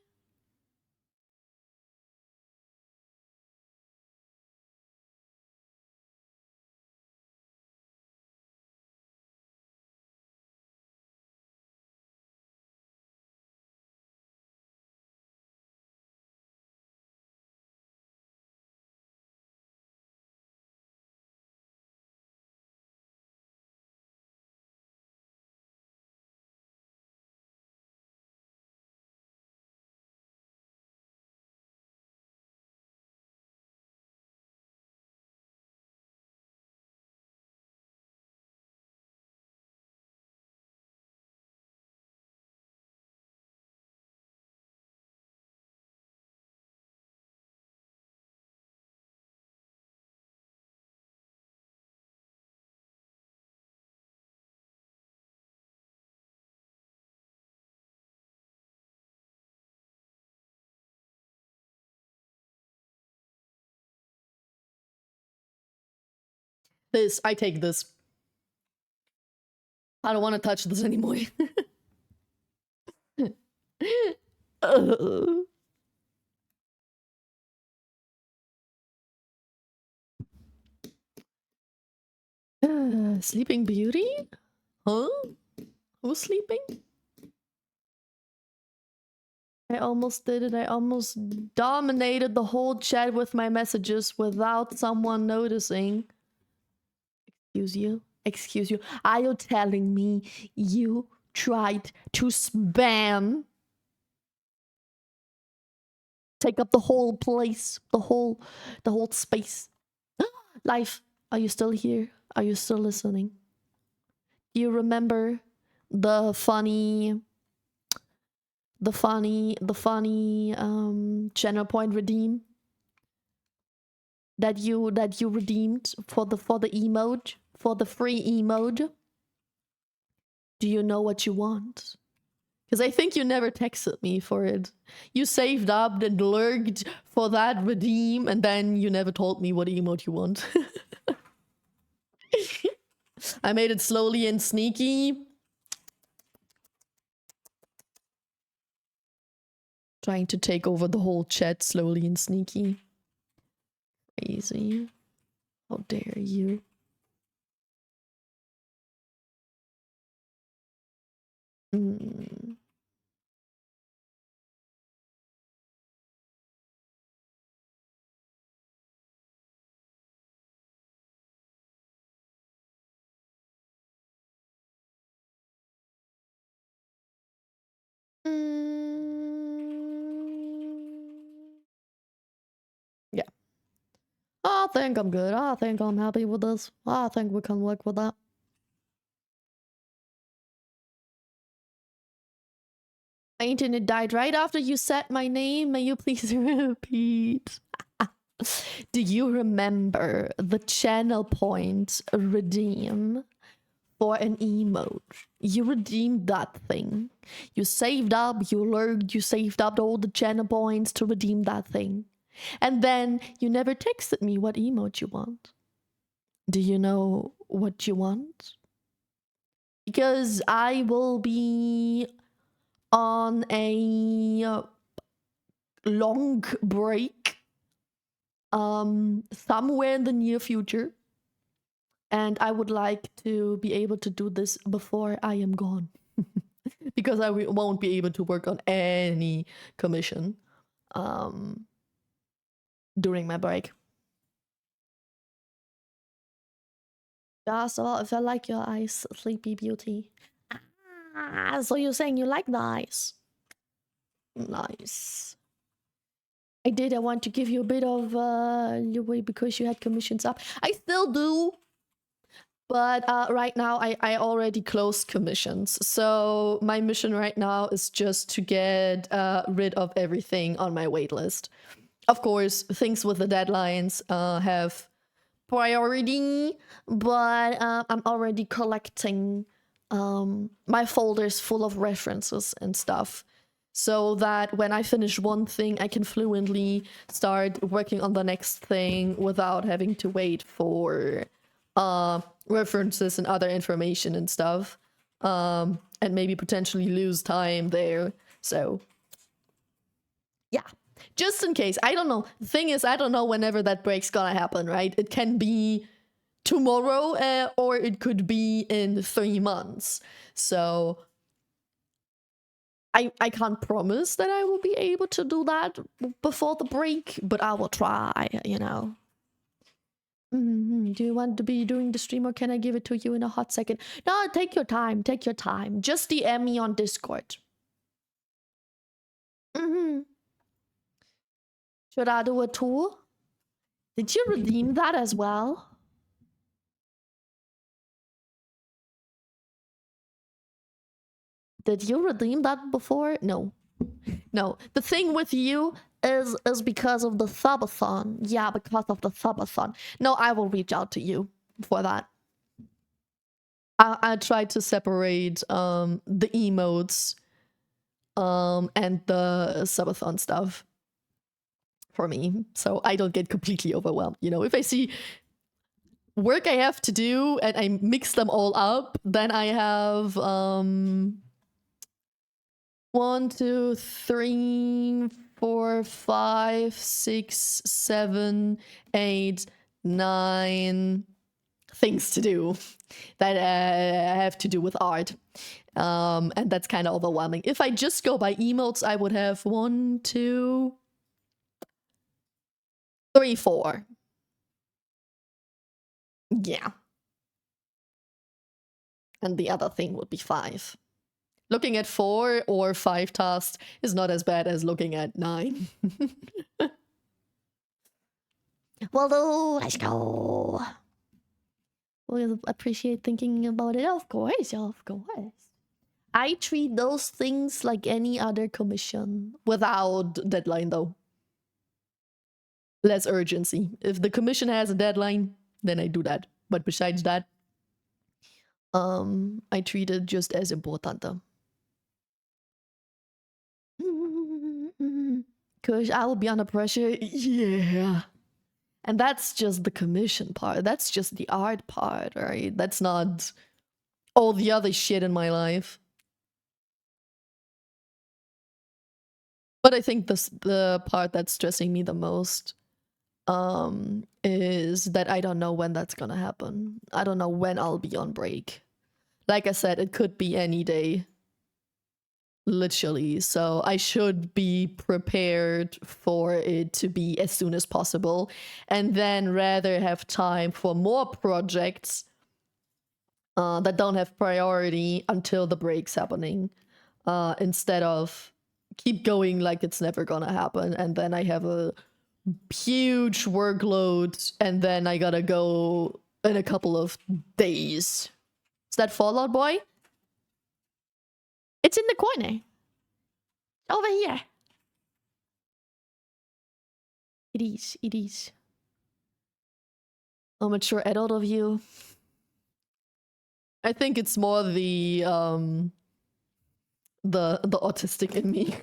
This, I take this. I don't want to touch this anymore. Sleeping Beauty? Huh? Who's sleeping? I almost did it. I almost dominated the whole chat with my messages without someone noticing. Excuse you? Excuse you? Are you telling me you tried to spam? Take up the whole place, the whole space. Life, are you still here? Are you still listening? Do you remember the funny funny channel point redeem that you redeemed for the emote, for the free emote. Do you know what you want? Because I think you never texted me for it. You saved up and lurked for that redeem, and then you never told me what emote you want. I made it slowly and sneaky. Trying to take over the whole chat slowly and sneaky. Crazy. How dare you? Mm. Yeah. I think I'm good. I think I'm happy with this. I think we can work with that. My internet died right after you said my name. May you please repeat? Do you remember the channel point redeem for an emote? You redeemed that thing. You saved up, you lurked, you saved up all the channel points to redeem that thing. And then you never texted me what emote you want. Do you know what you want? Because I will be on a long break somewhere in the near future, and I would like to be able to do this before I am gone. Because I won't be able to work on any commission during my break. Yeah, so if I like your eyes, Sleepy Beauty. Ah, so you're saying you like the eyes? Nice. I did. I want to give you a bit of leeway because you had commissions up. I still do, but right now I already closed commissions. So my mission right now is just to get rid of everything on my waitlist. Of course, things with the deadlines have priority, but I'm already collecting my folders full of references and stuff, so that when I finish one thing, I can fluently start working on the next thing without having to wait for references and other information and stuff, and maybe potentially lose time there. So yeah, just in case. I don't know. The thing is, I don't know whenever that break's gonna happen, right? It can be tomorrow, or it could be in 3 months. So I can't promise that I will be able to do that before the break, but I will try, you know. Do you want to be doing the stream, or can I give it to you in a hot second? No, take your time. Take your time. Just DM me on Discord. Should I do it too? Did you redeem that as well? Did you redeem that before? No. No. The thing with you is because of the subathon. Yeah, because of the subathon. No, I will reach out to you for that. I tried to separate the emotes and the subathon stuff for me, so I don't get completely overwhelmed. You know, if I see work I have to do and I mix them all up, then I have 1, 2, 3, 4, 5, 6, 7, 8, 9 things to do that have to do with art. And that's kind of overwhelming. If I just go by emotes, I would have 1, 2, 3, 4. Yeah. And the other thing would be 5. Looking at 4 or 5 tasks is not as bad as looking at 9. Well, let's go. We appreciate thinking about it, of course, of course. I treat those things like any other commission without deadline though. Less urgency. If the commission has a deadline, then I do that. But besides that, I treat it just as important. Cause I will be under pressure. Yeah. And that's just the commission part. That's just the art part, right? That's not all the other shit in my life. But I think the part that's stressing me the most is that I don't know when that's gonna happen. I don't know when I'll be on break. Like I said, it could be any day. Literally. So I should be prepared for it to be as soon as possible, and then rather have time for more projects that don't have priority until the break's happening, instead of keep going like it's never gonna happen, and then I have a huge workload, and then I gotta go in a couple of days. Is that Fallout Boy? It's in the corner. Over here. It is. It is. A mature adult of you. I think it's more the autistic in me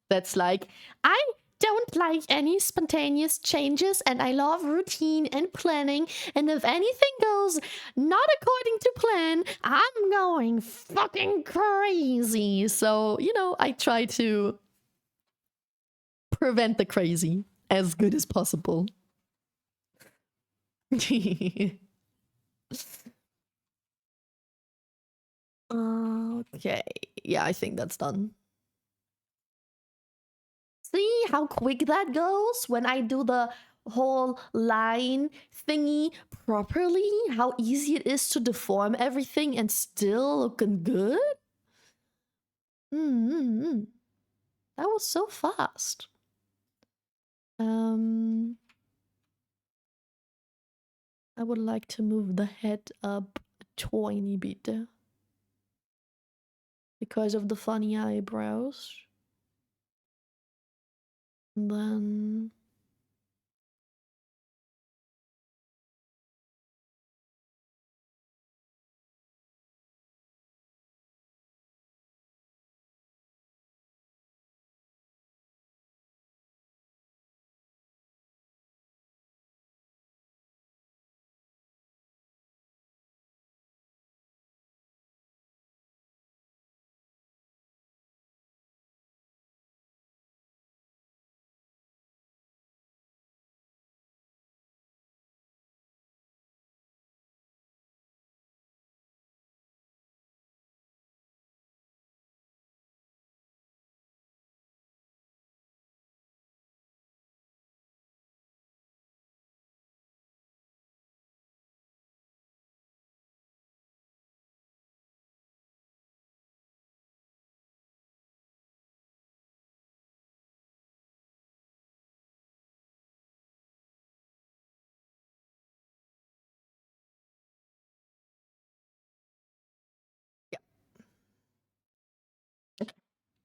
that's like, I don't like any spontaneous changes, and I love routine and planning, and if anything goes not according to plan, I'm going fucking crazy. So, you know, I try to prevent the crazy as good as possible. Okay, yeah, I think that's done. See how quick that goes when I do the whole line thingy properly? How easy it is to deform everything and still looking good? Mm-hmm. That was so fast. I would like to move the head up a tiny bit because of the funny eyebrows. And then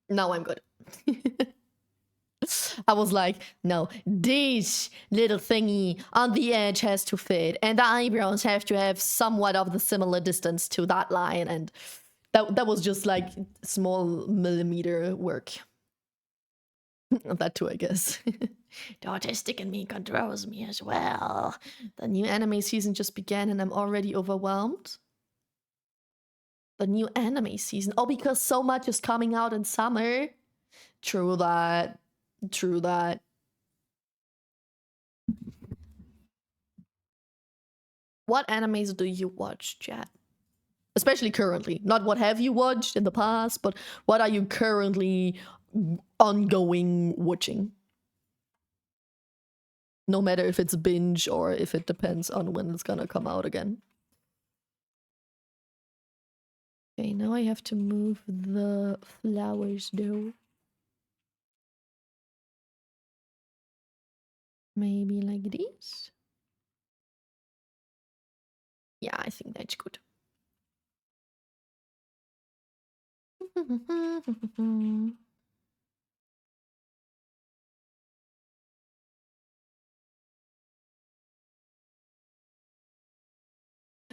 now I'm good. I was like, no, this little thingy on the edge has to fit, and the eyebrows have to have somewhat of the similar distance to that line, and that was just like small millimeter work. That too, I guess. The autistic in me controls me as well. The new anime season just began, and I'm already overwhelmed. The new anime season. Oh, because so much is coming out in summer. True that. True that. What animes do you watch, chat? Especially currently. Not what have you watched in the past, but what are you currently ongoing watching? No matter if it's binge or if it depends on when it's gonna come out again. Okay, now I have to move the flowers though. Maybe like this? Yeah, I think that's good.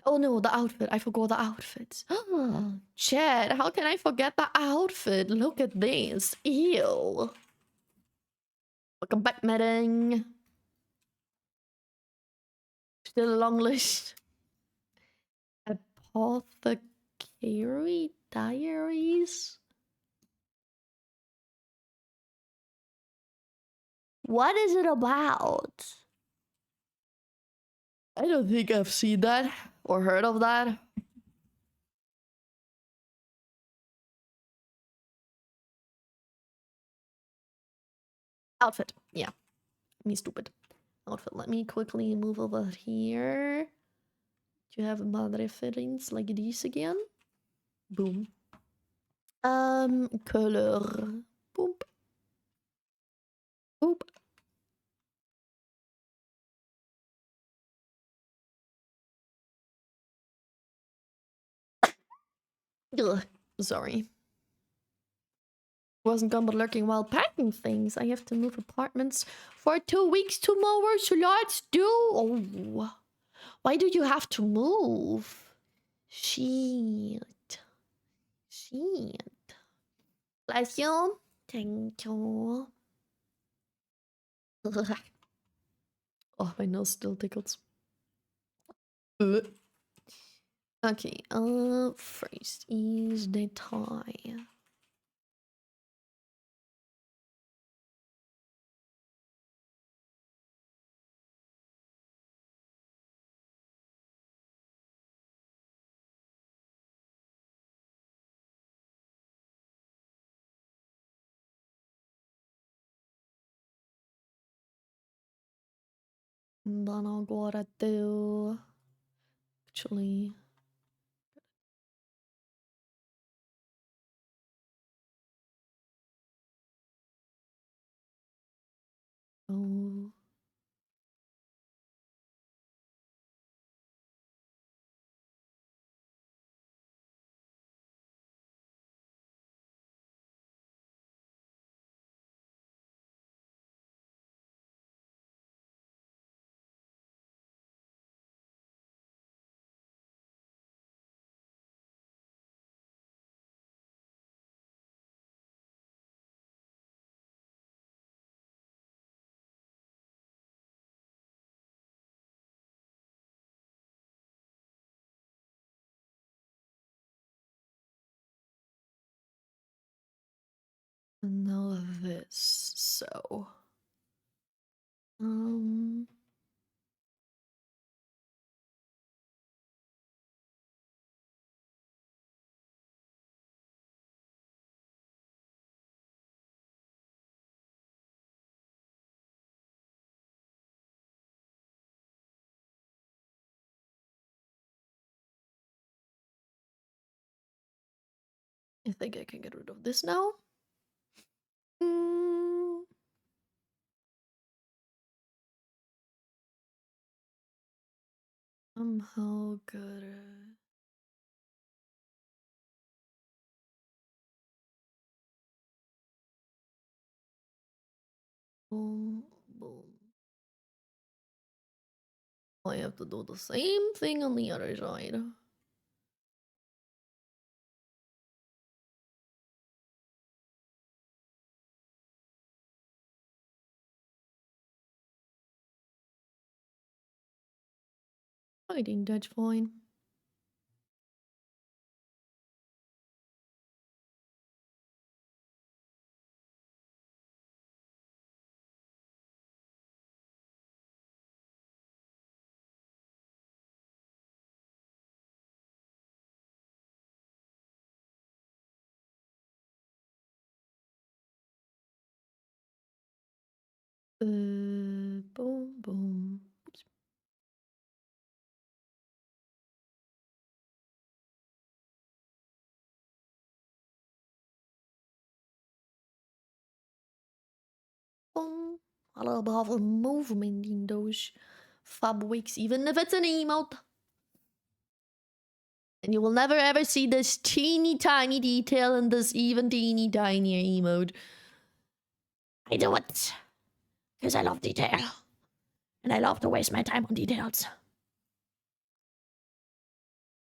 Oh no, the outfit. I forgot the outfit. Chad, how can I forget the outfit? Look at this. Ew. Welcome back, meeting. Still a long list. Apothecary Diaries? What is it about? I don't think I've seen that or heard of that. Outfit. Yeah. Me stupid. Outfit. Let me quickly move over here. Do you have madre fittings like these again? Boom. Color. Boop. Boop. Ugh. Sorry. Wasn't gone but lurking while packing things. I have to move apartments for 2 weeks tomorrow, so let's do. Oh. Why do you have to move? Shit. Shit. Bless you. Thank you. Oh, my nose still tickles. Okay, first is the tie. And then agora do. Actually. Oh. And now this. So. Um. I think I can get rid of this now. Mm. Somehow good. Boom, boom. I have to do the same thing on the other side. I think that's fine. Boom, boom. Oops. Boom. A little bit of movement in those fabrics, even if it's an emote. And you will never ever see this teeny tiny detail in this even teeny tiny emote. I do it because I love detail. And I love to waste my time on details.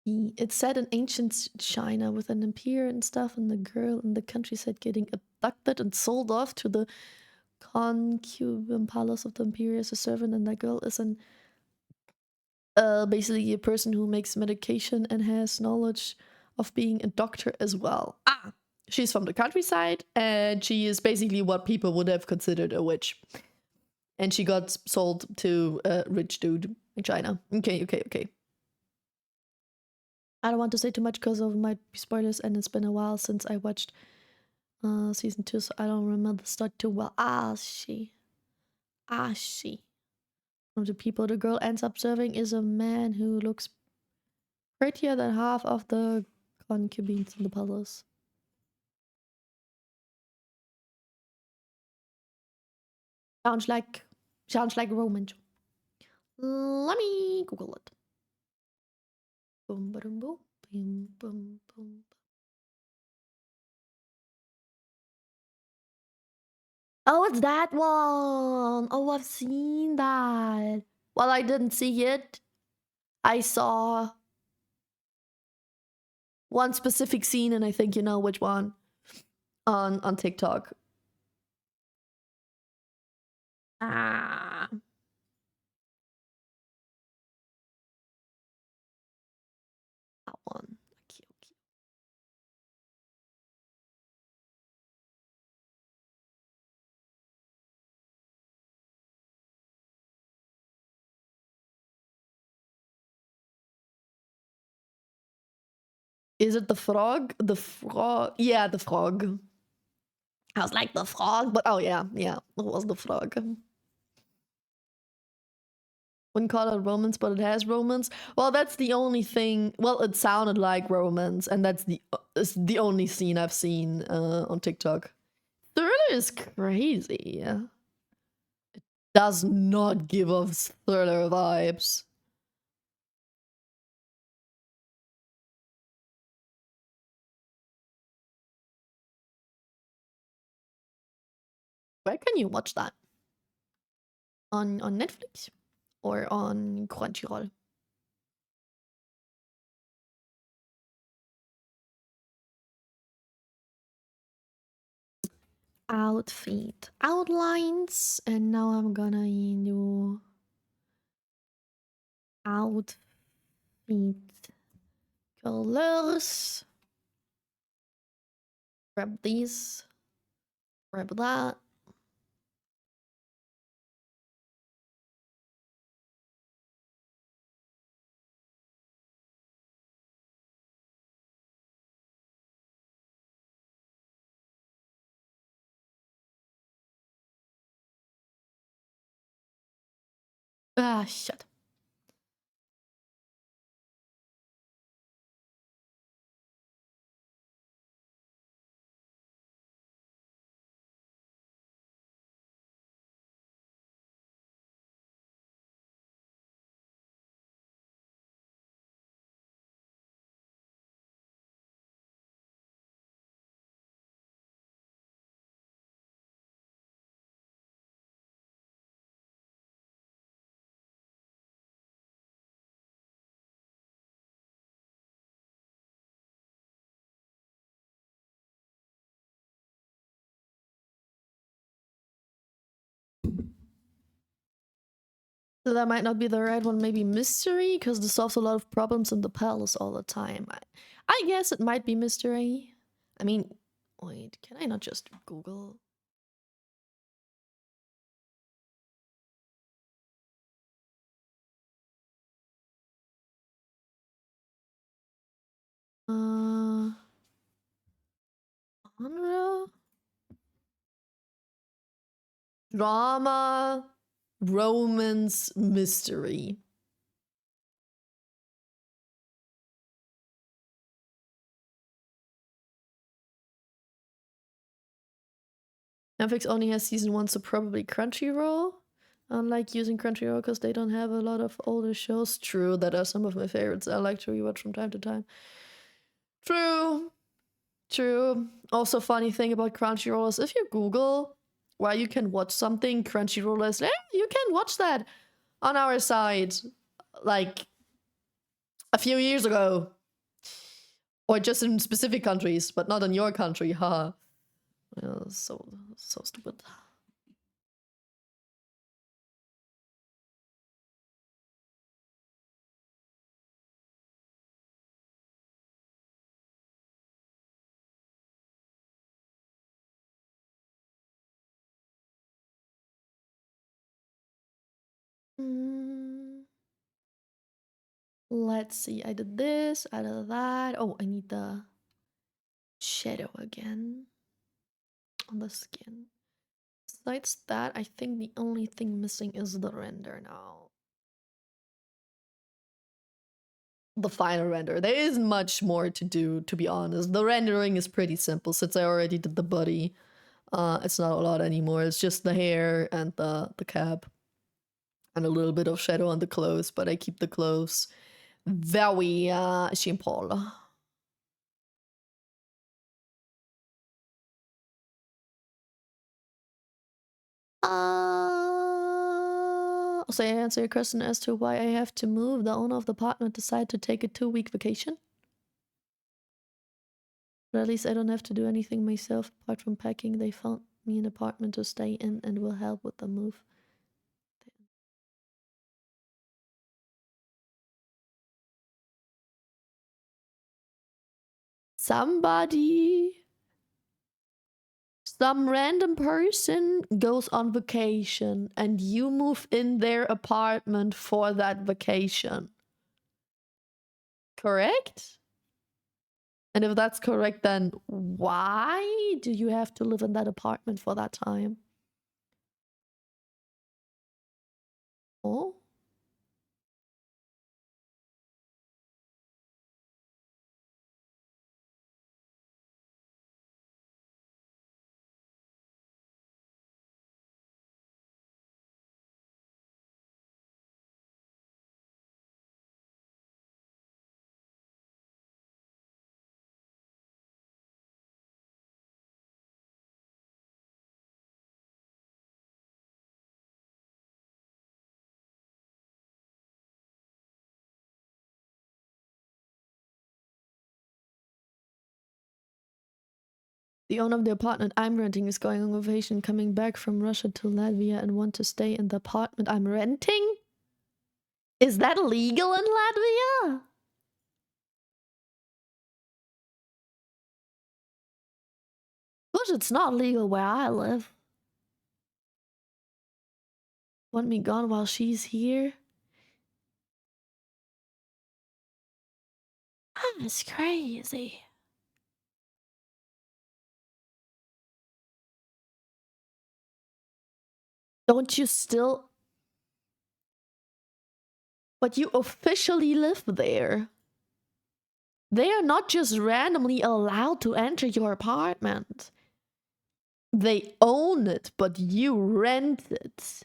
It's set in ancient China with an empire and stuff, and the girl in the countryside getting abducted and sold off to the concubine palace of the empire as a servant, and that girl is an basically a person who makes medication and has knowledge of being a doctor as well. She's from the countryside, and she is basically what people would have considered a witch. And she got sold to a rich dude in China. Okay. I don't want to say too much because of my spoilers, and it's been a while since I watched season 2, so I don't remember the start too well. She. One of the people the girl ends up serving is a man who looks prettier than half of the concubines in the palace. Sounds like Roman. Let me Google it. Boom, boom, boom, boom, boom, boom. Oh, it's that one. Oh, I've seen that. Well, I didn't see it. I saw one specific scene, and I think you know which one on TikTok. Ah. That one. Okay. Is it the frog? The frog. Yeah, the frog. I was like, the frog, but oh yeah, it was the frog. Wouldn't call it romance, but it has romance. Well, that's the only thing. Well, it sounded like romance, and that's it's the only scene I've seen on TikTok. Thriller is crazy. It does not give off thriller vibes. Where can you watch that? On Netflix or on Crunchyroll? Outfit outlines, and now I'm gonna do outfit colors. Grab these, grab that. Shit. So that might not be the right one, maybe mystery, because this solves a lot of problems in the palace all the time. I guess it might be mystery. I mean, wait, can I not just Google? Genre? Drama, romance, mystery. Netflix only has season 1, so probably Crunchyroll. Unlike using Crunchyroll because they don't have a lot of older shows. True, that are some of my favorites I like to rewatch from time to time. True. True. Also, funny thing about Crunchyroll is if you Google where you can watch something, Crunchyroll is, you can watch that on our side like a few years ago. Or just in specific countries, but not in your country, haha. So stupid. Let's see. I did this, I did that. Oh, I need the shadow again on the skin. Besides that, I think the only thing missing is the render now. The final render. There isn't much more to do, to be honest. The rendering is pretty simple since I already did the body. It's not a lot anymore. It's just the hair and the cap. And a little bit of shadow on the clothes, but I keep the clothes very simple. So I answer your question as to why I have to move. The owner of the apartment decided to take a 2-week vacation. But at least I don't have to do anything myself apart from packing. They found me an apartment to stay in and will help with the move. Somebody, some random person goes on vacation and you move in their apartment for that vacation. Correct? And if that's correct, then why do you have to live in that apartment for that time? Oh? The owner of the apartment I'm renting is going on vacation, coming back from Russia to Latvia and want to stay in the apartment I'm renting? Is that legal in Latvia? But it's not legal where I live. Want me gone while she's here? That's crazy. Don't you still... But you officially live there. They are not just randomly allowed to enter your apartment. They own it, but you rent it.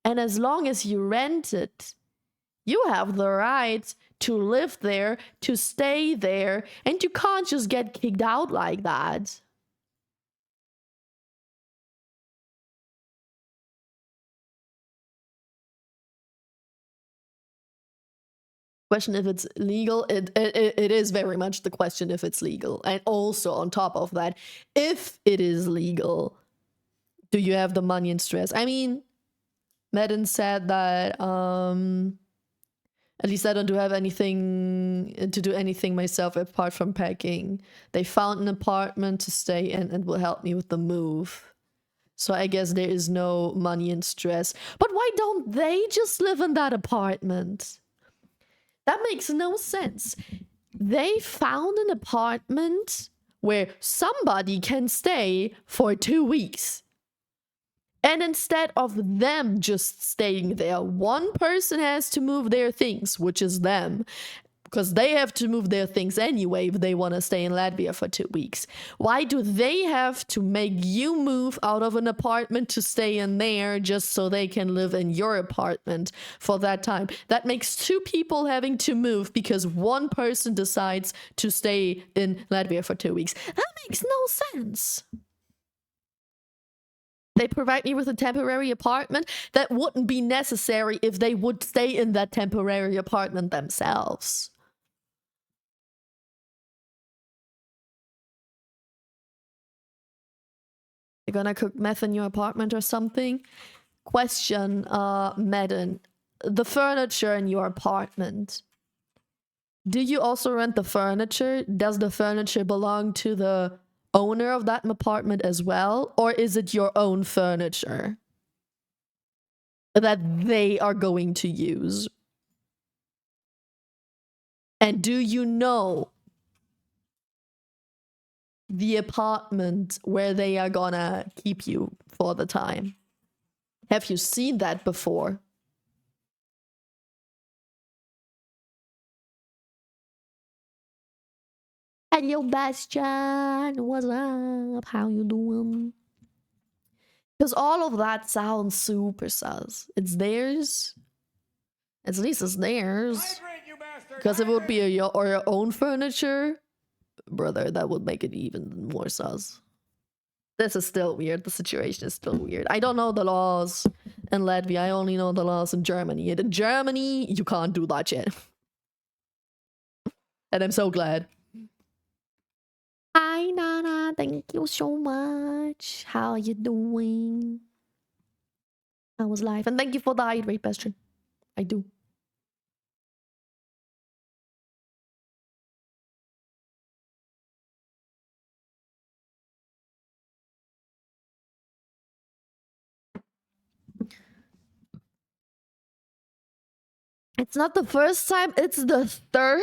And as long as you rent it, you have the right to live there, to stay there, and you can't just get kicked out like that. Question if it's legal. It is very much the question if it's legal. And also on top of that, if it is legal, do you have the money and stress? I mean, Madden said that at least I don't have anything to do anything myself apart from packing. They found an apartment to stay in and will help me with the move. So I guess there is no money and stress. But why don't they just live in that apartment? That makes no sense. They found an apartment where somebody can stay for 2 weeks. And instead of them just staying there, one person has to move their things, which is them. because they have to move their things anyway if they want to stay in Latvia for 2 weeks. Why do they have to make you move out of an apartment to stay in there just so they can live in your apartment for that time? That makes 2 people having to move because one person decides to stay in Latvia for 2 weeks. That makes no sense. They provide me with a temporary apartment that wouldn't be necessary if they would stay in that temporary apartment themselves. You're gonna cook meth in your apartment or something? Question, Madden. The furniture in your apartment. Do you also rent the furniture? Does the furniture belong to the owner of that apartment as well? Or is it your own furniture that they are going to use? And do you know the apartment where they are gonna keep you for the time? Have you seen that before? Hello, Bastian. What's up? How you doing? Because all of that sounds super sus. It's theirs. At least it's theirs. Because if it would be your own furniture, brother, that would make it even more sus. This is still weird. The situation is still weird. I don't know the laws in Latvia. I only know the laws in Germany. And in Germany, you can't do that shit. And I'm so glad. Hi, Nana. Thank you so much. How are you doing? How was life? And thank you for the hydrate, Bastion. I do. It's not the first time, it's the third?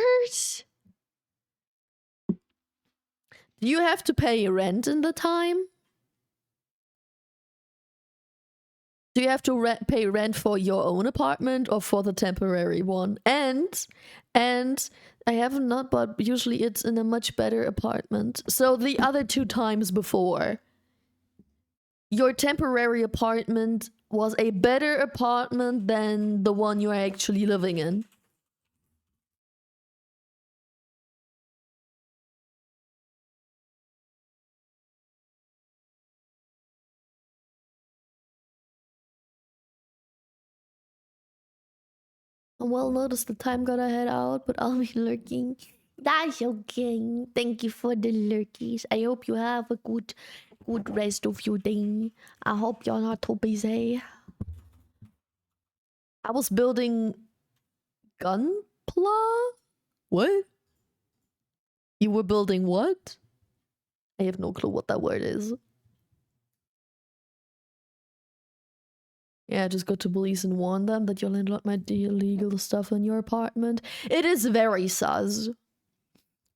Do you have to pay rent in the time? Do you have to pay rent for your own apartment or for the temporary one? And I have not, but usually it's in a much better apartment. So the other 2 times before, your temporary apartment was a better apartment than the one you are actually living in. Well, notice the time gotta head out, but I'll be lurking. That's okay. Thank you for the lurkies. I hope you have a good rest of your day. I hope you're not too busy. I was building gunpla? What? You were building what? I have no clue what that word is. Yeah, just go to police and warn them that your landlord might do illegal stuff in your apartment. It is very sus.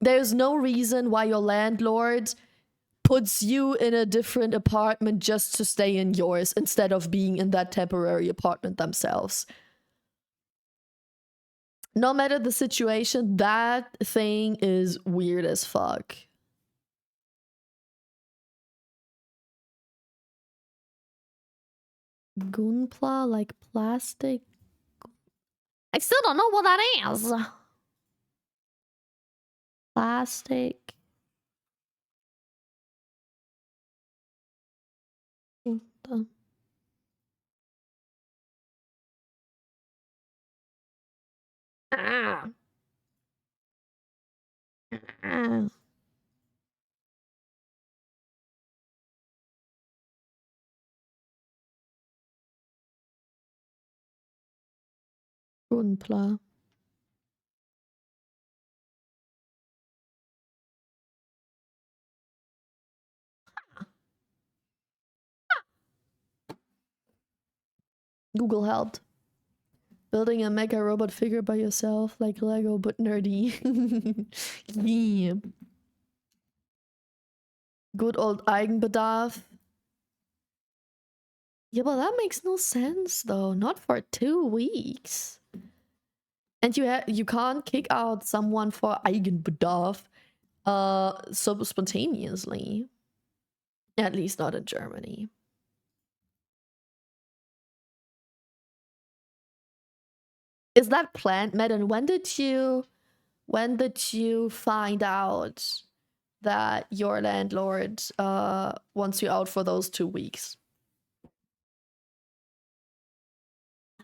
There's no reason why your landlord puts you in a different apartment just to stay in yours instead of being in that temporary apartment themselves. No matter the situation, that thing is weird as fuck. Gunpla, like plastic? I still don't know what that is. Plastic. Ah. Ah. Gunpla. Google helped. Building a mega robot figure by yourself, like Lego, but nerdy. Yeah. Good old Eigenbedarf. Yeah, but that makes no sense, though. Not for 2 weeks. And you can't kick out someone for Eigenbedarf so spontaneously. At least not in Germany. Is that planned, Madden? When did you find out that your landlord wants you out for those 2 weeks?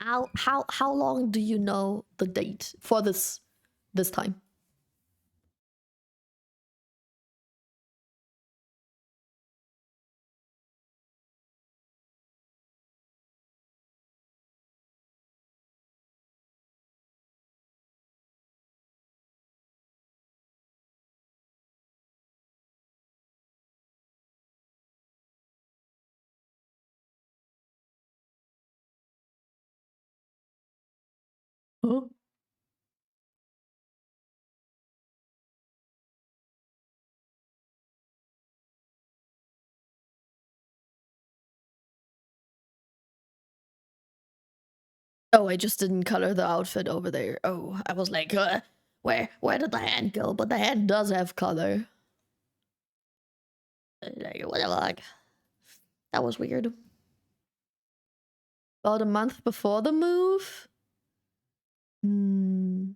How long do you know the date for this time? Huh? Oh, I just didn't color the outfit over there. Oh, I was like, where did the hand go? But the hand does have color. Like, what the fuck? That was weird. About a month before the move? Hmm.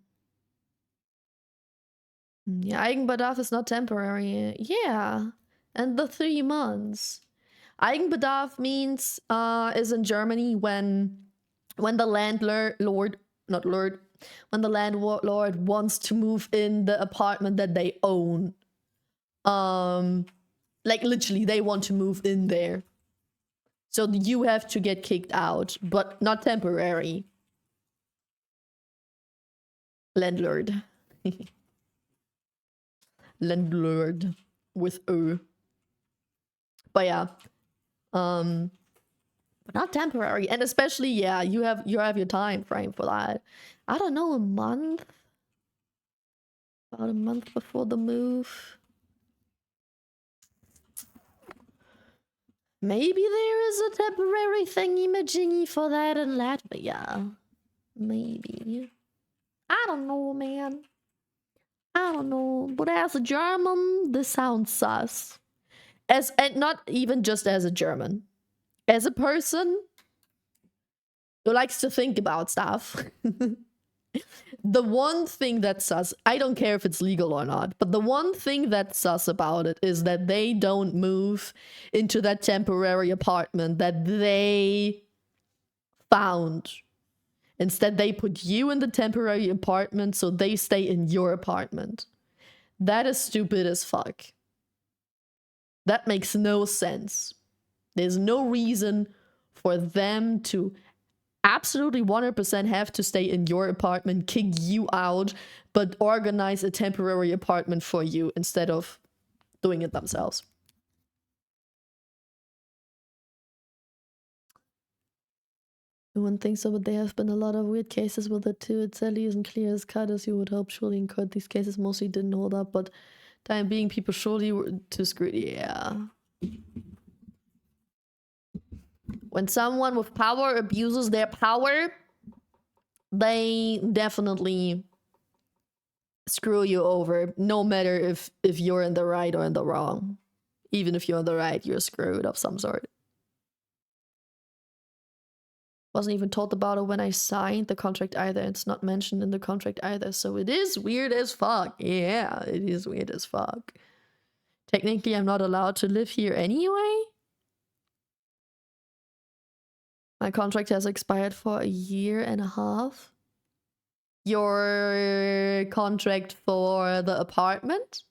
Yeah, Eigenbedarf is not temporary. Yeah. And the 3 months. Eigenbedarf means is in Germany when the landlord not lord when the landlord wants to move in the apartment that they own. Like literally they want to move in there. So you have to get kicked out, but not temporary. Landlord. Landlord with O. But yeah. Um but not temporary. And especially, yeah, you have your time frame for that. I don't know, a month? About a month before the move. Maybe there is a temporary thingy-majiggy for that in Latvia. Maybe. I don't know, man. I don't know. But as a German, this sounds sus. And not even just as a German. As a person who likes to think about stuff. The one thing that's sus, I don't care if it's legal or not, but the one thing that's sus about it is that they don't move into that temporary apartment that they found. Instead, they put you in the temporary apartment so they stay in your apartment. That is stupid as fuck. That makes no sense. There's no reason for them to absolutely 100% have to stay in your apartment, kick you out, but organize a temporary apartment for you instead of doing it themselves. No one thinks so, but there have been a lot of weird cases with it too. It sadly isn't clear as cut as you would hope. Surely in court, these cases mostly didn't hold up, but time being, people surely were too screwed. Yeah. When someone with power abuses their power, they definitely screw you over, no matter if you're in the right or in the wrong. Even if you're in the right, you're screwed of some sort. Wasn't even told about it when I signed the contract either. It's not mentioned in the contract either, so it is weird as fuck. Yeah, it is weird as fuck. Technically, I'm not allowed to live here anyway. My contract has expired for a year and a half. Your contract for the apartment?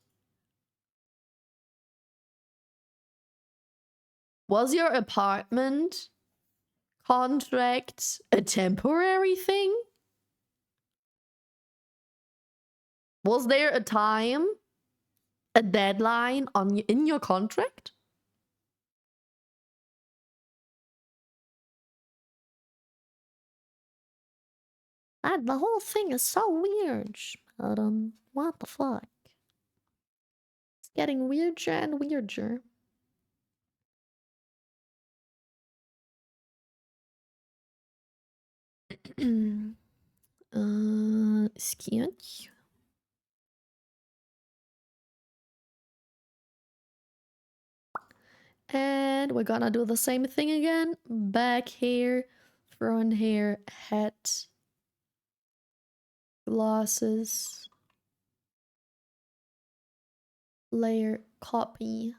Was your apartment contract a temporary thing? Was there a time, a deadline in your contract? The whole thing is so weird. But, what the fuck? It's getting weirder and weirder. is cute. And we're gonna do the same thing again. Back hair, front hair, hat, glasses, layer, copy.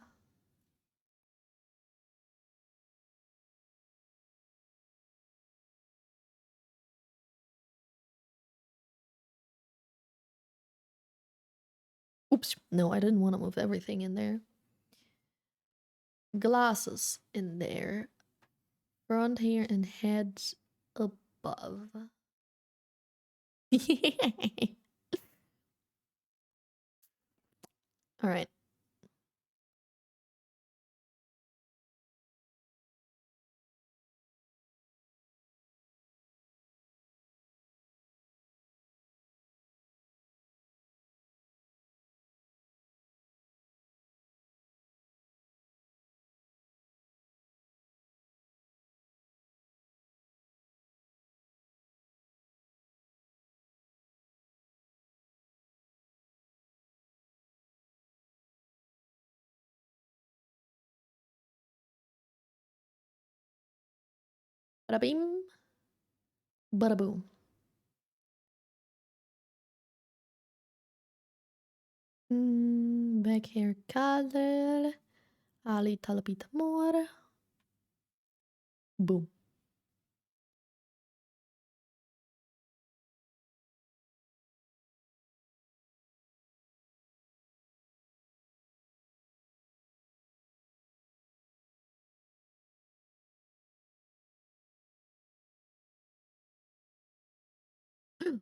Oops, no, I didn't want to move everything in there. Glasses in there. Front hair and head above. All right. Bada bing. Bada boom. Back hair color. Ali talapita more. Boom.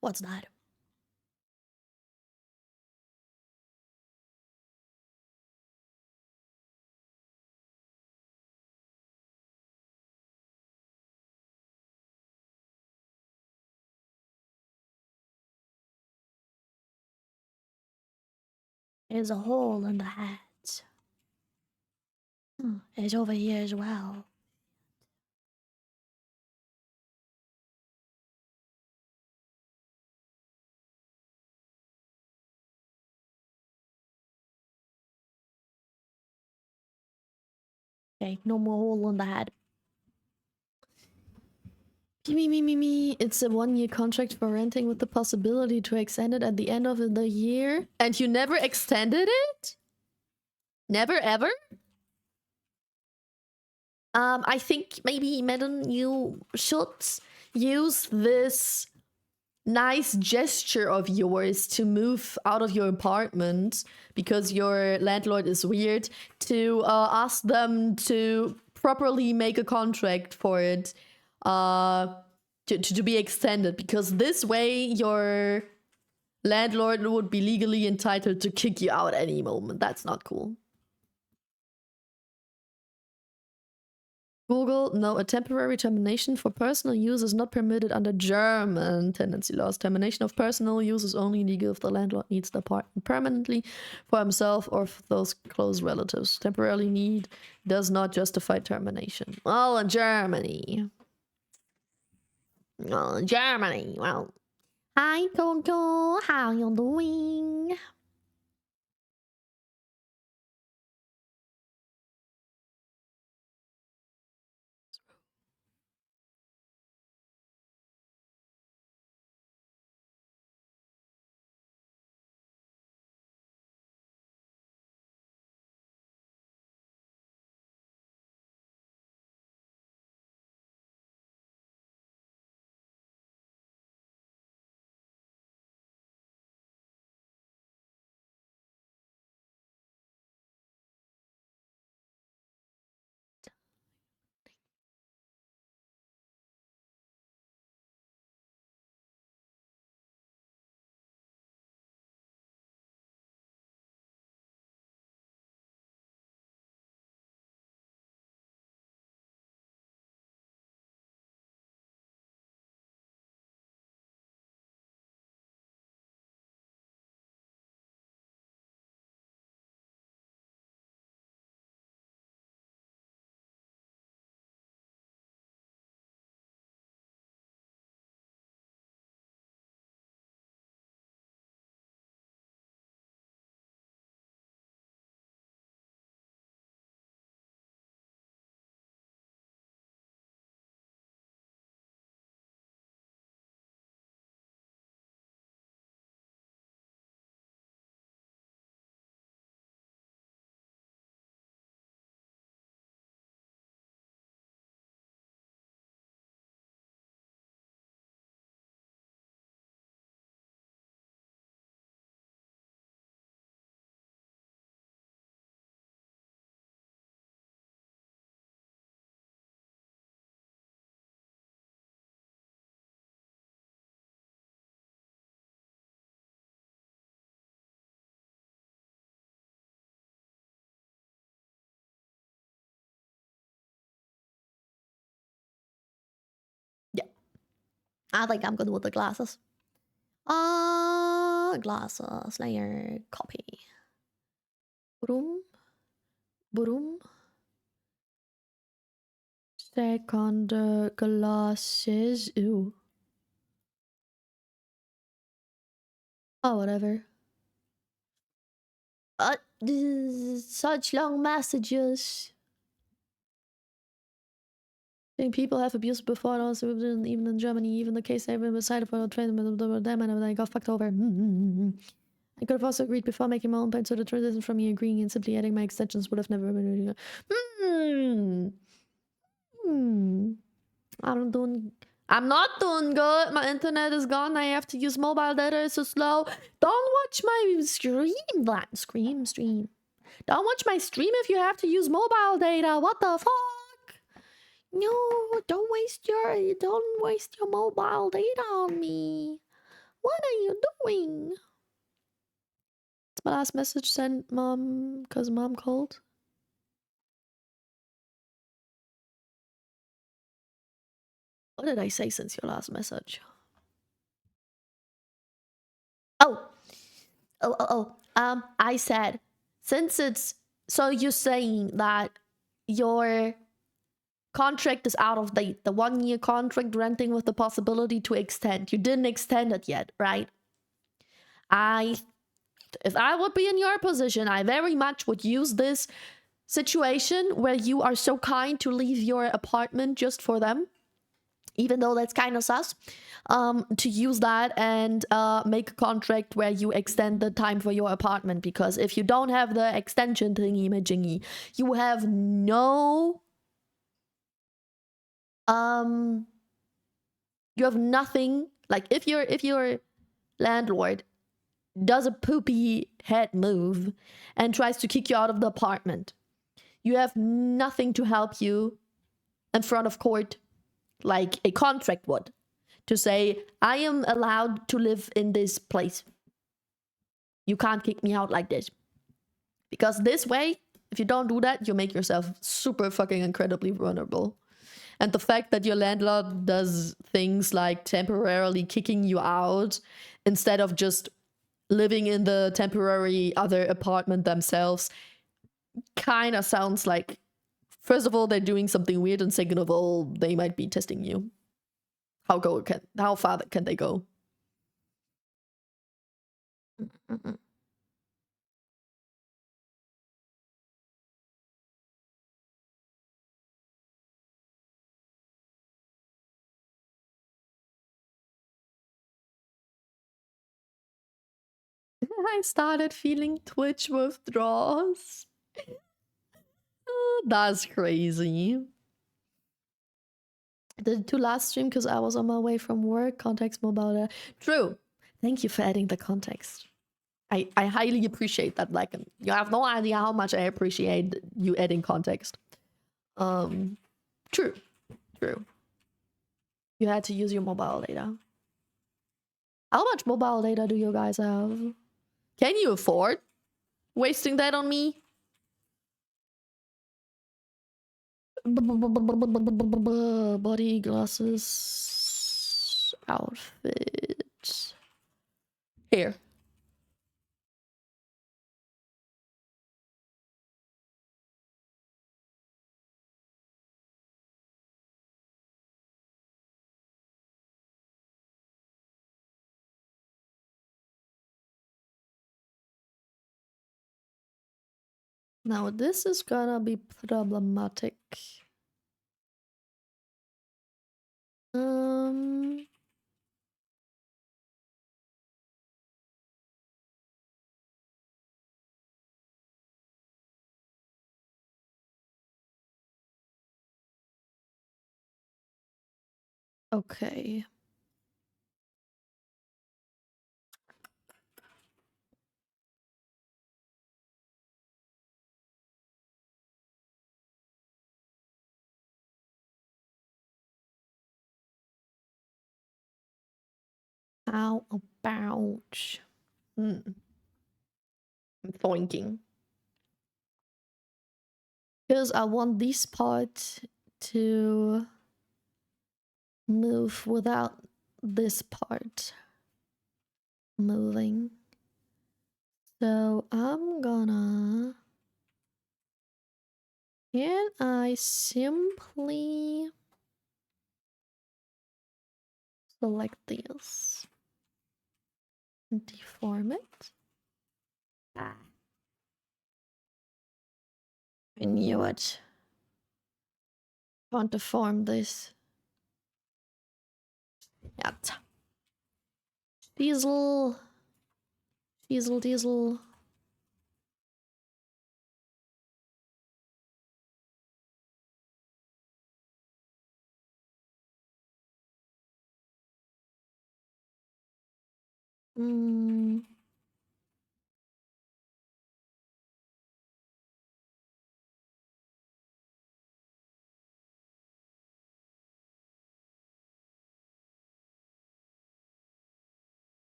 What's that? There's a hole in the hat. It's over here as well. Okay, no more hole in the hat. Me. It's a 1-year contract for renting with the possibility to extend it at the end of the year. And you never extended it? Never ever? I think maybe, Madam, you should use this nice gesture of yours to move out of your apartment because your landlord is weird, to ask them to properly make a contract for it to be extended, because this way your landlord would be legally entitled to kick you out any moment. That's not cool. Google, no, a temporary termination for personal use is not permitted under German tenancy laws. Termination of personal use is only legal if the landlord needs the apartment permanently for himself or for those close relatives. Temporary need does not justify termination. Well, in Germany. Well, in Germany. Well, hi, Coco. How you doing? I think I'm good with the glasses. Glasses layer copy. Boom. Boom. Second glasses. Ew. Oh, whatever. Such long messages. I think people have abused before, and also even in Germany, even the case I've been beside for a train, them and I got fucked over. I could have also agreed before making my own point, so the transition from me agreeing and simply adding my extensions would have never been. I'm not doing good. My internet is gone. I have to use mobile data. It's so slow. Don't watch my stream. Stream. Don't watch my stream if you have to use mobile data. What the fuck? No, don't waste your mobile data on me. What are you doing? It's my last message sent, Mom, because Mom called. What did I say since your last message? I said, since it's so you're saying that your contract is out of date, the 1-year contract renting with the possibility to extend. You didn't extend it yet, right? If I would be in your position, I very much would use this situation where you are so kind to leave your apartment just for them, even though that's kind of sus, to use that and make a contract where you extend the time for your apartment. Because if you don't have the extension thingy-majingy, you have no you have nothing. Like if your landlord does a poopy head move and tries to kick you out of the apartment, you have nothing to help you in front of court like a contract would, to say, I am allowed to live in this place. You can't kick me out like this. Because this way, if you don't do that, you make yourself super fucking incredibly vulnerable. And the fact that your landlord does things like temporarily kicking you out instead of just living in the temporary other apartment themselves kind of sounds like, first of all, they're doing something weird, and second of all, they might be testing you. How far can they go? I started feeling Twitch withdrawals. That's crazy. The two last stream because I was on my way from work. Context mobile. True. Thank you for adding the context. I highly appreciate that. Like, you have no idea how much I appreciate you adding context. True. You had to use your mobile data. How much mobile data do you guys have? Can you afford wasting that on me? Body, glasses, outfit. Here. Now this is gonna be problematic. Okay. How about... I'm thinking. Because I want this part to move without this part moving. So I'm gonna... Can I simply select this and deform it? I knew it. I want to form this. Yeah. Diesel. Diesel. Hmm.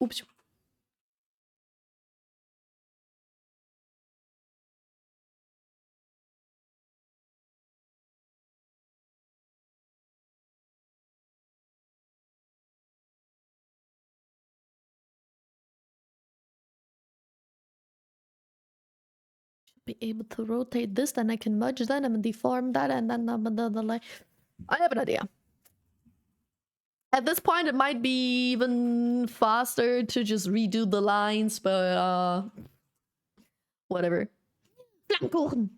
Oops. Be able to rotate this, then I can merge that and deform that, and then I have an idea. At this point, it might be even faster to just redo the lines, but whatever. Flammkuchen.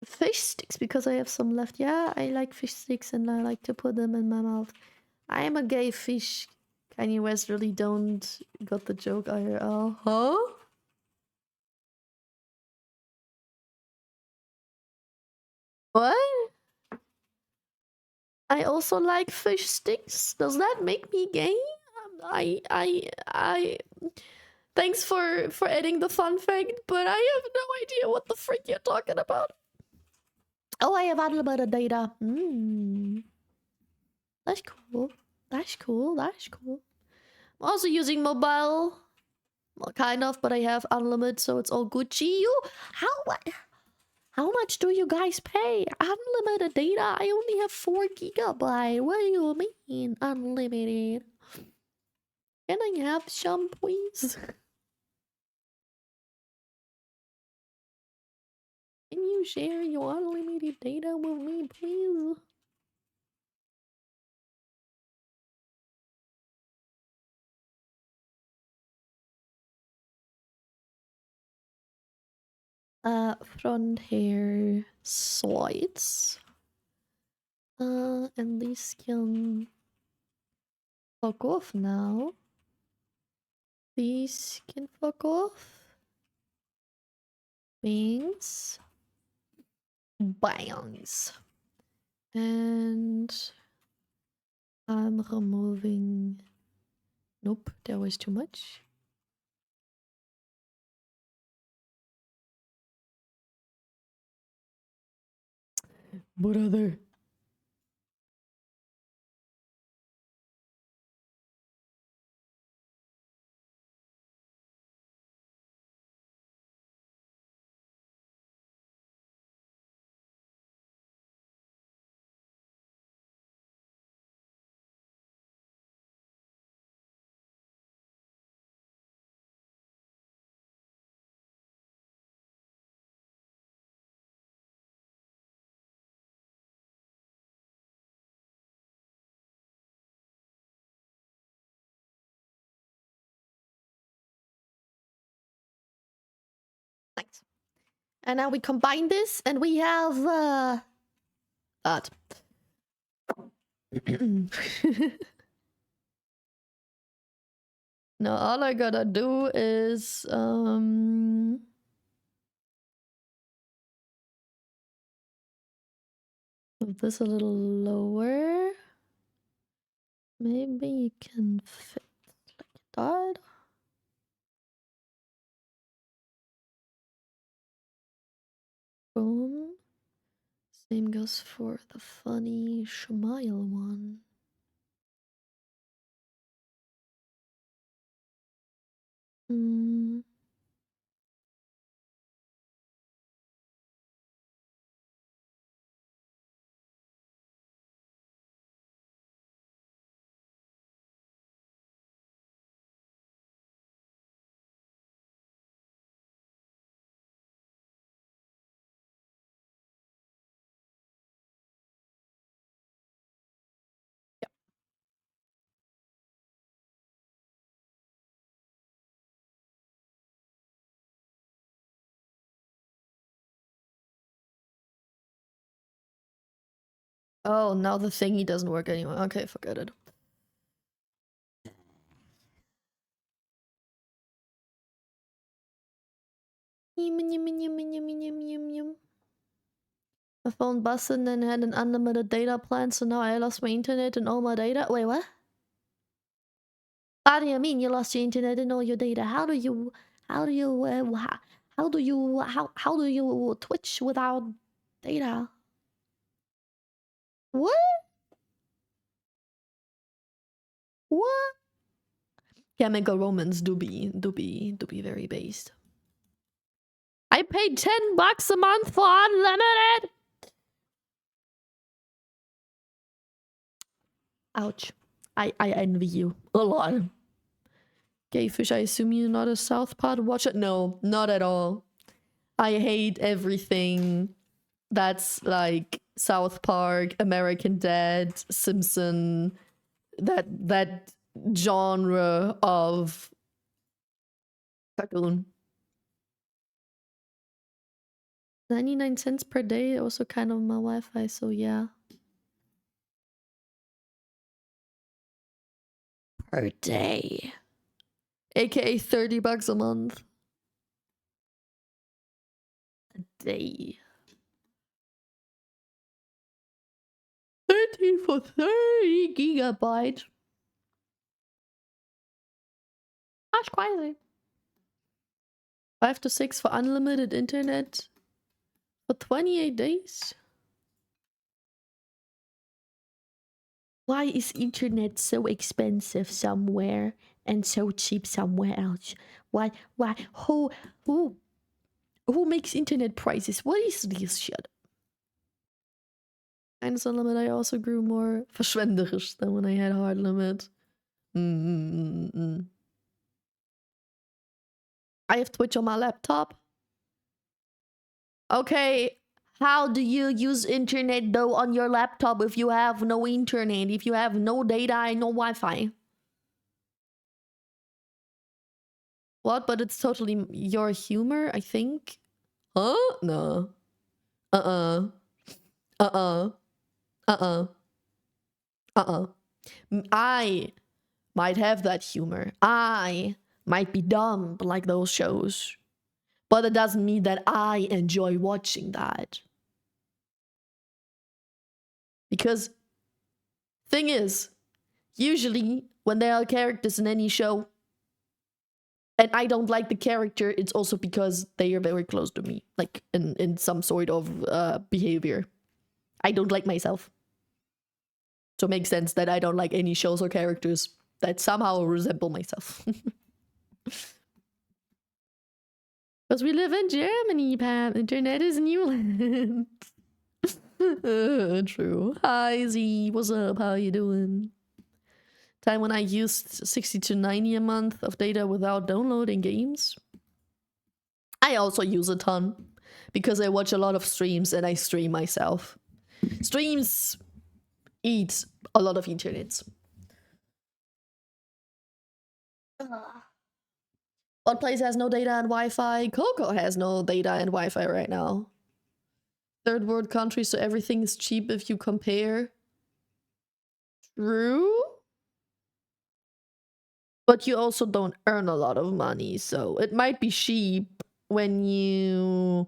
Fish sticks, because I have some left. Yeah, I like fish sticks and I like to put them in my mouth. I am a gay fish. Kanye West really don't got the joke IRL. Huh? What? I also like fish sticks. Does that make me gay? I thanks for adding the fun fact, but I have no idea what the freak you're talking about. Oh, I have unlimited data. That's cool. That's cool. That's cool. I'm also using mobile. Well, kind of, but I have unlimited, so it's all Gucci. You, how much do you guys pay? Unlimited data? I only have 4 gigabyte. What do you mean unlimited? Can I have some, please? Can you share your unlimited data with me, please? Front hair sides. And these can fuck off now. These can fuck off. Bangs. Bangs. And I'm removing... Nope, that was too much. Brother. Thanks. And now we combine this and we have that. Now all I gotta do is move this a little lower. Maybe you can fit like that. Boom. Same goes for the funny smile one. Hmm. Oh, now the thingy doesn't work anymore. Okay, forget it. My phone busted and had an unlimited data plan, so now I lost my internet and all my data. Wait, what? How do you mean you lost your internet and all your data? How do you Twitch without data? What? What? Chemical Romance do be very based. I paid $10 a month for unlimited. Ouch. I envy you a lot. Gayfish, I assume you're not a South Pod watcher? No, not at all. I hate everything that's like South Park, American Dad, Simpson, that genre of cartoon. 99 cents per day, also kind of my Wi-Fi, so yeah. Per day. AKA $30 a month. A day. 13 for 30 gigabytes. That's crazy. 5 to 6 for unlimited internet for 28 days. Why is internet so expensive somewhere and so cheap somewhere else? Why who makes internet prices? What is this shit? Minus unlimited, I also grew more verschwenderisch than when I had hard limit. I have Twitch on my laptop. Okay, how do you use internet though on your laptop if you have no internet, if you have no data and no Wi-Fi? What? But it's totally your humor, I think. Huh? No. Uh-uh. Uh-uh. Uh-uh. Uh-uh. I might have that humor. I might be dumb like those shows. But it doesn't mean that I enjoy watching that. Because thing is, usually when there are characters in any show and I don't like the character, it's also because they are very close to me, like in some sort of behavior. I don't like myself. So it makes sense that I don't like any shows or characters that somehow resemble myself. Because we live in Germany, Pam. Internet is Newland. True. Hi, Z. What's up? How you doing? Time when I used 60 to 90 a month of data without downloading games. I also use a ton because I watch a lot of streams and I stream myself. Streams eat a lot of internet. What place has no data and Wi-Fi? Coco has no data and Wi-Fi right now. Third world country, so everything is cheap if you compare. True. But you also don't earn a lot of money, so it might be cheap when you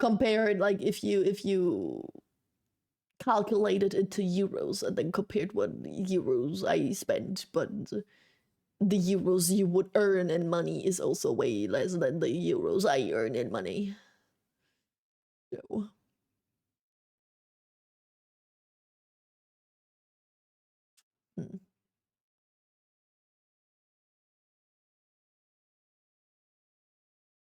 compare it, like if you calculated into euros and then compared what euros I spent, but the euros you would earn in money is also way less than the euros I earn in money. So. Hmm.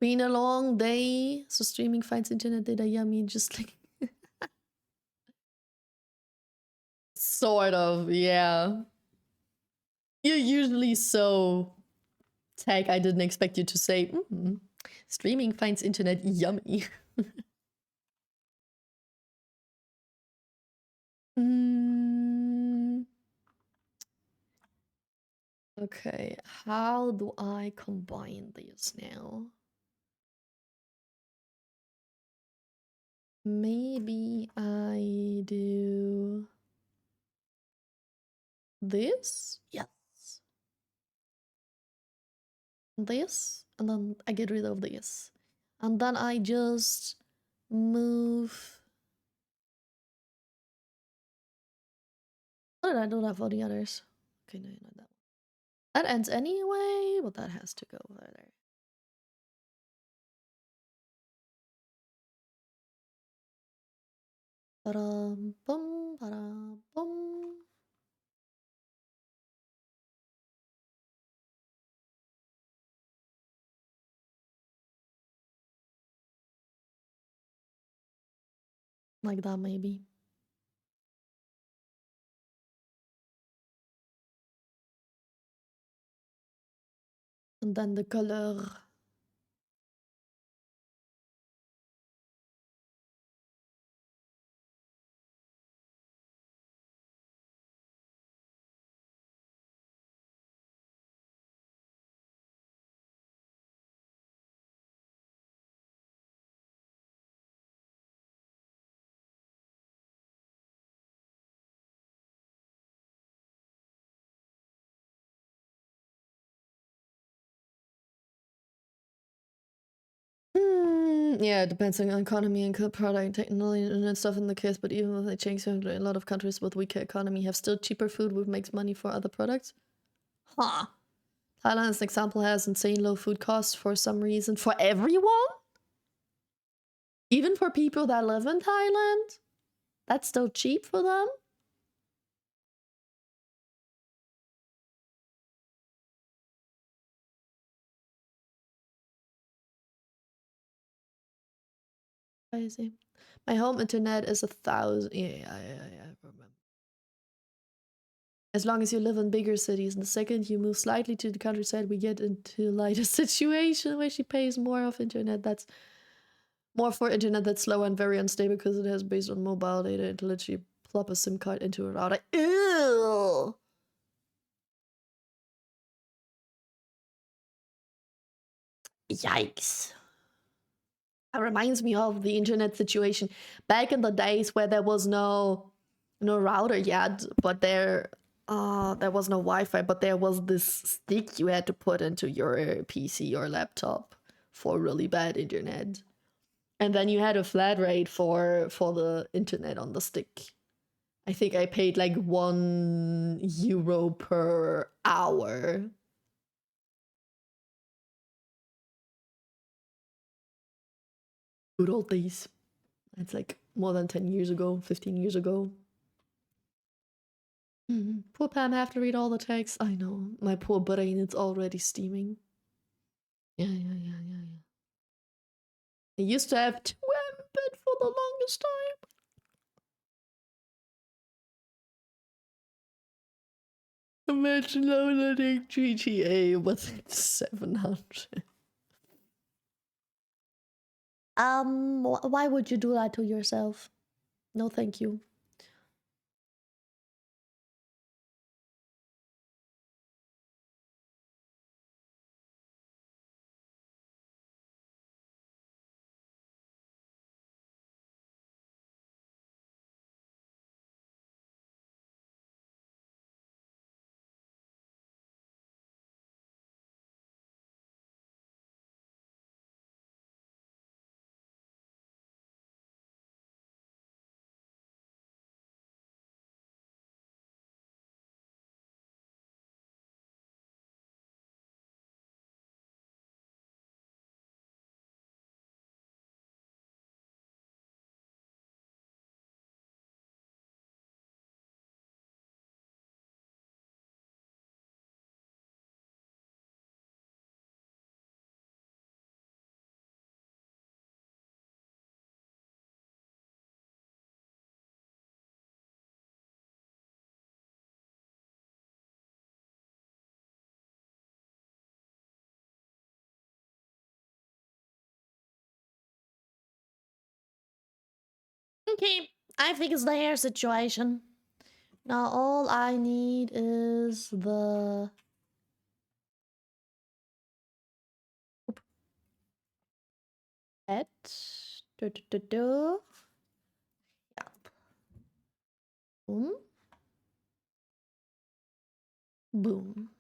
Been a long day, so streaming finds internet data yummy, just like sort of, yeah. You're usually so tech. I didn't expect you to say streaming finds internet yummy. mm. Okay, how do I combine these now? Maybe I do this? Yes. This, and then I get rid of this. And then I just move. What did I do that for the others? Okay, no, not that one. That ends anyway, but that has to go over there. Ba-dum, bum, ba-dum, bum. Like that, maybe. And then the color. Yeah, it depends on economy and product technology and stuff in the case, but even if they change, a lot of countries with weaker economy have still cheaper food, which makes money for other products. Huh. Thailand, as an example, has insane low food costs for some reason. For everyone? Even for people that live in Thailand? That's still cheap for them? Crazy. My home internet is 1,000. Yeah, I remember. As long as you live in bigger cities, and the second you move slightly to the countryside, we get into like a situation where she pays more of internet. That's more for internet that's slow and very unstable because it has based on mobile data and to literally plop a SIM card into a router. Ew. Yikes. That reminds me of the internet situation back in the days where there was no router yet, but there was no Wi-Fi, but there was this stick you had to put into your PC or laptop for really bad internet. And then you had a flat rate for the internet on the stick. I think I paid like €1 per hour. Good old days. That's like more than 10 years ago, 15 years ago. Poor Pam, have to read all the text. I know. My poor brain, it's already steaming. Yeah. I used to have 2 Mbit for the longest time. Imagine downloading GTA with 700. Why would you do that to yourself? No, thank you. Okay, I think it's the hair situation. Now all I need is the head. Do, do, do, do. Yeah. Boom. Boom.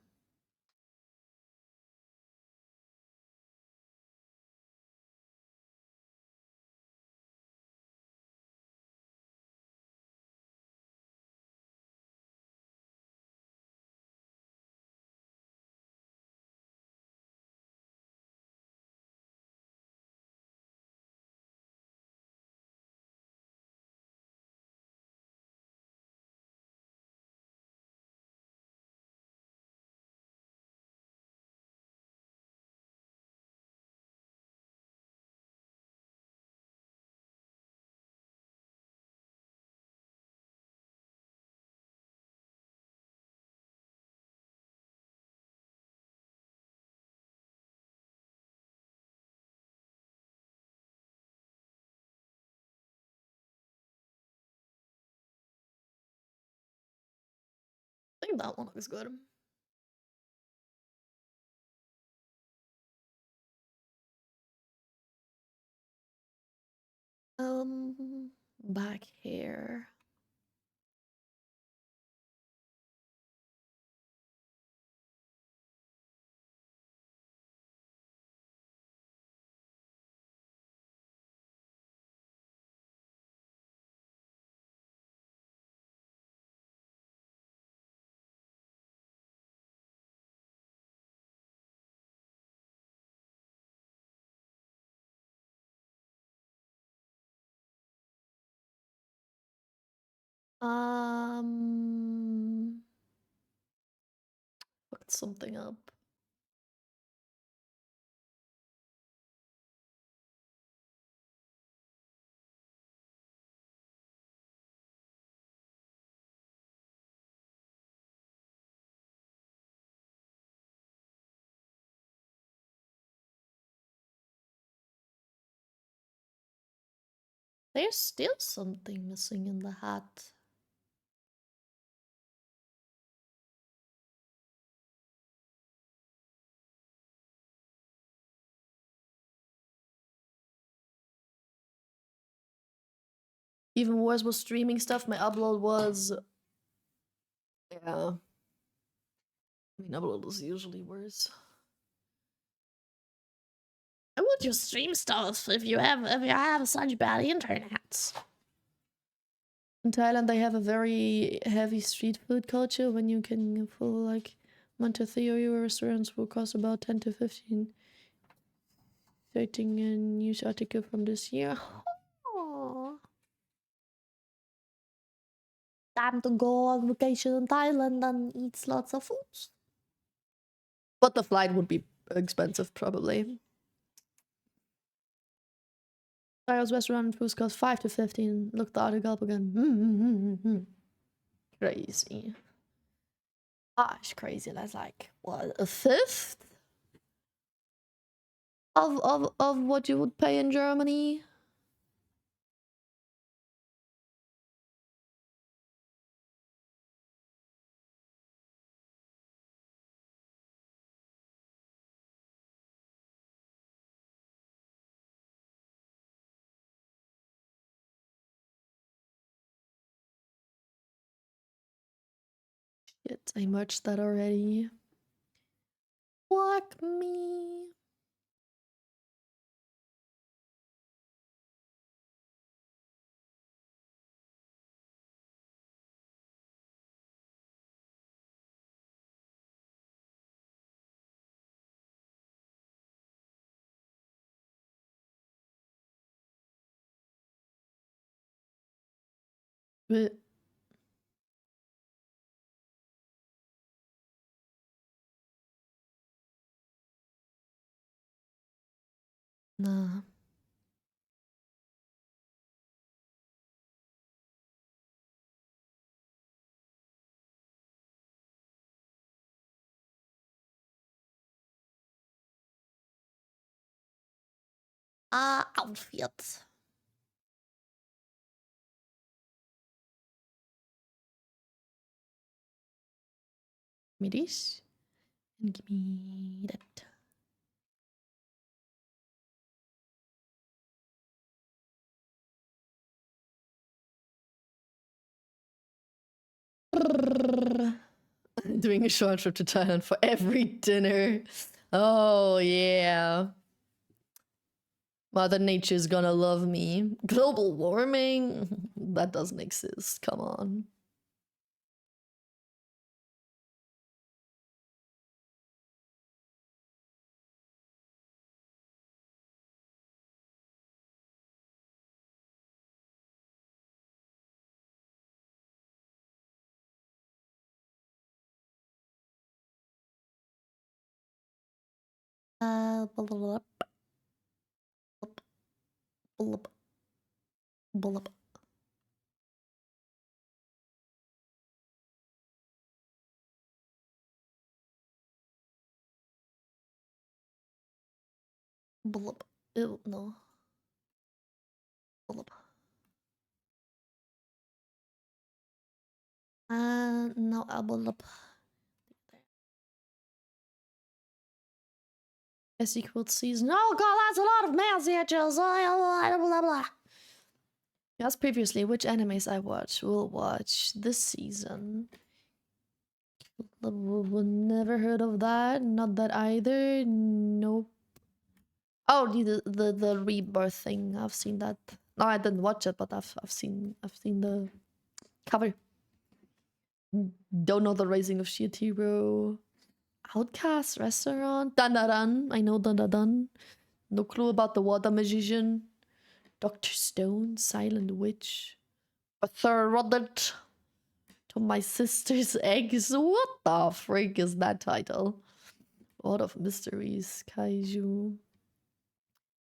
I think that one looks good. Back hair. Look something up. There's still something missing in the hat. Even worse was streaming stuff. My upload was... Yeah. I mean, upload is usually worse. I would just stream stuff if you have such bad internet. In Thailand, they have a very heavy street food culture. When you can full like Montevideo restaurants will cost about 10 to 15. Citing a news article from this year. Aww. Time to go on vacation in Thailand and eat lots of foods. But the flight would be expensive, probably. Thailand's restaurant food cost 5 to 15. Look the article up again. Crazy. Gosh, crazy. That's like, what, a fifth of what you would pay in Germany? Shit, I merged that already. Fuck me. But nah. Outfit. me this. And give me that. Doing a short trip to Thailand for every dinner. Oh, yeah. Mother Nature's gonna love me. Global warming? That doesn't exist. Come on. Bullup, bullup, bullup. Bullup. Ew, no. Bullup. No, bullup. S equals season. Oh god, that's a lot of messages. Blah, blah, blah. You asked previously which animes I will watch this season. Never heard of that. Not that either. Nope. Oh, the rebirth thing. I've seen that. No, I didn't watch it, but I've seen the cover. Don't know the Rising of Shiatiro. Outcast Restaurant. Dun dun dun. I know dun dun dun. No clue about the Water Magician. Dr. Stone. Silent Witch. Betrothed to my sister's eggs. What the freak is that title? Lord of Mysteries. Kaiju.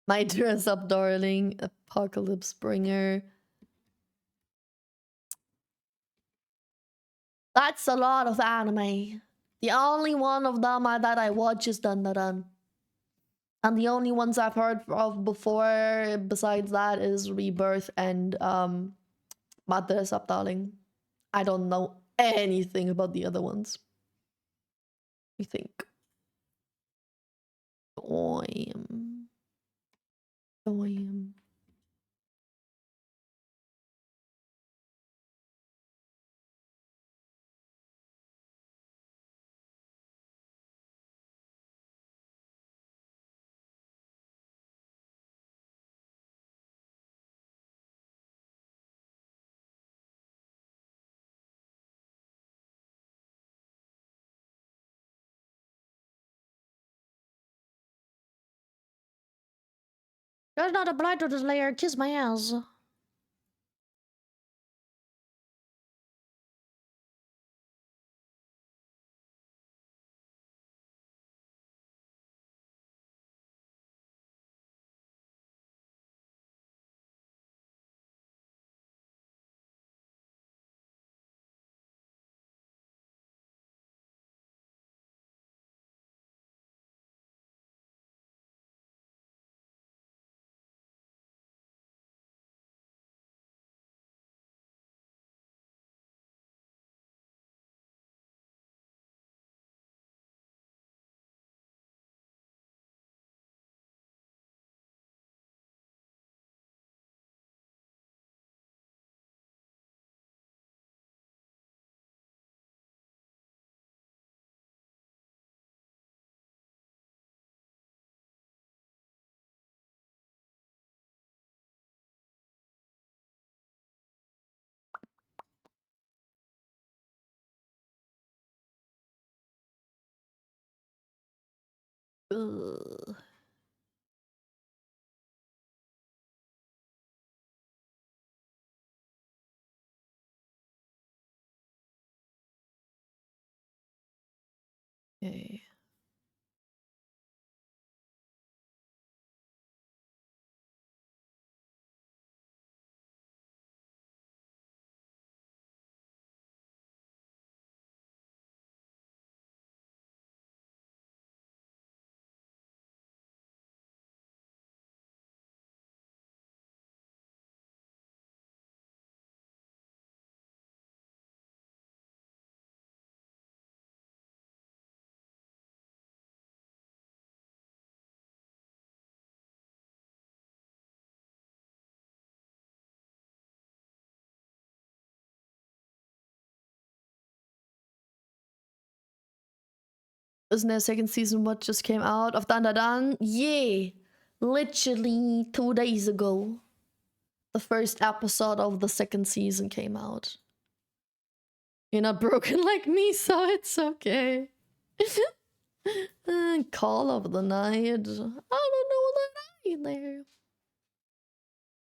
My Dress Up Darling. Apocalypse Bringer. That's a lot of anime. The only one of them that I watch is Dun Dun Dun. And the only ones I've heard of before besides that is Rebirth and Madres Up Darling. I don't know anything about the other ones. You think? Doim. Doim. There's not a blind to this layer. Kiss my ass. Ugh. Okay. Isn't there a second season what just came out of Dan Da Dan? Yeah. Literally 2 days ago. The first episode of the second season came out. You're not broken like me, so it's okay. Call of the Night. I don't know the night there.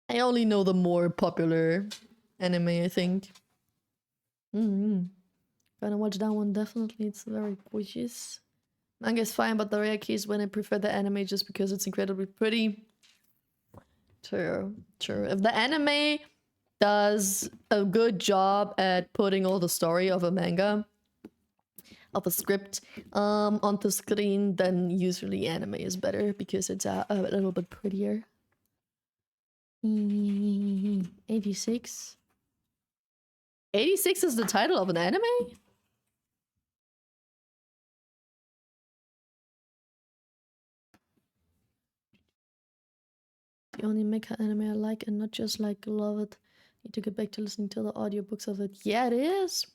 I only know the more popular anime, I think. Gonna watch that one definitely. It's very gorgeous. Manga is fine, but the rare case when I prefer the anime just because it's incredibly pretty. True, true. If the anime does a good job at putting all the story of a manga, of a script, onto screen, then usually anime is better because it's a little bit prettier. 86. 86 is the title of an anime? The only mecha anime I like and not just like love it. Need to get back to listening to the audiobooks of it. Yeah, it is.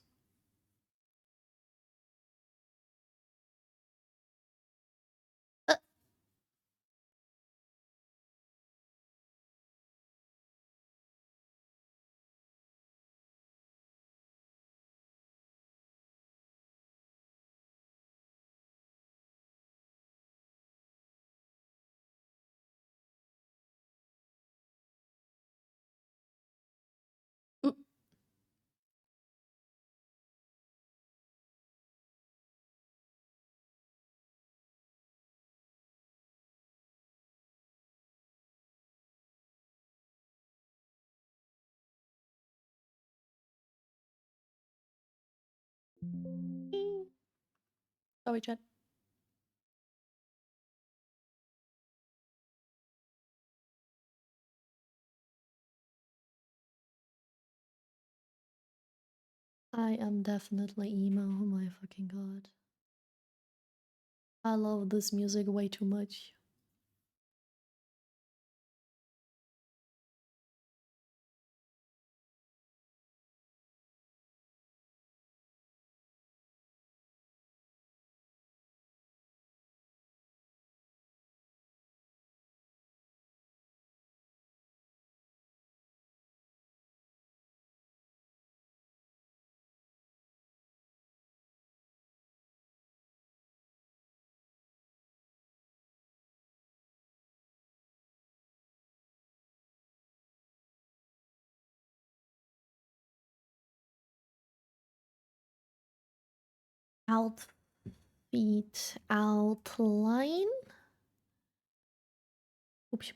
Oop. Sorry, chat. I am definitely emo. Oh my fucking god. I love this music way too much. Outfit outline. Oops.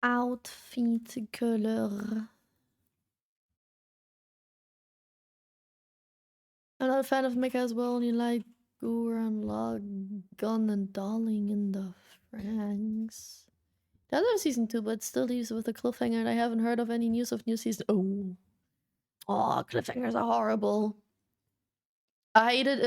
Outfit color. I'm not a fan of mecha as well, only like Gurren Lagann and Darling in the Franks. The other season 2, but still leaves with a cliffhanger, and I haven't heard of any news of new season. Oh, cliffhangers are horrible. I hate it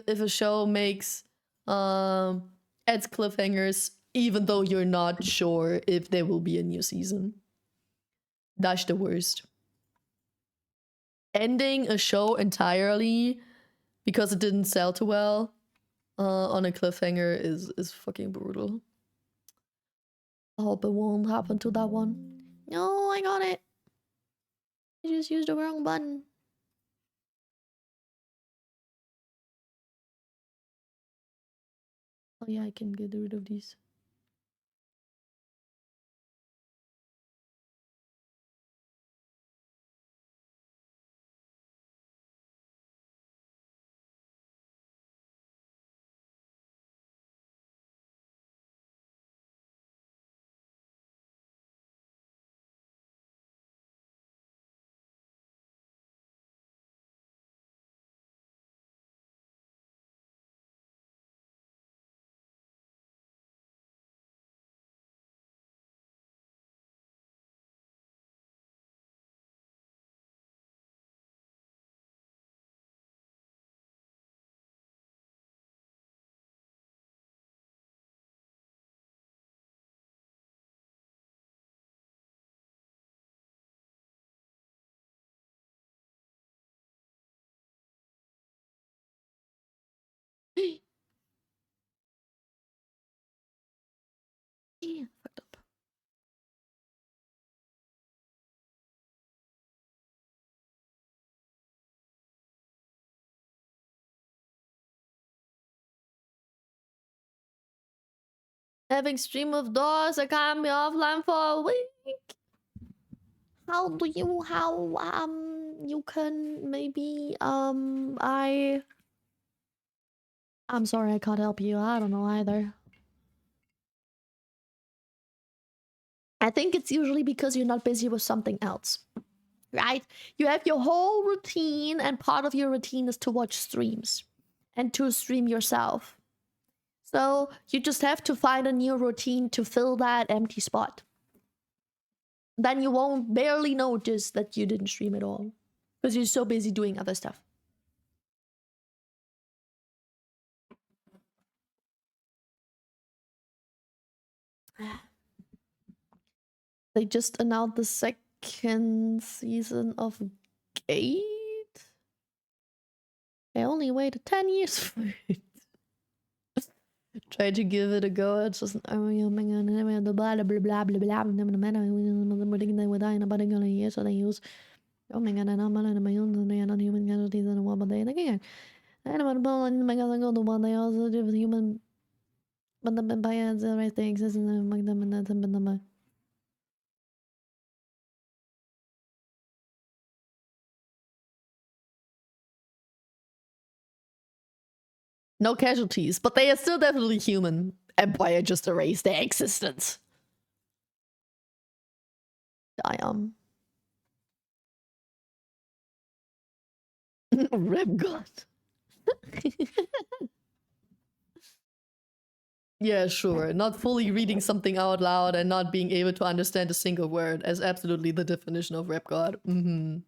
if a show makes adds cliffhangers even though you're not sure if there will be a new season. That's the worst. Ending a show entirely because it didn't sell too well on a cliffhanger is fucking brutal. I hope it won't happen to that one. No, I got it. I just used the wrong button. Oh yeah, I can get rid of these. Having stream of doors, I can't be offline for a week. How do you, you can maybe, I'm sorry, I can't help you. I don't know either. I think it's usually because you're not busy with something else, right? You have your whole routine, and part of your routine is to watch streams and to stream yourself. So you just have to find a new routine to fill that empty spot. Then you won't barely notice that you didn't stream at all because you're so busy doing other stuff. They just announced the second season of Gate. I only waited 10 years for it. Try to give it a go. It's just blah blah blah blah blah blah. Nobody gonna use so they use. Oh my god, I'm my own non-human casualties in a war, but they again. And about my god, go the one they also do with human. But the empire has the right things, isn't it? Like them and that's a number. No casualties, but they are still definitely human. Empire just erased their existence. I am. Rep God. Yeah, sure. Not fully reading something out loud and not being able to understand a single word is absolutely the definition of rep God. Mm-hmm.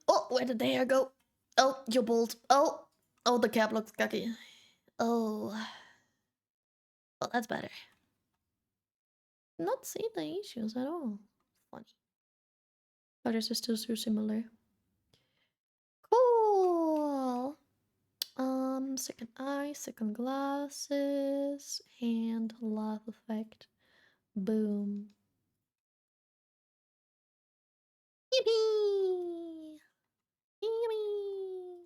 Oh, where did the hair go? Oh, you're bald. Oh, the cap looks cocky. Oh, well, that's better. Not seeing the issues at all. Funny. Colors are still so similar. Cool. Second eye, second glasses, hand laugh effect. Boom. Yippee! Yippee!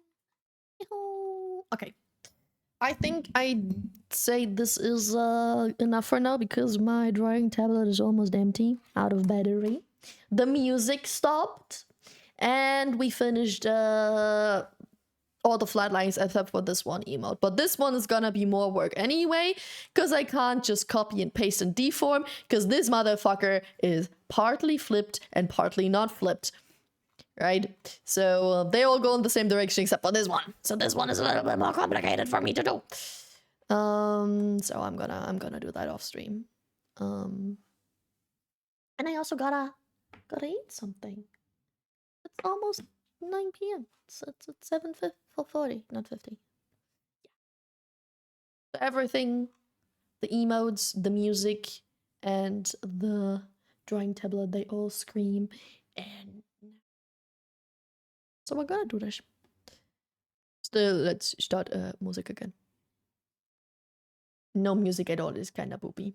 Yahoo! Okay. I think I'd say this is enough for now because my drawing tablet is almost empty, out of battery. The music stopped, and we finished all the flat lines except for this one emote. But this one is gonna be more work anyway, because I can't just copy and paste and deform, because this motherfucker is partly flipped and partly not flipped. Right? So they all go in the same direction except for this one. So this one is a little bit more complicated for me to do. So I'm gonna do that off stream. And I also gotta eat something. It's almost 9 p.m. It's at 7:40, not 50. So everything, the emotes, the music, and the drawing tablet, they all scream. And so we're gonna do this. Still, let's start music again. No music at all is kind of boopy.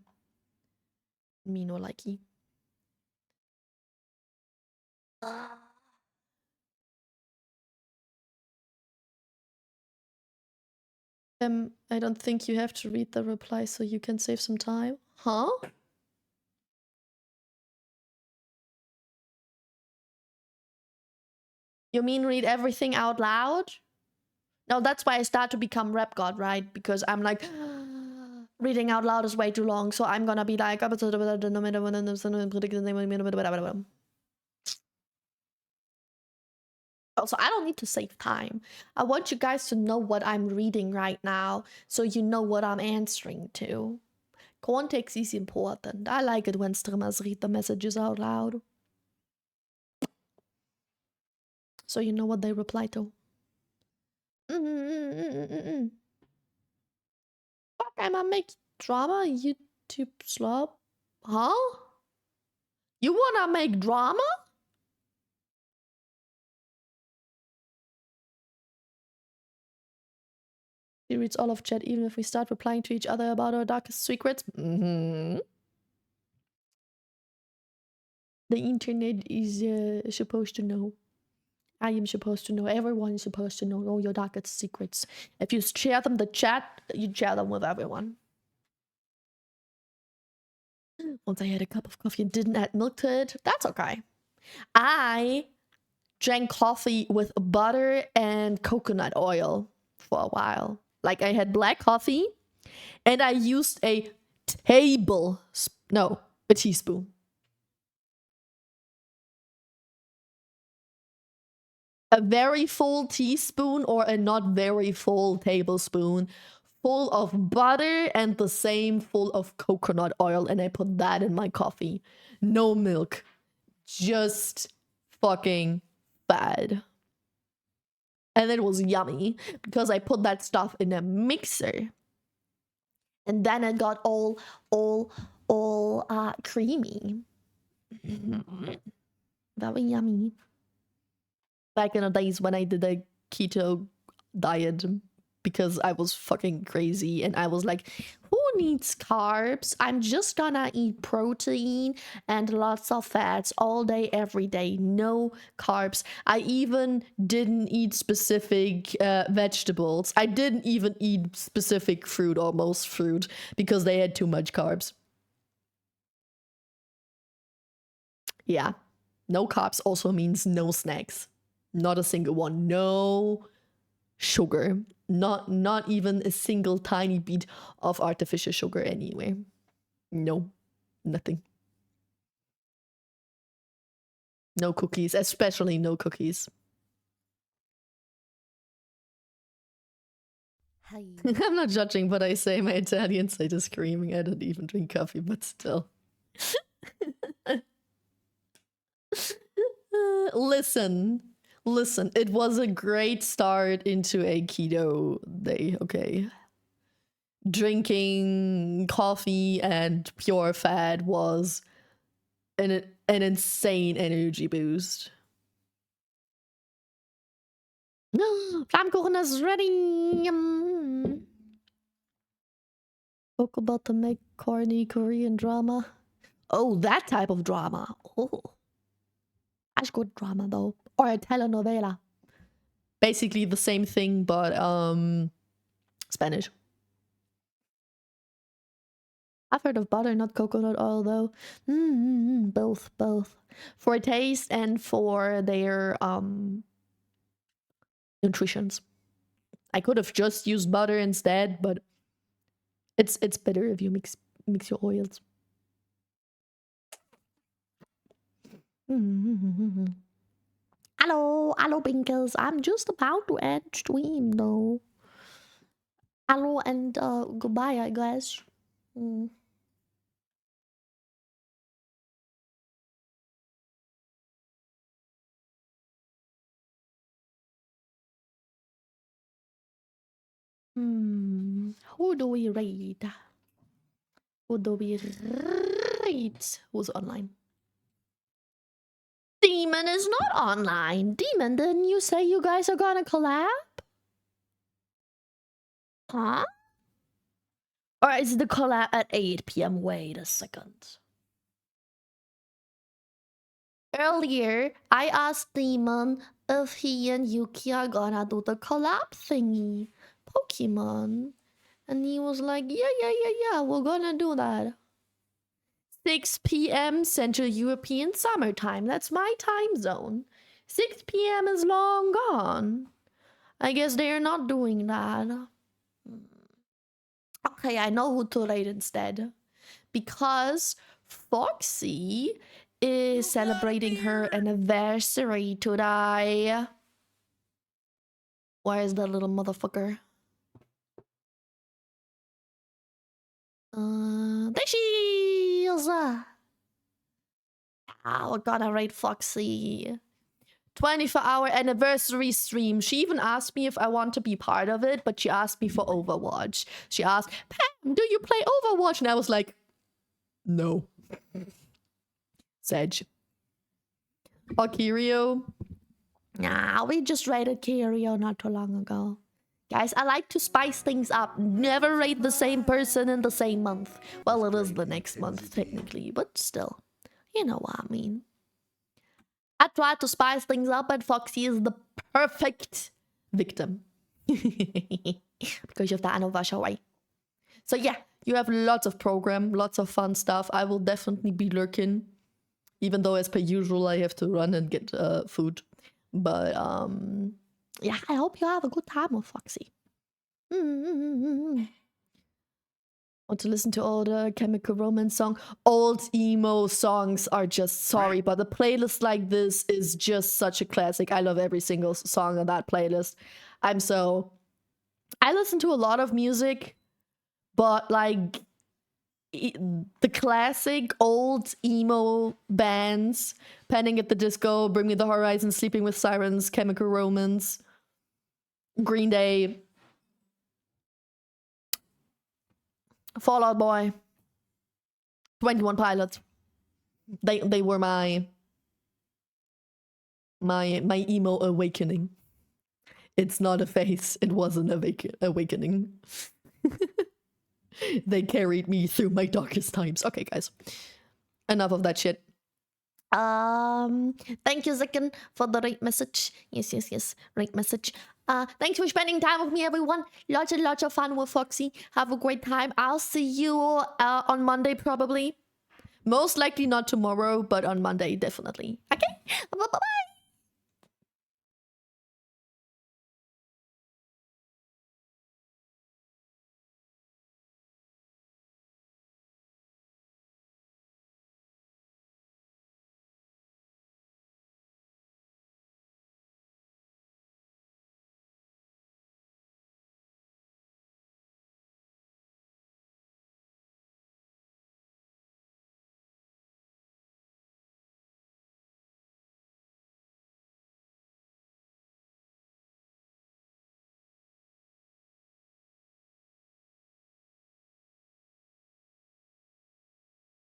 Me no likey. I don't think you have to read the reply so you can save some time. Huh? You mean read everything out loud? No, that's why I start to become rep god, right? Because I'm like, reading out loud is way too long, so I'm gonna be like, oh, so I don't need to save time. I want you guys to know what I'm reading right now, so you know what I'm answering to. Context is important. I like it when streamers read the messages out loud. So you know what they reply to. I'ma make drama YouTube slop. Huh? You wanna make drama? He reads all of chat even if we start replying to each other about our darkest secrets. The internet is supposed to know. I am supposed to know. Everyone is supposed to know all your darkest secrets. If you share them the chat, you share them with everyone. Once I had a cup of coffee and didn't add milk to it, that's okay. I drank coffee with butter and coconut oil for a while. Like I had black coffee and I used a teaspoon. A very full teaspoon or a not very full tablespoon full of butter and the same full of coconut oil, and I put that in my coffee. No milk. Just fucking bad. And it was yummy because I put that stuff in a mixer. And then it got all creamy. Very yummy. Back in the days when I did a keto diet because I was fucking crazy and I was like, who needs carbs? I'm just gonna eat protein and lots of fats all day, every day. No carbs. I even didn't eat specific vegetables. I didn't even eat specific fruit or most fruit because they had too much carbs. Yeah. No carbs also means no snacks. Not a single one. No sugar. Not even a single tiny bit of artificial sugar anyway. No, nothing. No cookies, especially no cookies.
Hi.
I'm not judging, but I say my Italian side is screaming. I don't even drink coffee, but still. Listen, it was a great start into a keto day, okay? Drinking coffee and pure fat was an insane energy boost. Flammkuchen is ready! Spoke about the make corny Korean drama. Oh, that type of drama. Oh, that's good drama though. Or a telenovela. Basically the same thing, but Spanish. I've heard of butter, not coconut oil though. Both. For taste and for their nutritions. I could have just used butter instead, but it's better if you mix your oils. Hello, Binkers. I'm just about to end stream though. Hello and goodbye, I guess. Who do we read? Who's online? Demon is not online. Demon, didn't you say you guys are gonna collab? Huh? Or is the collab at 8 p.m? Wait a second. Earlier, I asked Demon if he and Yuki are gonna do the collab thingy. Pokemon. And he was like, yeah, we're gonna do that. 6 p.m. Central European summertime. That's my time zone. 6 p.m. is long gone. I guess they are not doing that. Okay, I know who to rate instead. Because Foxy is celebrating her anniversary today. Where is that little motherfucker? There she is! We're gonna rate Foxy. 24-hour anniversary stream. She even asked me if I want to be part of it, but she asked me for Overwatch. She asked, Pam, do you play Overwatch? And I was like, no. Sedge. Or Kirio. Nah, we just raided Kirio not too long ago. Guys, I like to spice things up. Never raid the same person in the same month. Well, it is the next month, technically, but still. You know what I mean. I try to spice things up, and Foxy is the perfect victim. Because of the anniversary. So yeah, you have lots of program, lots of fun stuff. I will definitely be lurking. Even though, as per usual, I have to run and get food. But yeah, I hope you have a good time with Foxy. Want to listen to all the Chemical Romance song? Old emo songs are just sorry, but a playlist like this is just such a classic. I love every single song on that playlist. I listen to a lot of music, but like the classic old emo bands, Panic at the Disco, Bring Me the Horizon, Sleeping with Sirens, Chemical Romance, Green Day, Fall Out Boy, 21 Pilots. They were my emo awakening. It's not a phase, it was an awakening. They carried me through my darkest times. Okay, guys. Enough of that shit. Thank you, Zicken, for the rate message. Yes. Rate message. Thanks for spending time with me, everyone. Lots and lots of fun with Foxy. Have a great time. I'll see you on Monday, probably. Most likely not tomorrow, but on Monday, definitely. Okay? Bye-bye.